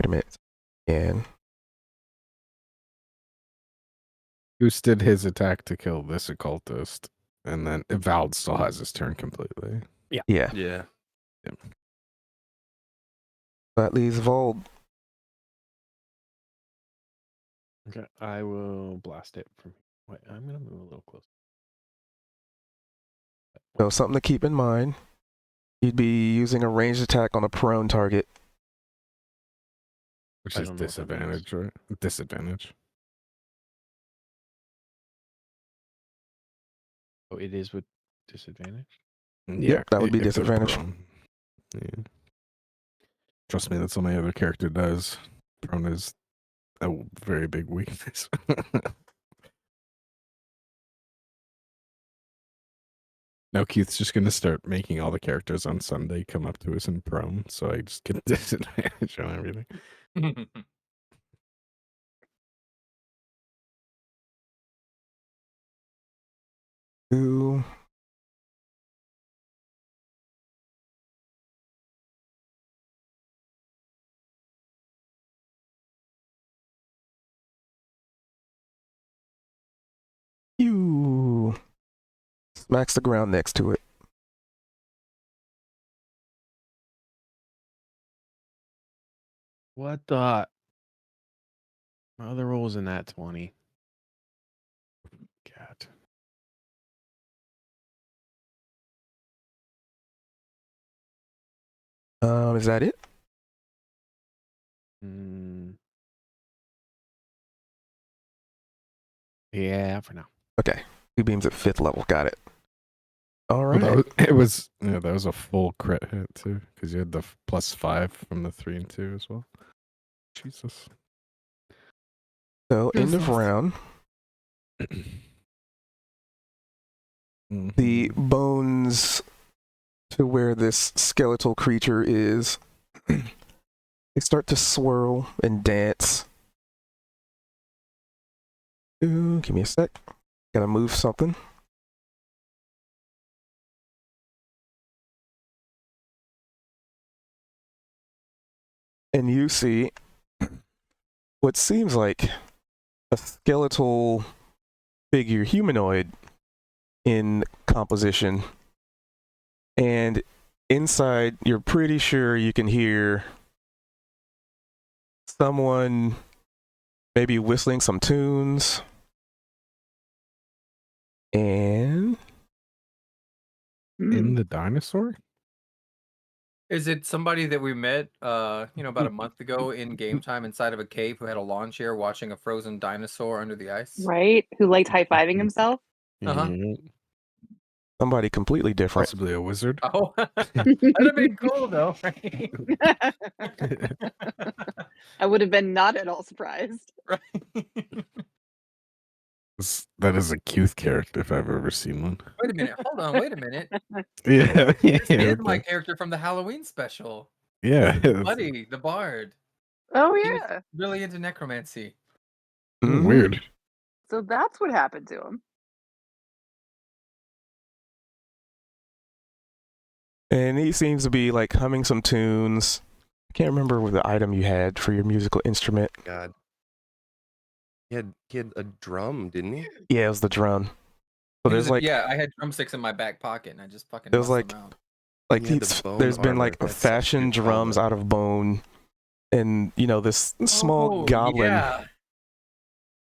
a minute. And Goose did his attack to kill this occultist, and then Evald still has his turn completely. yeah, Yeah. that leaves Vold. Okay, I will blast it from. Wait, I'm gonna move a little closer. So something to keep in mind. You'd be using a ranged attack on a prone target. Which I is don't know what that means. disadvantage, right? Disadvantage. Oh, it is with disadvantage. Yeah, that would be if they're disadvantage. prone. Yeah. Trust me, that's what my other character does. Prone is a very big weakness. Now Keith's just gonna start making all the characters on Sunday come up to us in prone, so I just get disadvantage on everything. Ooh. You smacks the ground next to it. What the? My other roll was in that 20. God. Is that it? Mm. Yeah, for now. Okay. 2 beams at 5th level. Got it. All Well, right. that was a full crit hit too, because you had the +5 from the 3 and 2 as well. Jesus. So end of round. The Mhm. bones to where this skeletal creature is, they start to swirl and dance. Ooh, give me a sec. Gotta move something. And you see what seems like a skeletal figure, humanoid in composition. And inside, you're pretty sure you can hear someone maybe whistling some tunes. And In the dinosaur? Is it somebody that we met, about a month ago in game time inside of a cave who had a lawn chair watching a frozen dinosaur under the ice? Right? Who liked high-fiving himself? Uh-huh. Yeah. somebody completely different. Possibly a wizard. Oh, that'd have been cool though, right? I would have been not at all surprised. Right. That is a Qth character if I've ever seen one. Wait a minute. Hold on. Wait a minute. Yeah. This is my okay. character from the Halloween special. Yeah. Buddy, the bard. Oh He was yeah. really into necromancy. Mhm. Weird. So that's what happened to him. And he seems to be like humming some tunes. I can't remember what the item you had for your musical instrument. God. He had a drum, didn't he? Yeah, it was the drum. So He there's was- like yeah, I had drumsticks in my back pocket and I just fucking There's bust like- them out. like He had the these, bone there's been armor. like That's such a fashion good drums combo. out of bone, and this small Oh, goblin yeah.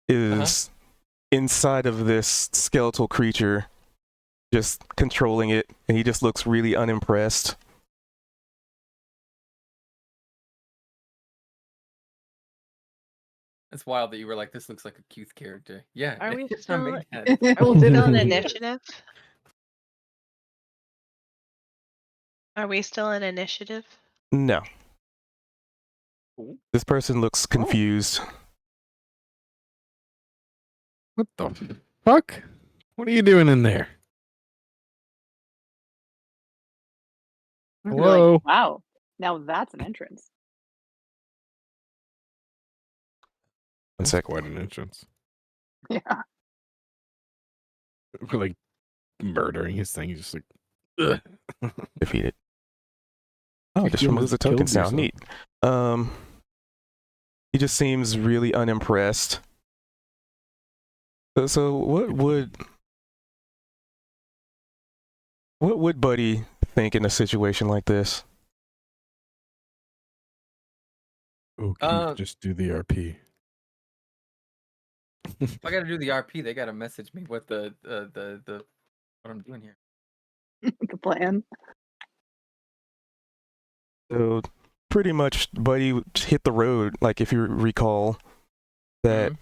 is inside of this skeletal creature, just controlling it, and he just looks really unimpressed. It's wild that you were like, this looks like a Qth character. Yeah. Are we I still- made that. Are we still in initiative? Are we still in initiative? No, Cool. this person looks confused. What the fuck? What are you doing in there? You're Hello? like, wow. Now that's an entrance. One That's sec. quite an entrance. Yeah. We're like murdering his thing. He's just like, ugh. Defeated. Oh, it just You removes the almost token killed sound. Neat. He just seems really unimpressed. So what would Buddy think in a situation like this? Oh, can you just do the RP? If I gotta do the RP, they gotta message me what the what I'm doing here. The plan. So pretty much Buddy hit the road, like if you recall that,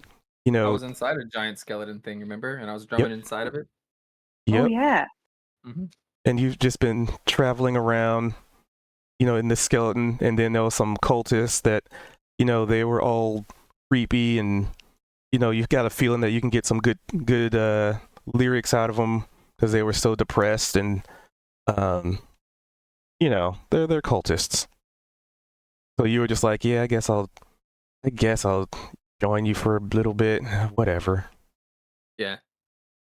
Mhm. I was inside a giant skeleton thing, remember? And I was drumming inside of it. yep. Oh yeah. And you've just been traveling around, in this skeleton, and then there was some cultists that, they were all creepy, and you've got a feeling that you can get some good lyrics out of them because they were so depressed, and they're cultists. So you were just like, yeah, I guess I'll join you for a little bit, whatever. Yeah.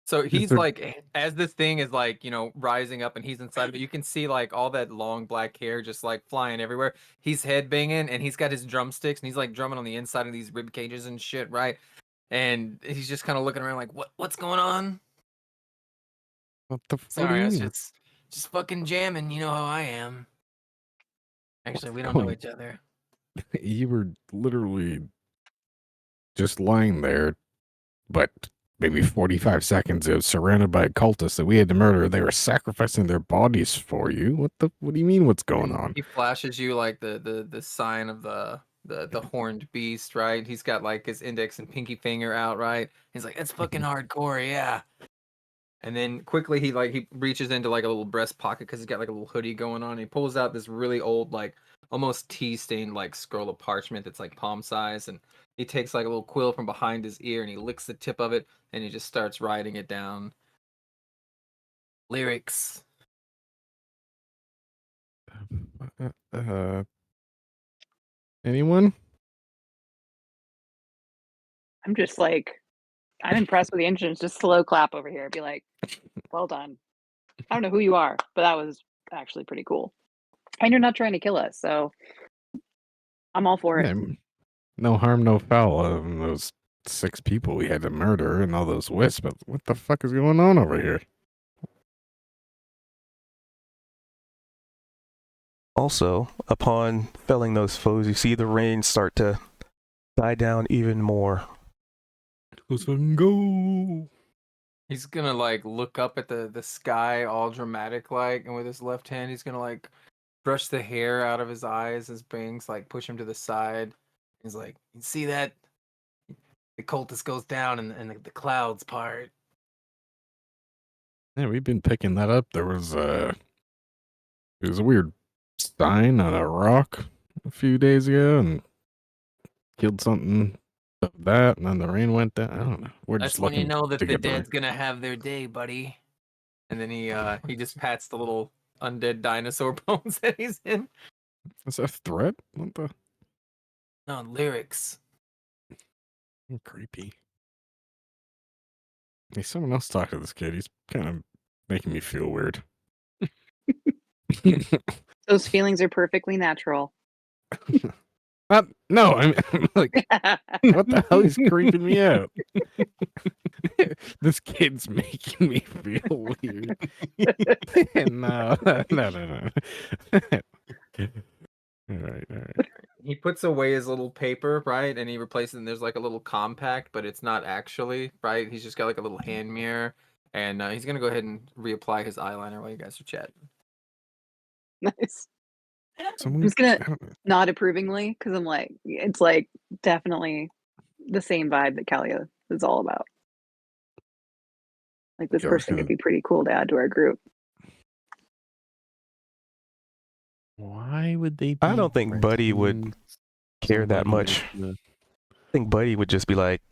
So he's there- like, as this thing is like, rising up and he's inside of it, you can see like all that long black hair just like flying everywhere. He's head banging and he's got his drumsticks and he's like drumming on the inside of these rib cages and shit, right? And he's just kind of looking around like, what's going on? What the fuck do Sorry, you I was mean? just fucking jamming. You know how I am. Actually, we don't know going- each other. You were literally just lying there, but maybe 45 seconds ago, surrounded by cultists that we had to murder. They were sacrificing their bodies for you. What do you mean? What's going And on? he flashes you like the sign of the horned beast, right? He's got like his index and pinky finger out, right? He's like, "That's fucking hardcore, yeah." And then quickly he reaches into like a little breast pocket because he's got like a little hoodie going on. And he pulls out this really old, like almost tea stained like scroll of parchment that's like palm size, and he takes like a little quill from behind his ear and he licks the tip of it and he just starts writing it down. Lyrics. Anyone? I'm just like, I'm impressed with the engines. Just slow clap over here. Be like, well done. I don't know who you are, but that was actually pretty cool. And you're not trying to kill us, so I'm all for it. Yeah, no harm, no foul. Those 6 people we had to murder and all those wisps. But what the fuck is going on over here? Also, upon felling those foes, you see the rain start to die down even more. Let's fucking go. He's gonna like look up at the sky all dramatic like, and with his left hand he's gonna like brush the hair out of his eyes, his bangs, like push him to the side. He's like, "You see that? The cultist goes down and the clouds part." Yeah, we've been picking that up. There was it was a weird sign on a rock a few days ago and killed something of that, and then the rain went down. I don't know. We're That's just when you looking know that the together. dead's gonna have their day, buddy. And then he just pats the little undead dinosaur bones that he's in. Is that a threat? What the? No, lyrics. Creepy. Hey, someone else talk to this kid. He's kind of making me feel weird. Those feelings are perfectly natural. No, I'm like, what the hell is creeping me out? This kid's making me feel weird. No. All right. He puts away his little paper, right? And he replaces it, and there's like a little compact, but it's not actually, right? He's just got like a little hand mirror. And he's going to go ahead and reapply his eyeliner while you guys are chatting. Nice. Someone, I'm just gonna I don't know. nod approvingly because I'm like, it's like definitely the same vibe that Kalia is all about. Like this Yeah, I was person gonna- could be pretty cool to add to our group. Why would they? I don't think Buddy would resting care that somebody much. with the- I think Buddy would just be like,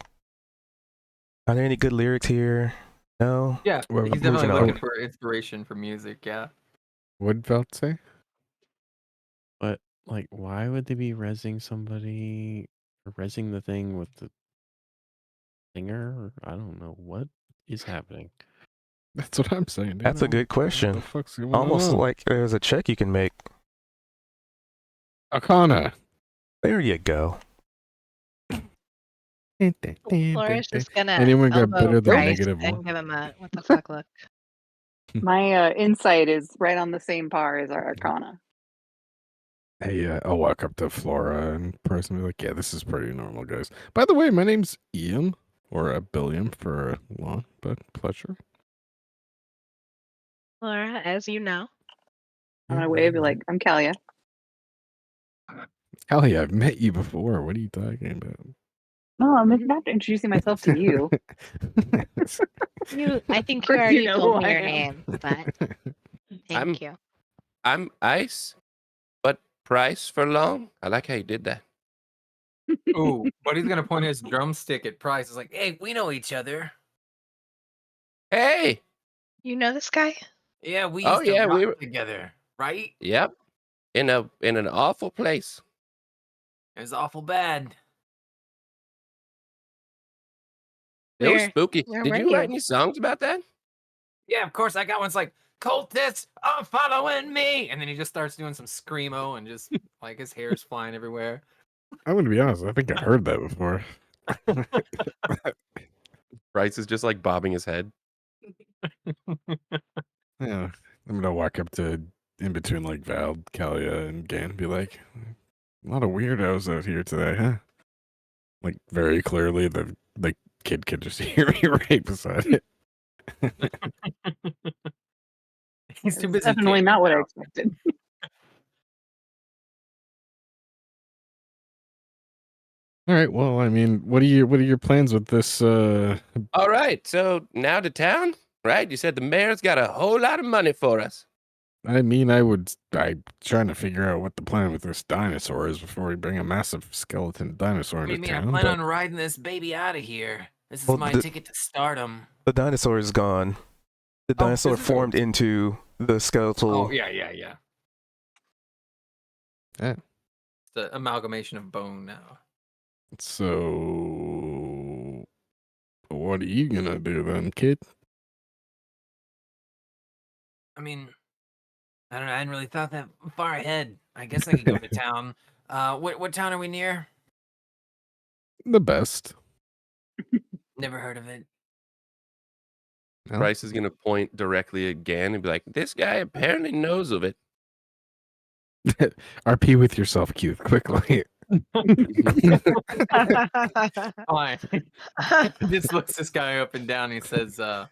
"Are there any good lyrics here?" No. Yeah, Well, he's who's definitely an looking out? for inspiration for music, yeah. What'd Velt say? But like, why would they be resing somebody or resing the thing with the singer? Or, I don't know what is happening. That's what I'm saying. Dude. That's a good What question. the fuck's going Almost on? like there's a check you can make. Arcana. There you go. Laura's just gonna Anyone got elbow better than Bryce -1? and give him a what the fuck look. My insight is right on the same par as our Arcana. Hey, I'll walk up to Flora and Bryce and be like, "Yeah, this is pretty normal, guys. By the way, my name's Ian, or Billiam for long, but pleasure." Laura, as you know. I'm gonna wave, be like, I'm Kalia. Hell yeah, I've met you before. What are you talking about? No, I'm not introducing myself to you. I think Of you course already you know told who me I your am. name, but thank I'm- you. I'm Ice, but Price for long. I like how you did that. Ooh, Buddy's going to point his drumstick at Price. It's like, "Hey, we know each other. Hey, You know this guy? Yeah, we Oh, used to yeah, rock we were- together, right? yep, in an awful place. It was awful bad." It was Where- spooky. where Did were you write you? any songs about that? Yeah, of course. I got one's like cultists are following me, and then he just starts doing some screamo and just like his hair's flying everywhere. I'm gonna be honest. I think I heard that before. Bryce is just like bobbing his head. Yeah, I'm gonna walk up to in between like Val, Kalia, and Gan and be like, a lot of weirdos out here today, huh? Like very clearly the kid could just hear me right beside it. He's too It's busy. definitely kicking not what I out. expected. All right, well, I mean, what are your plans with this All right, so now to town, right? You said the mayor's got a whole lot of money for us. I mean, I'm trying to figure out what the plan with this dinosaur is before we bring a massive skeleton dinosaur What do into you mean? I town. plan but- on riding this baby out of here. This is Well, my the- ticket to stardom. The dinosaur is gone. The Oh, dinosaur is it? formed into the skeletal. Oh yeah. Yeah. It's the amalgamation of bone now. So, what are you gonna do then, kid? I mean, I don't know. I hadn't really thought that far ahead. I guess I could go to town. What town are we near? The best. Never heard of it. No? Bryce is gonna point directly at Gan and be like, "This guy apparently knows of it." RP with yourself, Q, quickly. Fine. Just looks this guy up and down. He says, "I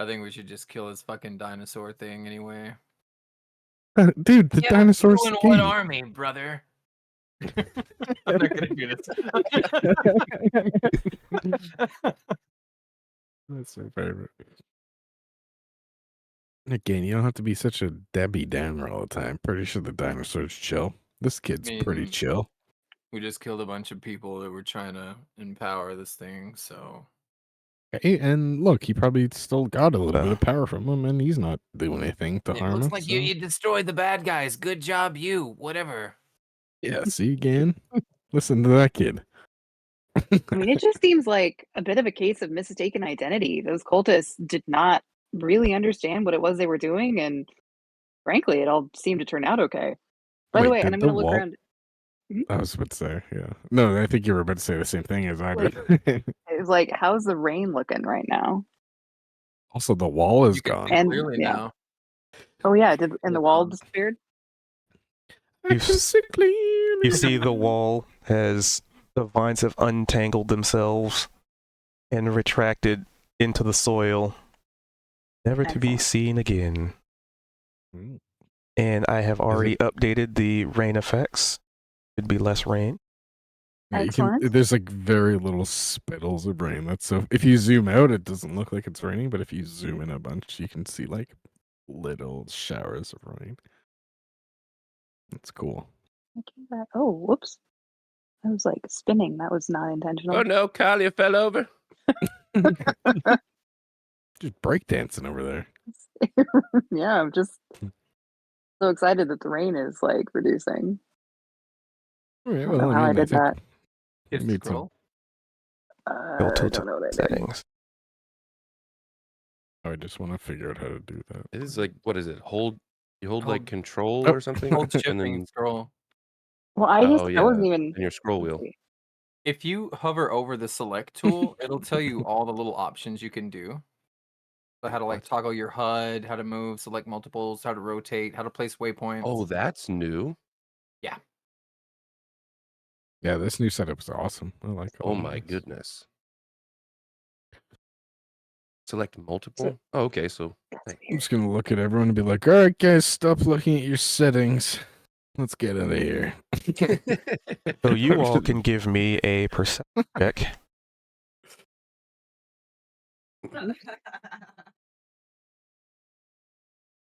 think we should just kill this fucking dinosaur thing anyway." Dude, the Yeah, dinosaurs. you in what army, brother? I'm not gonna do this. That's my favorite. Again, you don't have to be such a Debbie Downer all the time. Pretty sure the dinosaurs chill. This kid's pretty mean- chill. We just killed a bunch of people that were trying to empower this thing, so Okay, and look, he probably still got a little bit of power from him, and he's not doing anything to it harm looks us. like so- you destroyed the bad guys. Good job, you. Whatever. Yeah, see again. Listen to that kid. I mean, it just seems like a bit of a case of mistaken identity. Those cultists did not really understand what it was they were doing, and frankly, it all seemed to turn out okay. By the Wait, way, and did I'm the going to look wall- around. I was about to say, yeah. No, I think you were about to say the same thing as I Wait. did. It was like, how's the rain looking right now? Also, the wall is You can gone. see And- clearly yeah. now. Oh yeah, and the Look wall on. disappeared. I You can s- see clearly. You see the wall has the vines have untangled themselves and retracted into the soil, never to be Excellent. seen again. Mm. And I have already updated the rain effects. It'd be less rain. Yeah, Excellent. there's like very little spittles of rain. That's so. If you zoom out, it doesn't look like it's raining, but if you zoom in a bunch, you can see like little showers of rain. That's cool. Oh, whoops! I was like spinning. That was not intentional. Oh no, Kalia fell over. Just breakdancing over there. Yeah, I'm just so excited that the rain is like reducing. All right, I don't know how I did think that. Hit me too. scroll. Go I to don't know what I did. settings. I just want to figure out how to do that. It is like, what is it? You hold like Hold- control Oh, or something, Hold shift and and then scroll. Well, I just I wasn't yeah, even. and your scroll wheel. let's see. If you hover over the select tool, it'll tell you all the little options you can do. So how to like toggle your HUD, how to move, select multiples, how to rotate, how to place waypoints. Oh, that's new. Yeah, this new setup is awesome. I like. Oh all my this. goodness. Select multiple. Oh, okay, so That's I'm weird. just gonna look at everyone and be like, "All right, guys, stop looking at your settings. Let's get out of here." So you all can give me a perception check.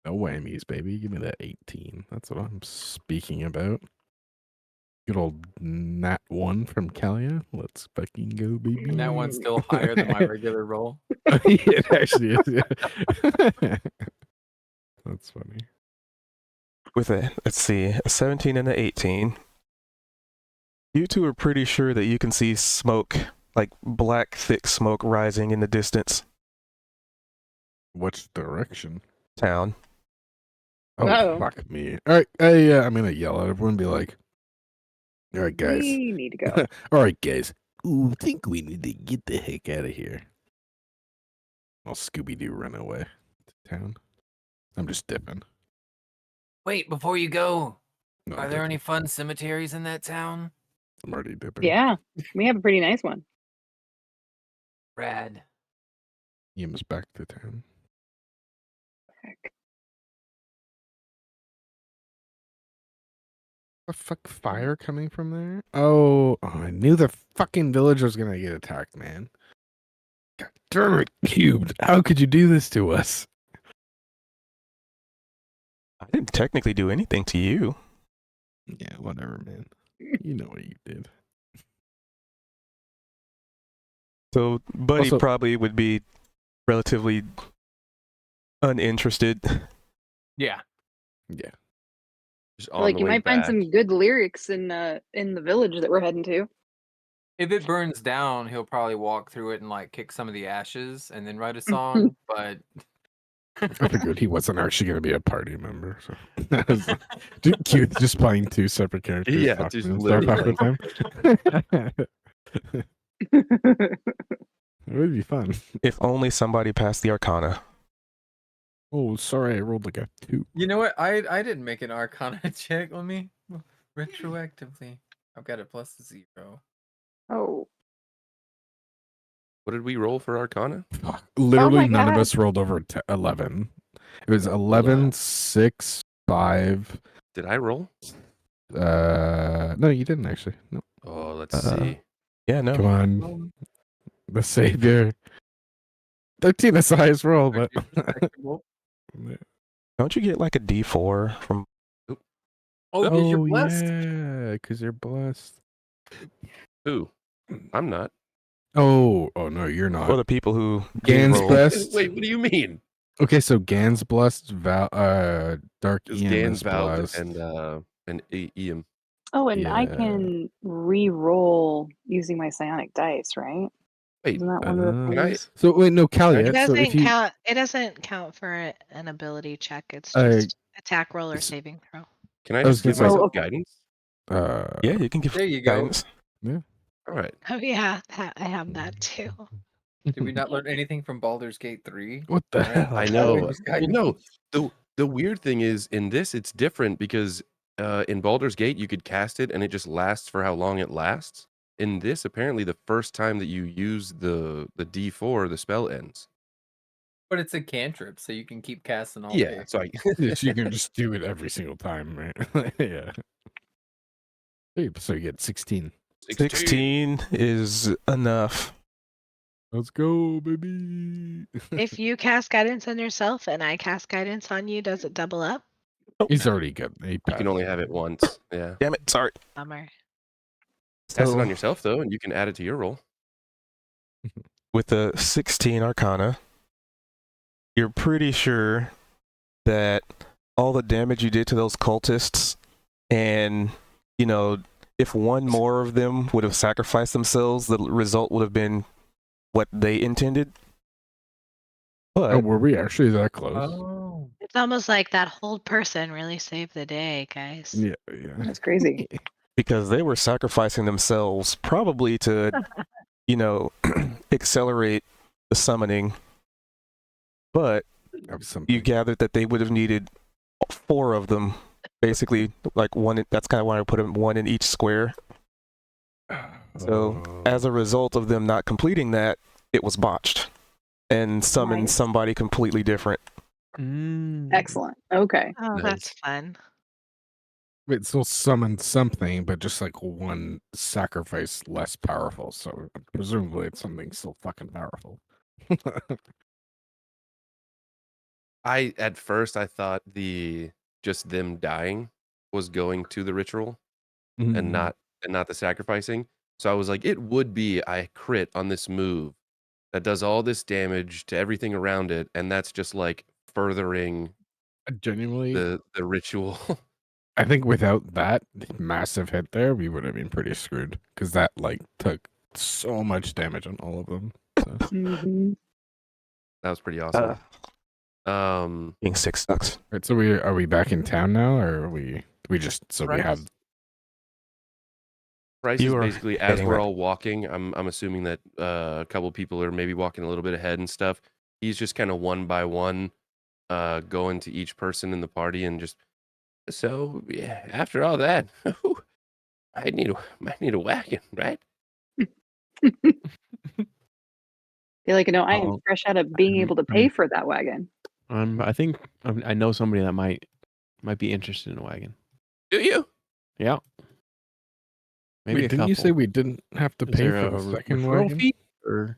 No whammies, baby. Give me that 18. That's what I'm speaking about. Good old Nat 1 from Kalia. Let's fucking go, baby. And that one's still higher than my regular roll. It actually is. Yeah. That's funny. With let's see, a 17 and an 18. You two are pretty sure that you can see smoke like black, thick smoke rising in the distance. Which direction? Town. Oh, Uh-oh. fuck me. All right. I'm going to yell at everyone and be like, all right, guys. We need to go. All right, guys. Ooh, think we need to get the heck out of here. I'll Scooby-Doo run away to town. I'm just dipping. Wait, before you go, No, are I'm there dipping. any fun cemeteries in that town? I'm already dipping. Yeah, we have a pretty nice one. Rad. Yim's back to town. Heck. The fuck fire coming from there? Oh, I knew the fucking village was gonna get attacked, man. God damn it, Cubed. How could you do this to us? I didn't technically do anything to you. Yeah, whatever, man. You know what you did. So Buddy Also- probably would be relatively uninterested. Yeah. Yeah. Just on Like the you way might find back. some good lyrics in the village that we're heading to. If it burns down, he'll probably walk through it and like kick some of the ashes and then write a song. But I figured he wasn't actually gonna be a party member. So cute, just playing two separate characters. Yeah, talking just and stuff half the time. It would be fun. If only somebody passed the Arcana. Oh, sorry, I rolled like a 2. you know what? I didn't make an Arcana check. Let me retroactively. I've got a +0. Oh, What did we roll for Arcana? Literally, my none of God. us rolled over 11. It was 11, 6, 5. Did I roll? No, you didn't actually. No, Oh, let's see. Yeah, no. come on, the savior. 13 is the highest roll, but Don't you get like a D4 from? Oh, because you're blessed. yeah, because you're blessed. Who? I'm not. Oh, no, you're Or not. the people who Gan's roll? blessed. Wait, what do you mean? Okay, so Gan's blessed. Dark Just Ian Gans, is Val, blessed. and Ian. oh, and I Yeah. can re-roll using my psionic dice, right? Wait, Isn't that one of the can I- things? So wait, no, It Calia. doesn't So if you count. It doesn't count for an ability check. It's Uh, just attack roll or s- saving throw. Can I I was just give gonna say- myself Oh, okay. guidance? Yeah, you can give There you go. guidance. All right. Oh yeah, I have that too. Did we not learn anything from Baldur's Gate 3? what the Right? hell? I That know. was Well, guidance. no. The weird thing is in this it's different because in Baldur's Gate you could cast it and it just lasts for how long it lasts. In this, apparently the first time that you use the D4, the spell ends. But it's a cantrip, so you can keep casting all Yeah, day. so I Yes, you can just do it every single time, right? Yeah. Hey, so you get 16. 16 is enough. Let's go, baby. If you cast guidance on yourself and I cast guidance on you, does it double up? He's already good. He You passed. can only have it once. Yeah. Damn it, sorry. Bummer. Test it So on yourself though, and you can add it to your roll. with the 16 Arcana, you're pretty sure that all the damage you did to those cultists, and you know, if one more of them would have sacrificed themselves, the result would have been what they intended. Oh, But were we actually that close? Oh. It's almost like that whole person really saved the day, guys. Yeah. That's crazy. because they were sacrificing themselves probably to, you know, accelerate the summoning, but Have something. you gathered that they would have needed 4 of them, basically, like one. That's kind of why I put them 1 in each square. So as a result of them not completing that, it was botched and summoned Nice. somebody completely different. Excellent. Okay. Oh, Nice. that's fun. It still summoned something, but just like one sacrifice less powerful. So presumably it's something still fucking powerful. At first I thought just them dying was going to the ritual and not the sacrificing. So I was like, it would be I crit on this move that does all this damage to everything around it, and that's just like furthering Genuinely, the ritual. I think without that massive hit there, we would have been pretty screwed because that like took so much damage on all of them. So. Mhm. That was pretty awesome. Being 6 sucks. Right, so are we back in town now, or are we just so we have? Price You is are basically as heading we're right- all walking. I'm assuming that a couple people are maybe walking a little bit ahead and stuff. He's just kind of one by one, going to each person in the party and just. So yeah, after all that, I need a wagon, right? Feel like, I am Oh, fresh out of being I'm- able to pay for that wagon. I think I know somebody that might be interested in a wagon. Do you? Yeah. Maybe Wait, a didn't you say couple. we didn't have to Is pay there for a the second referral wagon? fee or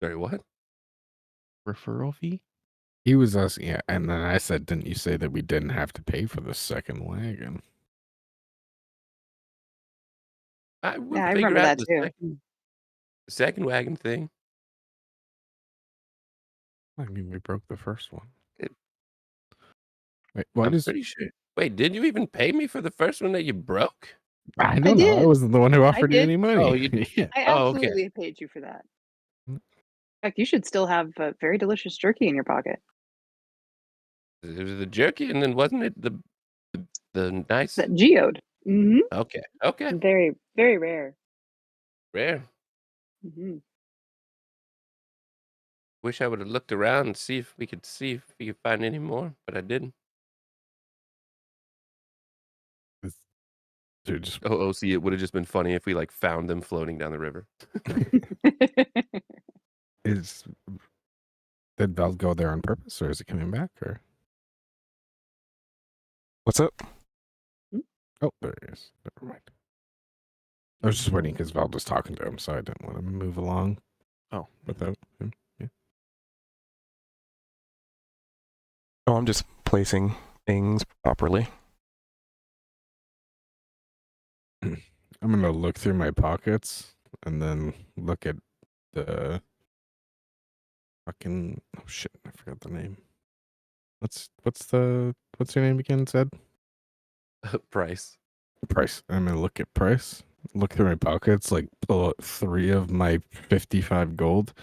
Sorry, what? referral fee? He was asking, yeah, and then I said, didn't you say that we didn't have to pay for the second wagon? We'll Yeah, I figure remember out that the too. second wagon thing. I mean, we broke the first one. It- Wait, what I'm is? pretty sure. Wait, did you even pay me for the first one that you broke? I don't know. I did. wasn't the one who offered you did. any money. Oh, you did. yeah. I Oh, okay. absolutely paid you for that. In fact, you should still have very delicious jerky in your pocket. It was the jerky, and then wasn't it the nice? That geode. Hmm. Okay, Very, very rare. rare. Hmm. Wish I would have looked around and see if we could find any more, but I didn't. Dude, just Oh, see, it would have just been funny if we like found them floating down the river. is. Did Val go there on purpose, or is he coming back? Or What's up? oh, there he is. Never mind. I was just waiting because Val was talking to him, so I didn't want to move along. Oh. Without him. Yeah. Oh, I'm just placing things properly. I'm gonna look through my pockets and then look at the fucking oh shit, I forgot the name. What's your name again, Zed? Price. Price. I'm gonna look at Price, look through my pockets, like pull out 3 of my 55 gold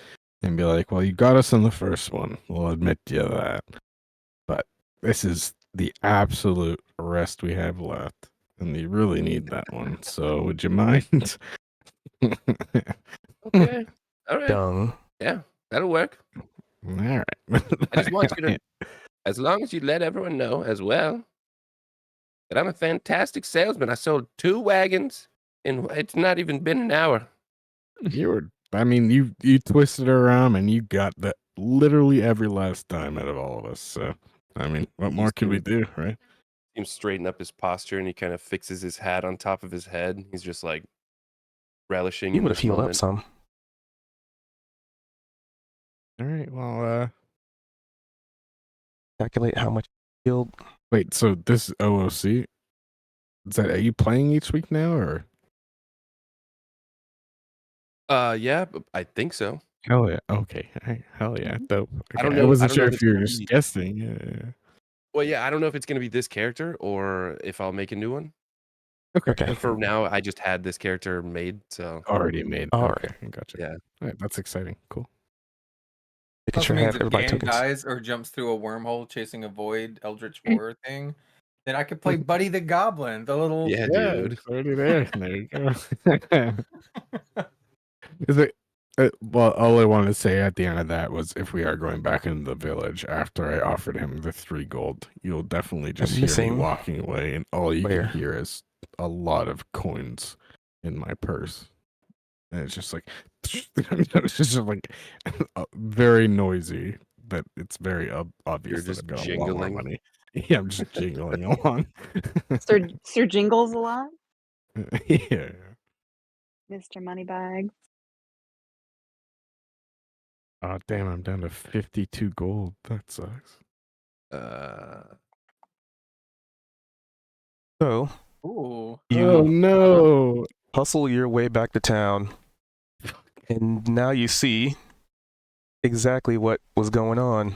and be like, well, you got us on the first one. We'll admit to you that. But this is the absolute rest we have left. And you really need that one. So would you mind? Okay. All right. Dung. Yeah, that'll work. All right. I just want you to, as long as you let everyone know as well, that I'm a fantastic salesman. I sold 2 wagons, and it's not even been an hour. I mean, you twisted her arm and you got that literally every last time out of all of us. So, I mean, what more could we do, right? He straighten up his posture, and he kind of fixes his hat on top of his head. He's just like relishing You in would have this healed up moment. some. All right. Well, Calculate how much you healed. wait. So this OOC, are you playing each week now, or? Yeah, I think so. Hell yeah. Okay. Hell yeah. Dope. I don't Okay, know- I wasn't I don't know sure if if it's you were gonna just be- guessing. Yeah. Well, yeah, I don't know if it's going to be this character or if I'll make a new one. Okay. Okay. But for now, I just had this character made, so Already made. All Okay. Gotcha. yeah. All right. That's exciting. Cool. Making Also sure I means have if everybody Dan tokens. dies or jumps through a wormhole chasing a void Eldritch Horror thing, then I could play Buddy the Goblin, the little Yeah, dude. It's already there. There you go. Is it? Well, all I wanted to say at the end of that was, if we are going back into the village after I offered him the 3 gold, you'll definitely just hear me missing walking away, and all you player. can hear is a lot of coins in my purse, and it's just like it's just like very noisy, but it's very obvious that just I've got a lot more jingling. money. Yeah, I'm just jingling along. Sir Jingles a lot, Yeah. Mr. Moneybags. Oh damn! I'm down to 52 gold. That sucks. So Ooh. you Oh no! hustle your way back to town, and now you see exactly what was going on.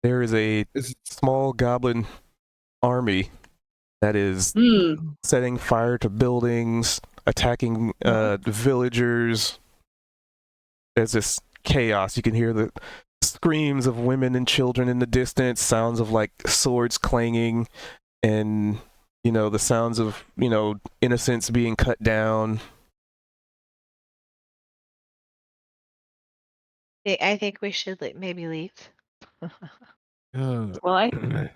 there is a small goblin army that is setting fire to buildings, attacking villagers. There's this chaos. You can hear the screams of women and children in the distance, sounds of like swords clanging, and the sounds of innocents being cut down. I think we should maybe leave. Well, I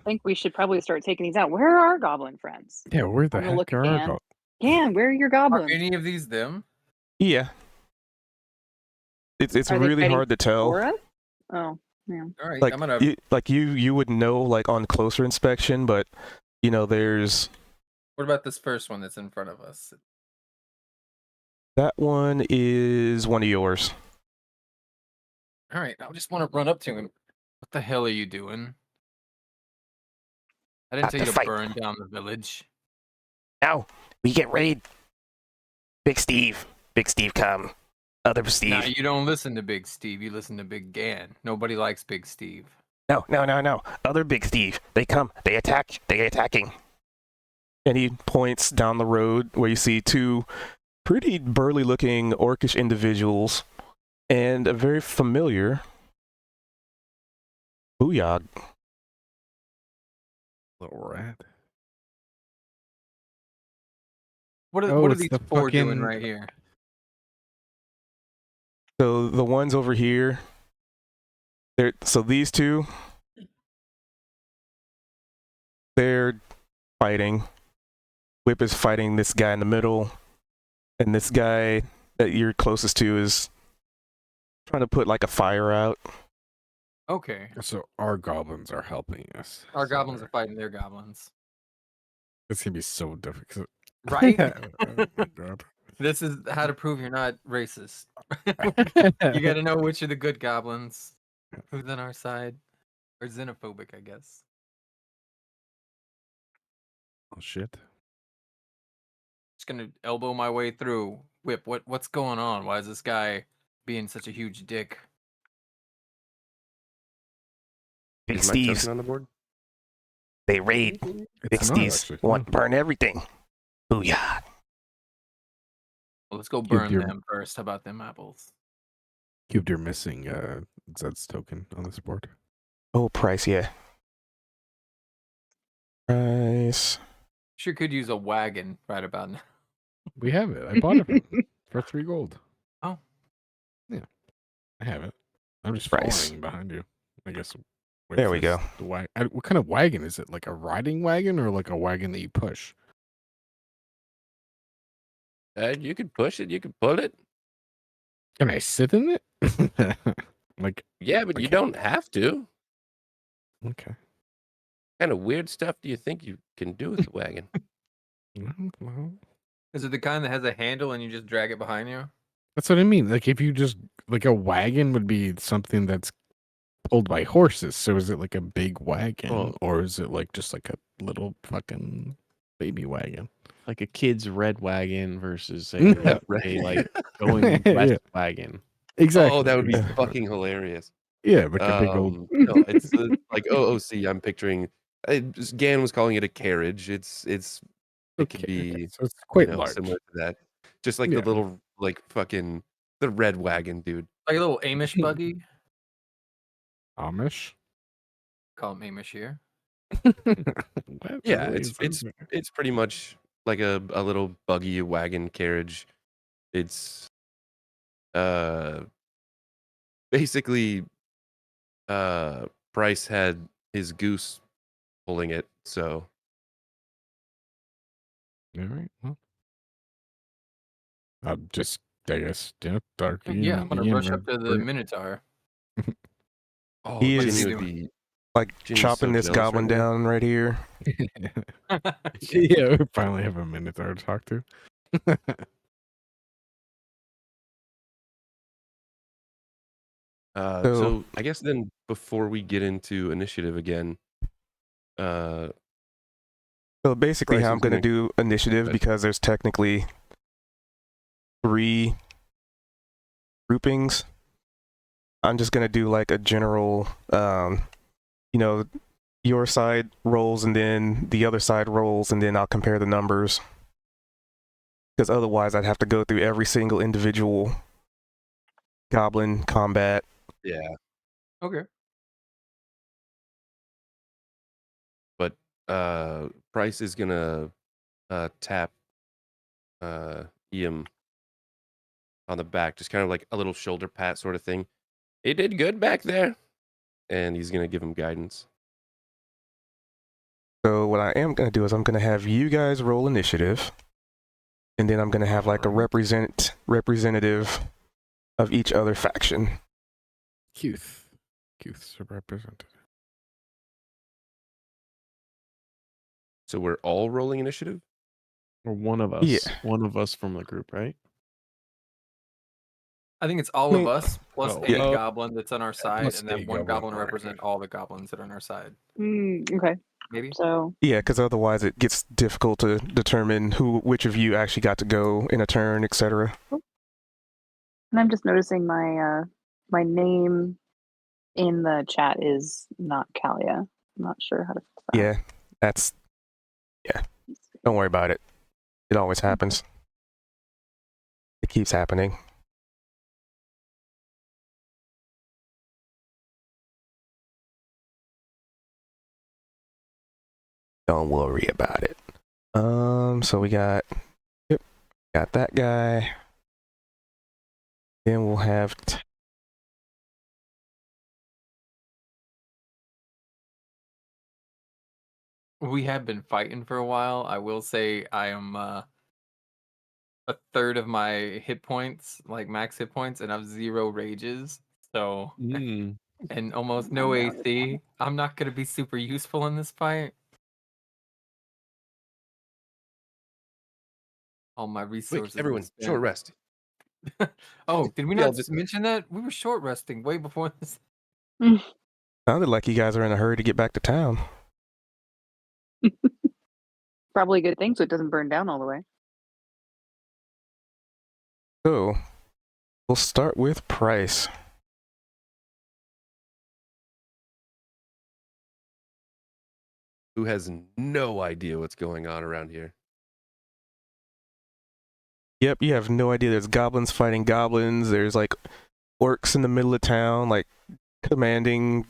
think we should probably start taking these out. Where are our goblin friends? Yeah, where the I'm gonna heck look are at our Gan. Gan, where are your goblins? Are any of these them? Yeah, it's Are they really fighting hard to tell. for us? Oh, yeah. All right, Like I'm gonna. you would know like on closer inspection, but there's What about this first one that's in front of us? that one is one of yours. All right, I just want to run up to him. What the hell are you doing? I didn't Have tell you to to fight. burn down the village. Now we get raid. Big Steve come. Other Steve. Now you don't listen to Big Steve. You listen to Big Gan. Nobody likes Big Steve. No. Other Big Steve. They come. They attack. They attacking. And he points down the road where you see two pretty burly-looking orcish individuals and a very familiar Booyog. Little rat. What Oh, are it's these the four doing fucking- right here? So the ones over here, so these two, they're fighting. Whip is fighting this guy in the middle, and this guy that you're closest to is trying to put like a fire out. Okay. So our goblins are helping us. Our goblins are fighting their goblins. It's gonna be so difficult. Right? Oh my God. This is how to prove you're not racist. You gotta know which are the good goblins, who's on our side, or xenophobic, I guess. Oh shit. Just gonna elbow my way through. Whip, what's going on? Why is this guy being such a huge dick? Big Is my token Steve's. on the board? They raid. Big It's not, Steve's actually. want burn everything. Booyah. Well, let's go Cube burn your- them first. How about them apples? Cubed, you're missing Zed's token on this board. Oh, Price, yeah. Price. Sure could use a wagon right about now. We have it. I bought it from him for 3 gold. Oh. Yeah. I have it. I'm just Price. following behind you. I guess. There we go. The what kind of wagon is it? Like a riding wagon or like a wagon that you push? You could push it. You could pull it. Can I sit in it? Like, Yeah, but you Okay. don't have to. okay. Kind of weird stuff do you think you can do with the wagon? Well, Is it the kind that has a handle and you just drag it behind you? that's what I mean. Like, if you just like a wagon would be something that's pulled by horses. So is it like a big wagon, Oh. or is it like just like a little fucking baby wagon? Like a kid's red wagon versus a, Yeah, a like going Yeah. west wagon. Exactly. Oh, that would be fucking hilarious. Yeah, like a big old. No, it's like OOC. I'm picturing. Gan was calling it a carriage. It could be So it's quite you know, large. similar to that. Just like Yeah. the little like fucking the red wagon, dude. Like a little Amish buggy? Amish. Call them Amish here. What? Yeah, Really? it's pretty much like a little buggy wagon carriage. It's basically Bryce had his goose pulling it, so All right. Well, I'm just, I guess, darky. Yeah, I'm gonna and rush up to the red- Minotaur. oh, He Ginny is- would be Like Ginny's chopping so this jealous goblin right now. down right here. Yeah, we finally have a Minotaur to talk to. So I guess then before we get into initiative again, So basically, Bryce how I'm is going to gonna- do initiative, Good. because there's technically 3 groupings. I'm just going to do like a general you know, your side rolls and then the other side rolls, and then I'll compare the numbers. Because otherwise, I'd have to go through every single individual goblin combat. Yeah. Okay. But Price is gonna tap Ian on the back, just kind of like a little shoulder pat sort of thing. He did good back there, and he's gonna give him guidance. So what I am going to do is I'm going to have you guys roll initiative, and then I'm going to have like a representative of each other faction. Keith's a representative. So we're all rolling initiative. Or one of us. Yeah. One of us from the group, right? I think it's all of us plus Oh, any yeah. goblin that's on our side, plus and then any one goblin, goblin alright. represent all the goblins that are on our side. Okay. Maybe. So Yeah, because otherwise it gets difficult to determine which of you actually got to go in a turn, etc. and I'm just noticing my my name in the chat is not Kalia. I'm not sure how to fix that. Yeah, don't worry about it. It always happens. It keeps happening. Don't worry about it. So we got that guy. Then we'll have We have been fighting for a while. I will say I am a third of my hit points, like max hit points, and I've 0 rages. So and almost no I'm down to AC. I'm not gonna be super useful in this fight. All my resources. Quick, everyone, are spent. short rest. Oh, did we Yeah, not just- mention that? We were short resting way before this. sounded like you guys are in a hurry to get back to town. Probably a good thing so it doesn't burn down all the way. So we'll start with Price. Who has no idea what's going on around here? Yep, you have no idea. There's goblins fighting goblins. There's like orcs in the middle of town, like commanding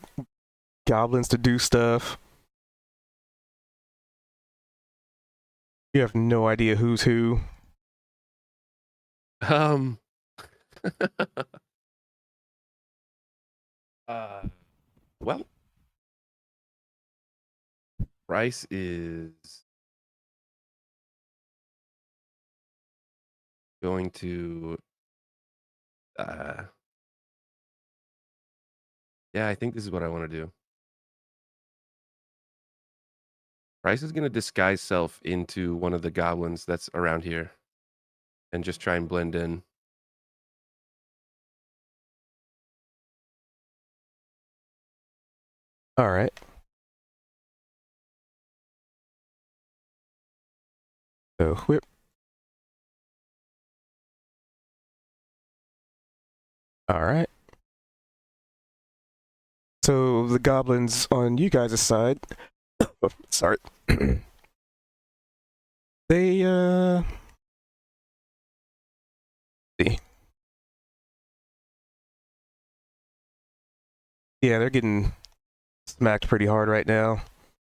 goblins to do stuff. You have no idea who's who. Well, Bryce is going to yeah, I think this is what I want to do. Bryce is going to disguise self into one of the goblins that's around here and just try and blend in. All right. So whip. All right. So the goblins on you guys' side. Oh, sorry. They see. Yeah, they're getting smacked pretty hard right now.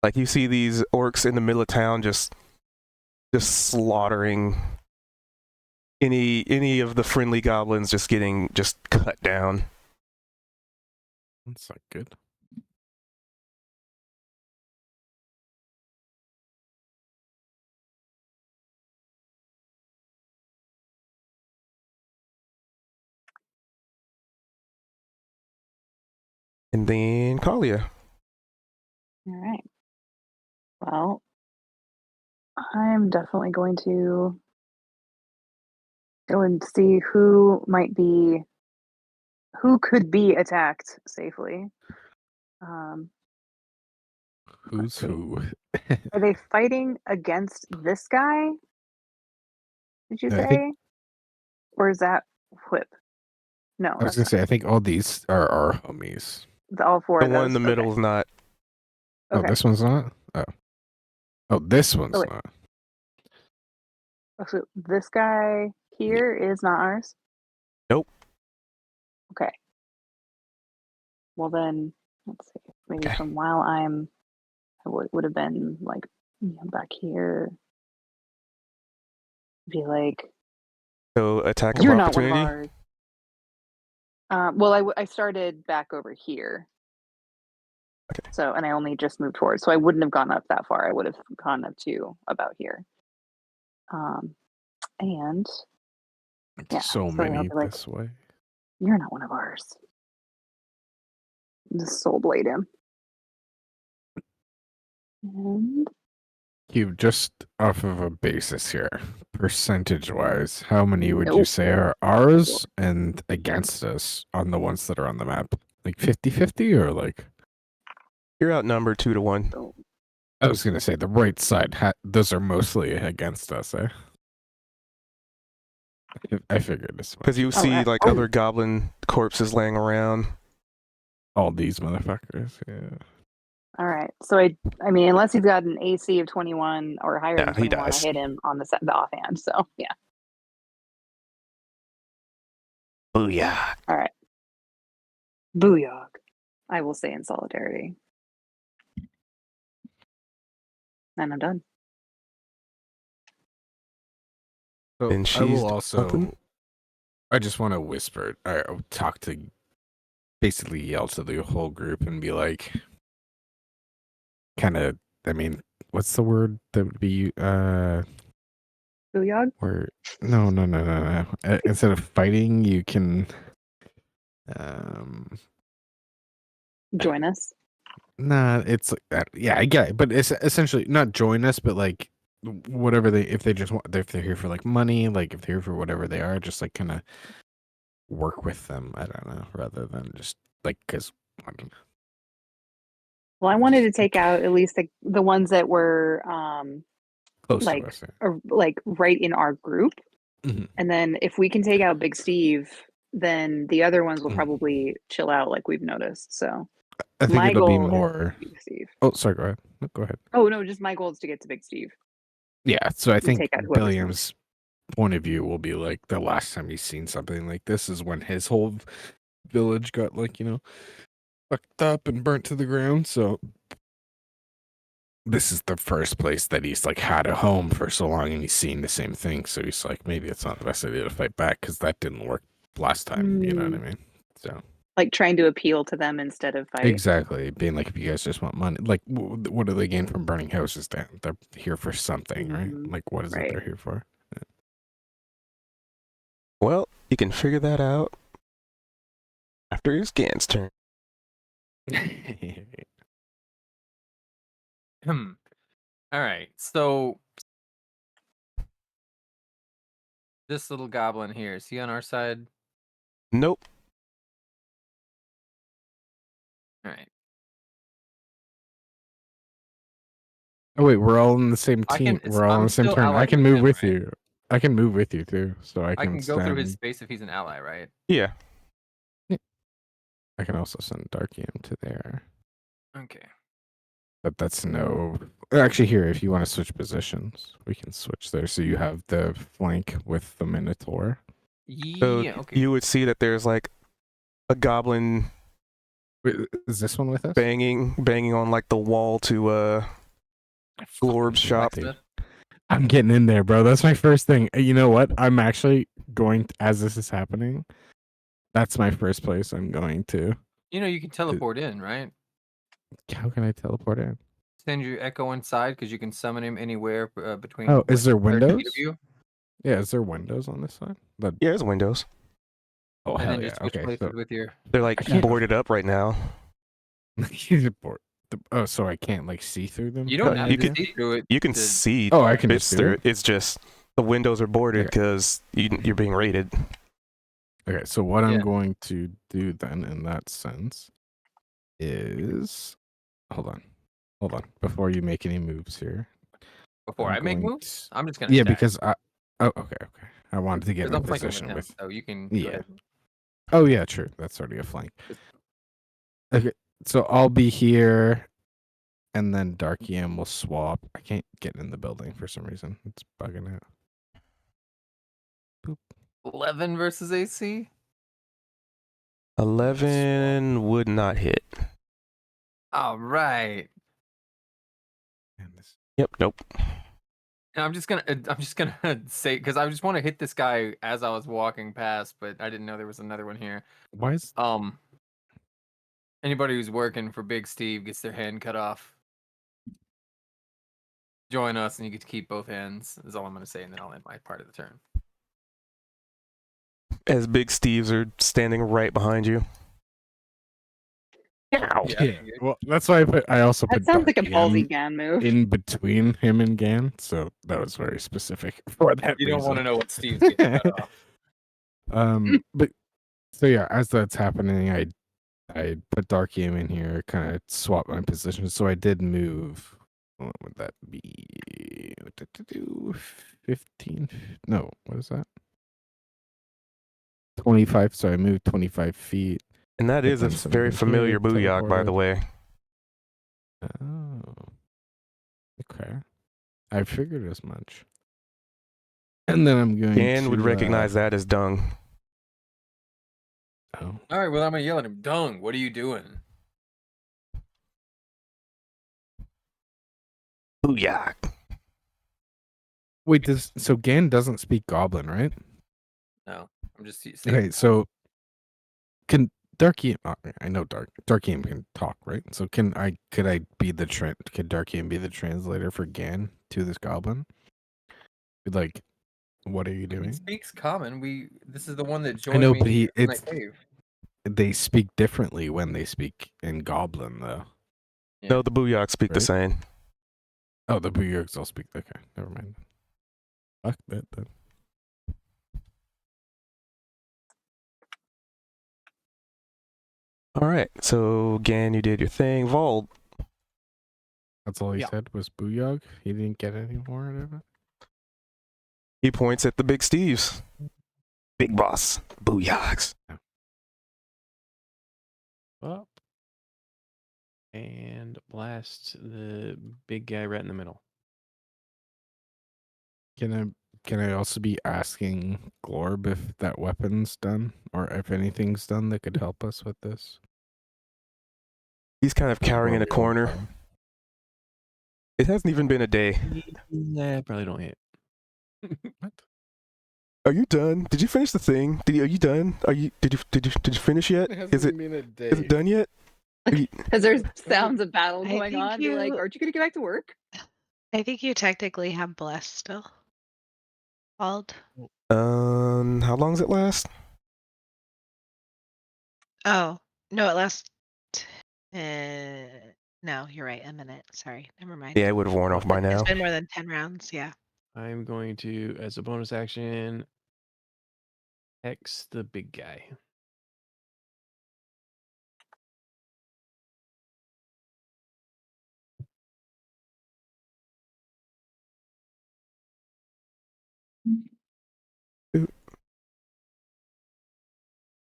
Like you see these orcs in the middle of town just slaughtering any of the friendly goblins, just getting cut down. That's not good. And then Kalia. All right. Well, I'm definitely going to go and see who could be attacked safely. Who's who? Are they fighting against this guy? Did you I say? think- Or is that Whip? No, I was gonna say I think all these are our homies. all 4 The of one those. in the middle is not. Oh, Okay. this one's not? Oh, this one's wait. not. So this guy here is not ours? Nope. Okay. Well then, let's see. Maybe Okay. from while I would have been like back here. Be like, So attack of you're not one of opportunity. ours. Well, I started back over here. Okay. So, and I only just moved forward, so I wouldn't have gone up that far. I would have gone up to about here. And yeah, So I'll many be like, this way. you're not one of ours. Just soul blade him. And You just off of a basis here, percentage wise, how many would you Nope. say are ours and against us on the ones that are on the map? Like 50-50 or like? You're outnumbered 2-1. so I was gonna say the right side. Those are mostly against us, eh? I figured this. Because you see right. like other goblin corpses laying around. All these motherfuckers. Yeah. all right. So I mean, unless he's got an AC of 21 or higher Yeah, than he 21, I does. hit him on the offhand. So yeah. Booyah. All right. Booyah. I will stay in solidarity. And I'm done. So And I she's will also. something? I just want to whisper. I talk to, basically yell to the whole group and be like, kind of. I mean, what's the word that would be? Booyah. Where no. Instead of fighting, you can. Join us. Nah, it's yeah, I get it, but it's essentially not join us, but like whatever if they just want, if they're here for like money, like if they're here for whatever they are, just like kind of work with them. I don't know, rather than just like because I don't know. Well, I wanted to take out at least the ones that were Close like to us. like right in our group. Mhm. And then if we can take out Big Steve, then the other ones will Mhm. probably chill out like we've noticed. So I think my it'll be goal is more. Big Steve. Oh, sorry. Go ahead. No, go ahead. Oh no, just my goal is to get to Big Steve. Yeah, so I And think take out whoever's Billiam's point of view will be like the last time he's seen something like this is when his whole village got like fucked up and burnt to the ground. So this is the first place that he's like had a home for so long, and he's seen the same thing. So he's like, maybe it's not the best idea to fight back because that didn't work last time. You know what I mean? So like trying to appeal to them instead of fight. exactly, being like, if you guys just want money, like what do they gain from burning houses down? They're here for something, right? Like what is it Right. they're here for? Well, you can figure that out after it's Gan's turn. All right. So this little goblin here, is he on our side? Nope. All right. Oh wait, we're all in the same I team. can- We're all on I'm the same still turn. I allied can with move him, with right? you. I can move with you too, so I I can go through his send- space if he's an ally, right? Yeah. I can also send Darkium to there, Okay. but that's no. Actually, here, if you want to switch positions, we can switch there. So you have the flank with the Minotaur. So Yeah. Okay. you would see that there's like a goblin Wait, is this one with us? banging on like the wall to Glorb's shop. Blacksmith? I'm getting in there, bro. That's my first thing. You know what? I'm actually going as this is happening. That's my first place I'm going to. You know, you can teleport in, right? How can I teleport in? Send your echo inside because you can summon him anywhere between. Oh, is there 30 feet windows? of you, Yeah, is there windows on this side? Yeah, there's windows. Oh, and hell then yeah. just switch Okay, places so with your. They're like can't- boarded up right now. Oh, so I can't like see through them? You don't No, have you to can- see through it. You can to- see Oh, I can bits just do through it? it. It's just the windows are boarded Okay. because you're being raided. Okay, so what I'm Yeah. going to do then in that sense is hold on. Before you make any moves here. Before I'm I make going moves, I'm just gonna. Yeah, stack, because okay. I wanted to get 'cause in a I'm flanking with position him, with so you can. go Yeah. ahead. Oh yeah, true. That's already a flank. Okay, so I'll be here and then Dark EM will swap. I can't get in the building for some reason. It's bugging out. 11 versus AC. 11 would not hit. All right. Man, this- Yep, nope. And I'm just gonna say, because I just want to hit this guy as I was walking past, but I didn't know there was another one here. Why is Anybody who's working for Big Steve gets their hand cut off. Join us, and you get to keep both hands. Is all I'm gonna say, and then I'll end my part of the turn. As Big Steves are standing right behind you. Ow. Yeah. Well, that's why I also That put sounds like a Dark ballsy EM Gan move. in between him and Gan, so that was very specific for that You don't reason. want to know what Steve's getting cut off. But so yeah, as that's happening, I put Dark EM in here, kind of swap my position. So I did move. What would that be? 15? No, what is that? 25. So I moved 25 feet. And that But is a then some very of them familiar here booyah, by the teleported. way. Oh, okay. I figured as much. And then I'm going Dan to would recognize that as dung. Oh, All right, well, I'm gonna yell at him. Dung, what are you doing? Booyah. wait. So Gan doesn't speak Goblin, right? No, I'm just saying. Okay, so can Dark EM? I know Dark EM can talk, right? So could I be the could Dark EM be the translator for Gan to this Goblin? Be like, what are you He doing? speaks common. This is the one that I joined know, me but here in that cave. they speak differently when they speak in Goblin, though. Yeah. No, the booyah speak the Right? same. Oh, the Booyarks all speak. Okay, never mind. Fuck that then. All right, so Gan, you did your thing. Vold, That's all he Yeah. said was Booyog. He didn't get any more out of it. he points at the Big Steves. Big boss. Booyahs. Up. And blast the big guy right in the middle. Can I also be asking Glorb if that weapon's done or if anything's done that could help us with this? He's kind of cowering in a corner. It hasn't even been a day. Nah, probably don't hit. What? Are you done? Did you finish the thing? Are you done? Did you finish yet? Is it done yet? Because there's sounds of battle I going think on. Be like, you- aren't you gonna get back to work? I think you technically have bless still. Bald. How long does it last? Oh no, it lasts. No, you're right. A minute. Sorry, never mind. Yeah, it would have worn off by now. It's been more than 10 rounds. Yeah. I'm going to, as a bonus action, X the big guy.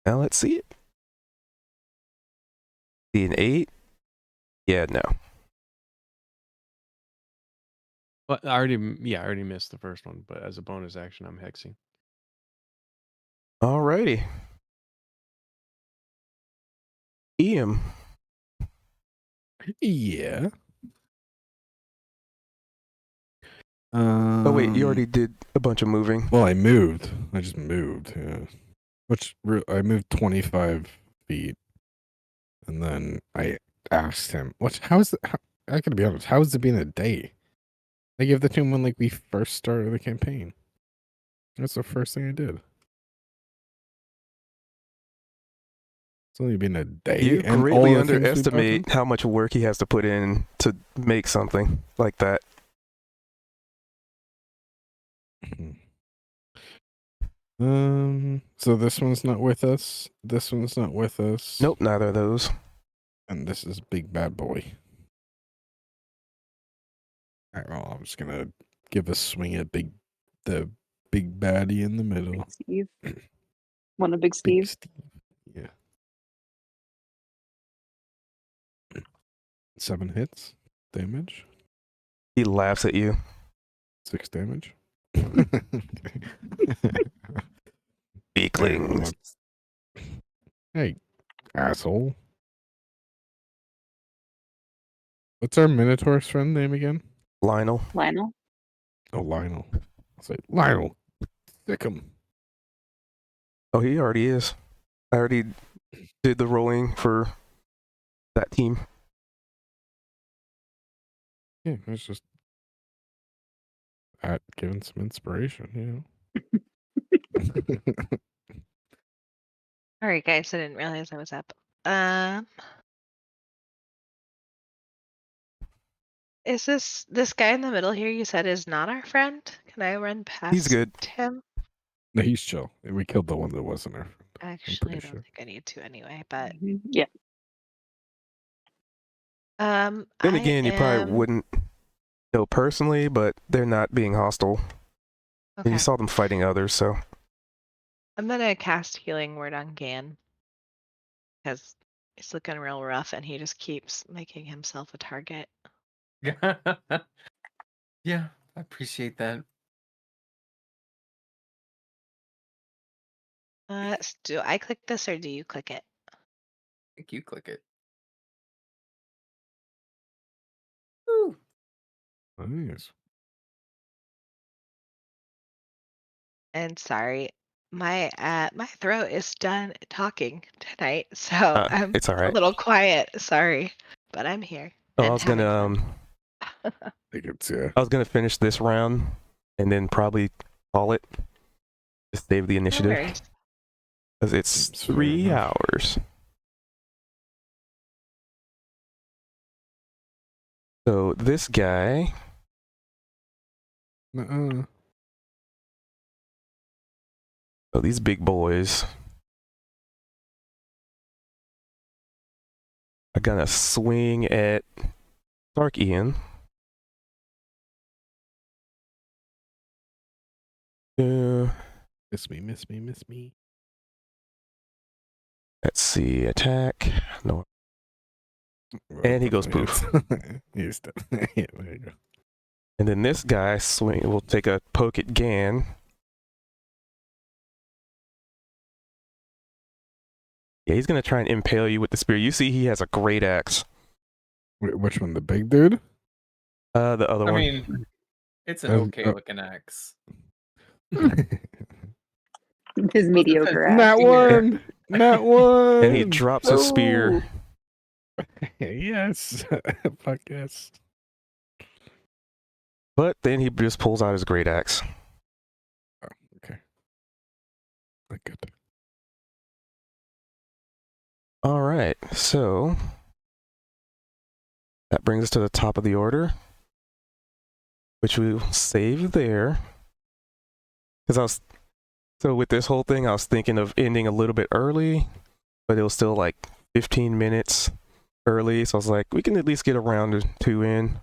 Now let's see it. See an 8? Yeah, no. But I already missed the first one. But as a bonus action, I'm hexing. Alrighty. Ian. Yeah. Oh wait, you already did a bunch of moving. Well, I moved. I just moved. Yeah. I moved 25 feet, and then I asked him, I gotta be honest. How has it been a day? I gave the to him when we first started the campaign. That's the first thing I did. It's only been a day. You and greatly all the things we underestimate bought how much work he has to put in to make something like that. him. So this one's not with us. This one's not with us. Nope, neither of those. And this is big bad boy. All right, well, I'm just gonna give a swing at the big baddie in the middle. Steve. One of Big Big Steve. Steve. Yeah. 7 hits. damage. He laughs at you. 6 damage. Weaklings. Hey, asshole. What's our Minotaur's friend name again? Lionel. Lionel? Oh, Lionel. I'll say, Lionel, stick him. Oh, he already is. I already did the rolling for that team. Yeah, it's just giving some inspiration, you know. All right, guys. I didn't realize I was up. Is this guy in the middle here? You said is not our friend. Can I run past? He's good. Him. No, he's chill. We killed the one that wasn't our friend. Actually, I pretty don't sure. think I need to anyway. But Yeah. Then I again, you probably wouldn't know personally, but they're not being hostile. And Okay. you saw them fighting others, so I'm gonna cast Healing Word on Gan because it's looking real rough, and he just keeps making himself a target. Yeah, I appreciate that. Do I click this or do you click it? I think you click it. Nice. And sorry, my throat is done talking tonight, so I'm it's all a right. little quiet. Sorry, but I'm here. Oh, I and was having gonna fun. I think it's yeah. I was gonna finish this round and then probably call it. Just save the No initiative worries. because it's Seems fair 3 enough. hours. So this guy, Nuh-uh. oh, these big boys are gonna swing at Dark Ian. Miss me. Let's see, attack. No, And he goes poof. He's done. Yeah, there you go. and then this guy will take a poke at Gan. Yeah, he's gonna try and impale you with the spear. You see, he has a great axe. Wait, which one? The big dude? The other I one. mean, it's an Oh, okay looking axe. His mediocre ass. Not one. Not one. and he drops his spear. Yes. Fuck yes. But then he just pulls out his great axe. Oh, okay. Not good. All right, so that brings us to the top of the order, which we will save there. Because so with this whole thing, I was thinking of ending a little bit early, but it was still like 15 minutes early. So I was like, we can at least get a round or two in.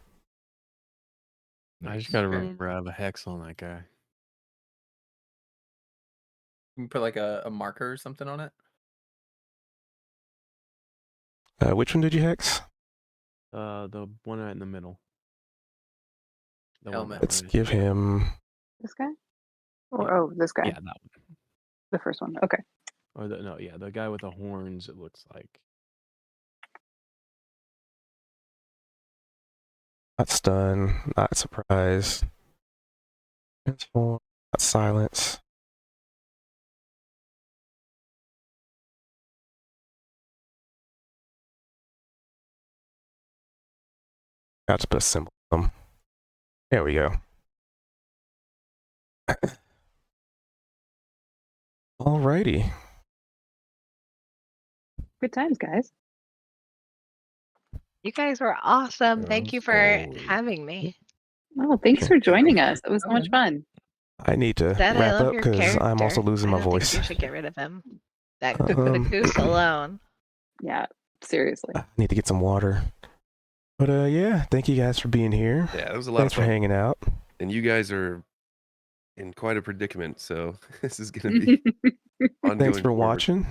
I just gotta Okay. remember I have a hex on that guy. You can put like a marker or something on it. Which one did you hex? The one right in the middle. The one Helmet. Let's right- give him. This guy? Or this guy? Yeah, that one. The first one. Okay. Or the guy with the horns. It looks like. Not stun, not surprise. Transform, not silence. Got to put a symbol on them. There we go. Alrighty. Good times, guys. You guys were awesome. Thank you for Absolutely. having me. Oh, thanks for joining us. It was so much fun. I need to Dad, I wrap love up your because character. I'm also losing my I don't think voice. you should get rid of him. That the Um, goose alone. Yeah, seriously. I need to get some water. But yeah, thank you guys for being here. Yeah, it was a lot Thanks of for fun. hanging out. And you guys are in quite a predicament, so this is going to be ongoing. Thanks for forward. watching.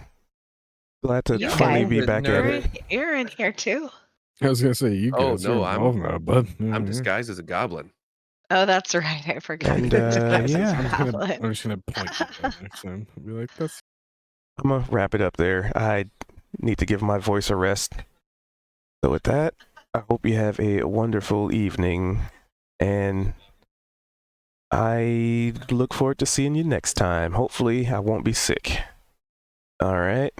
Glad to You finally guys be are back at You're it. you're in here too. I was gonna say you Oh, guys no, are I'm- involved now, bud. I'm disguised as a goblin. Oh, that's right. I forgot. And, you disguised as yeah. a goblin. I'm just gonna point at that next time. I'll be like, that's I'm gonna wrap it up there. I need to give my voice a rest. So with that, I hope you have a wonderful evening, and I look forward to seeing you next time. Hopefully, I won't be sick. All right.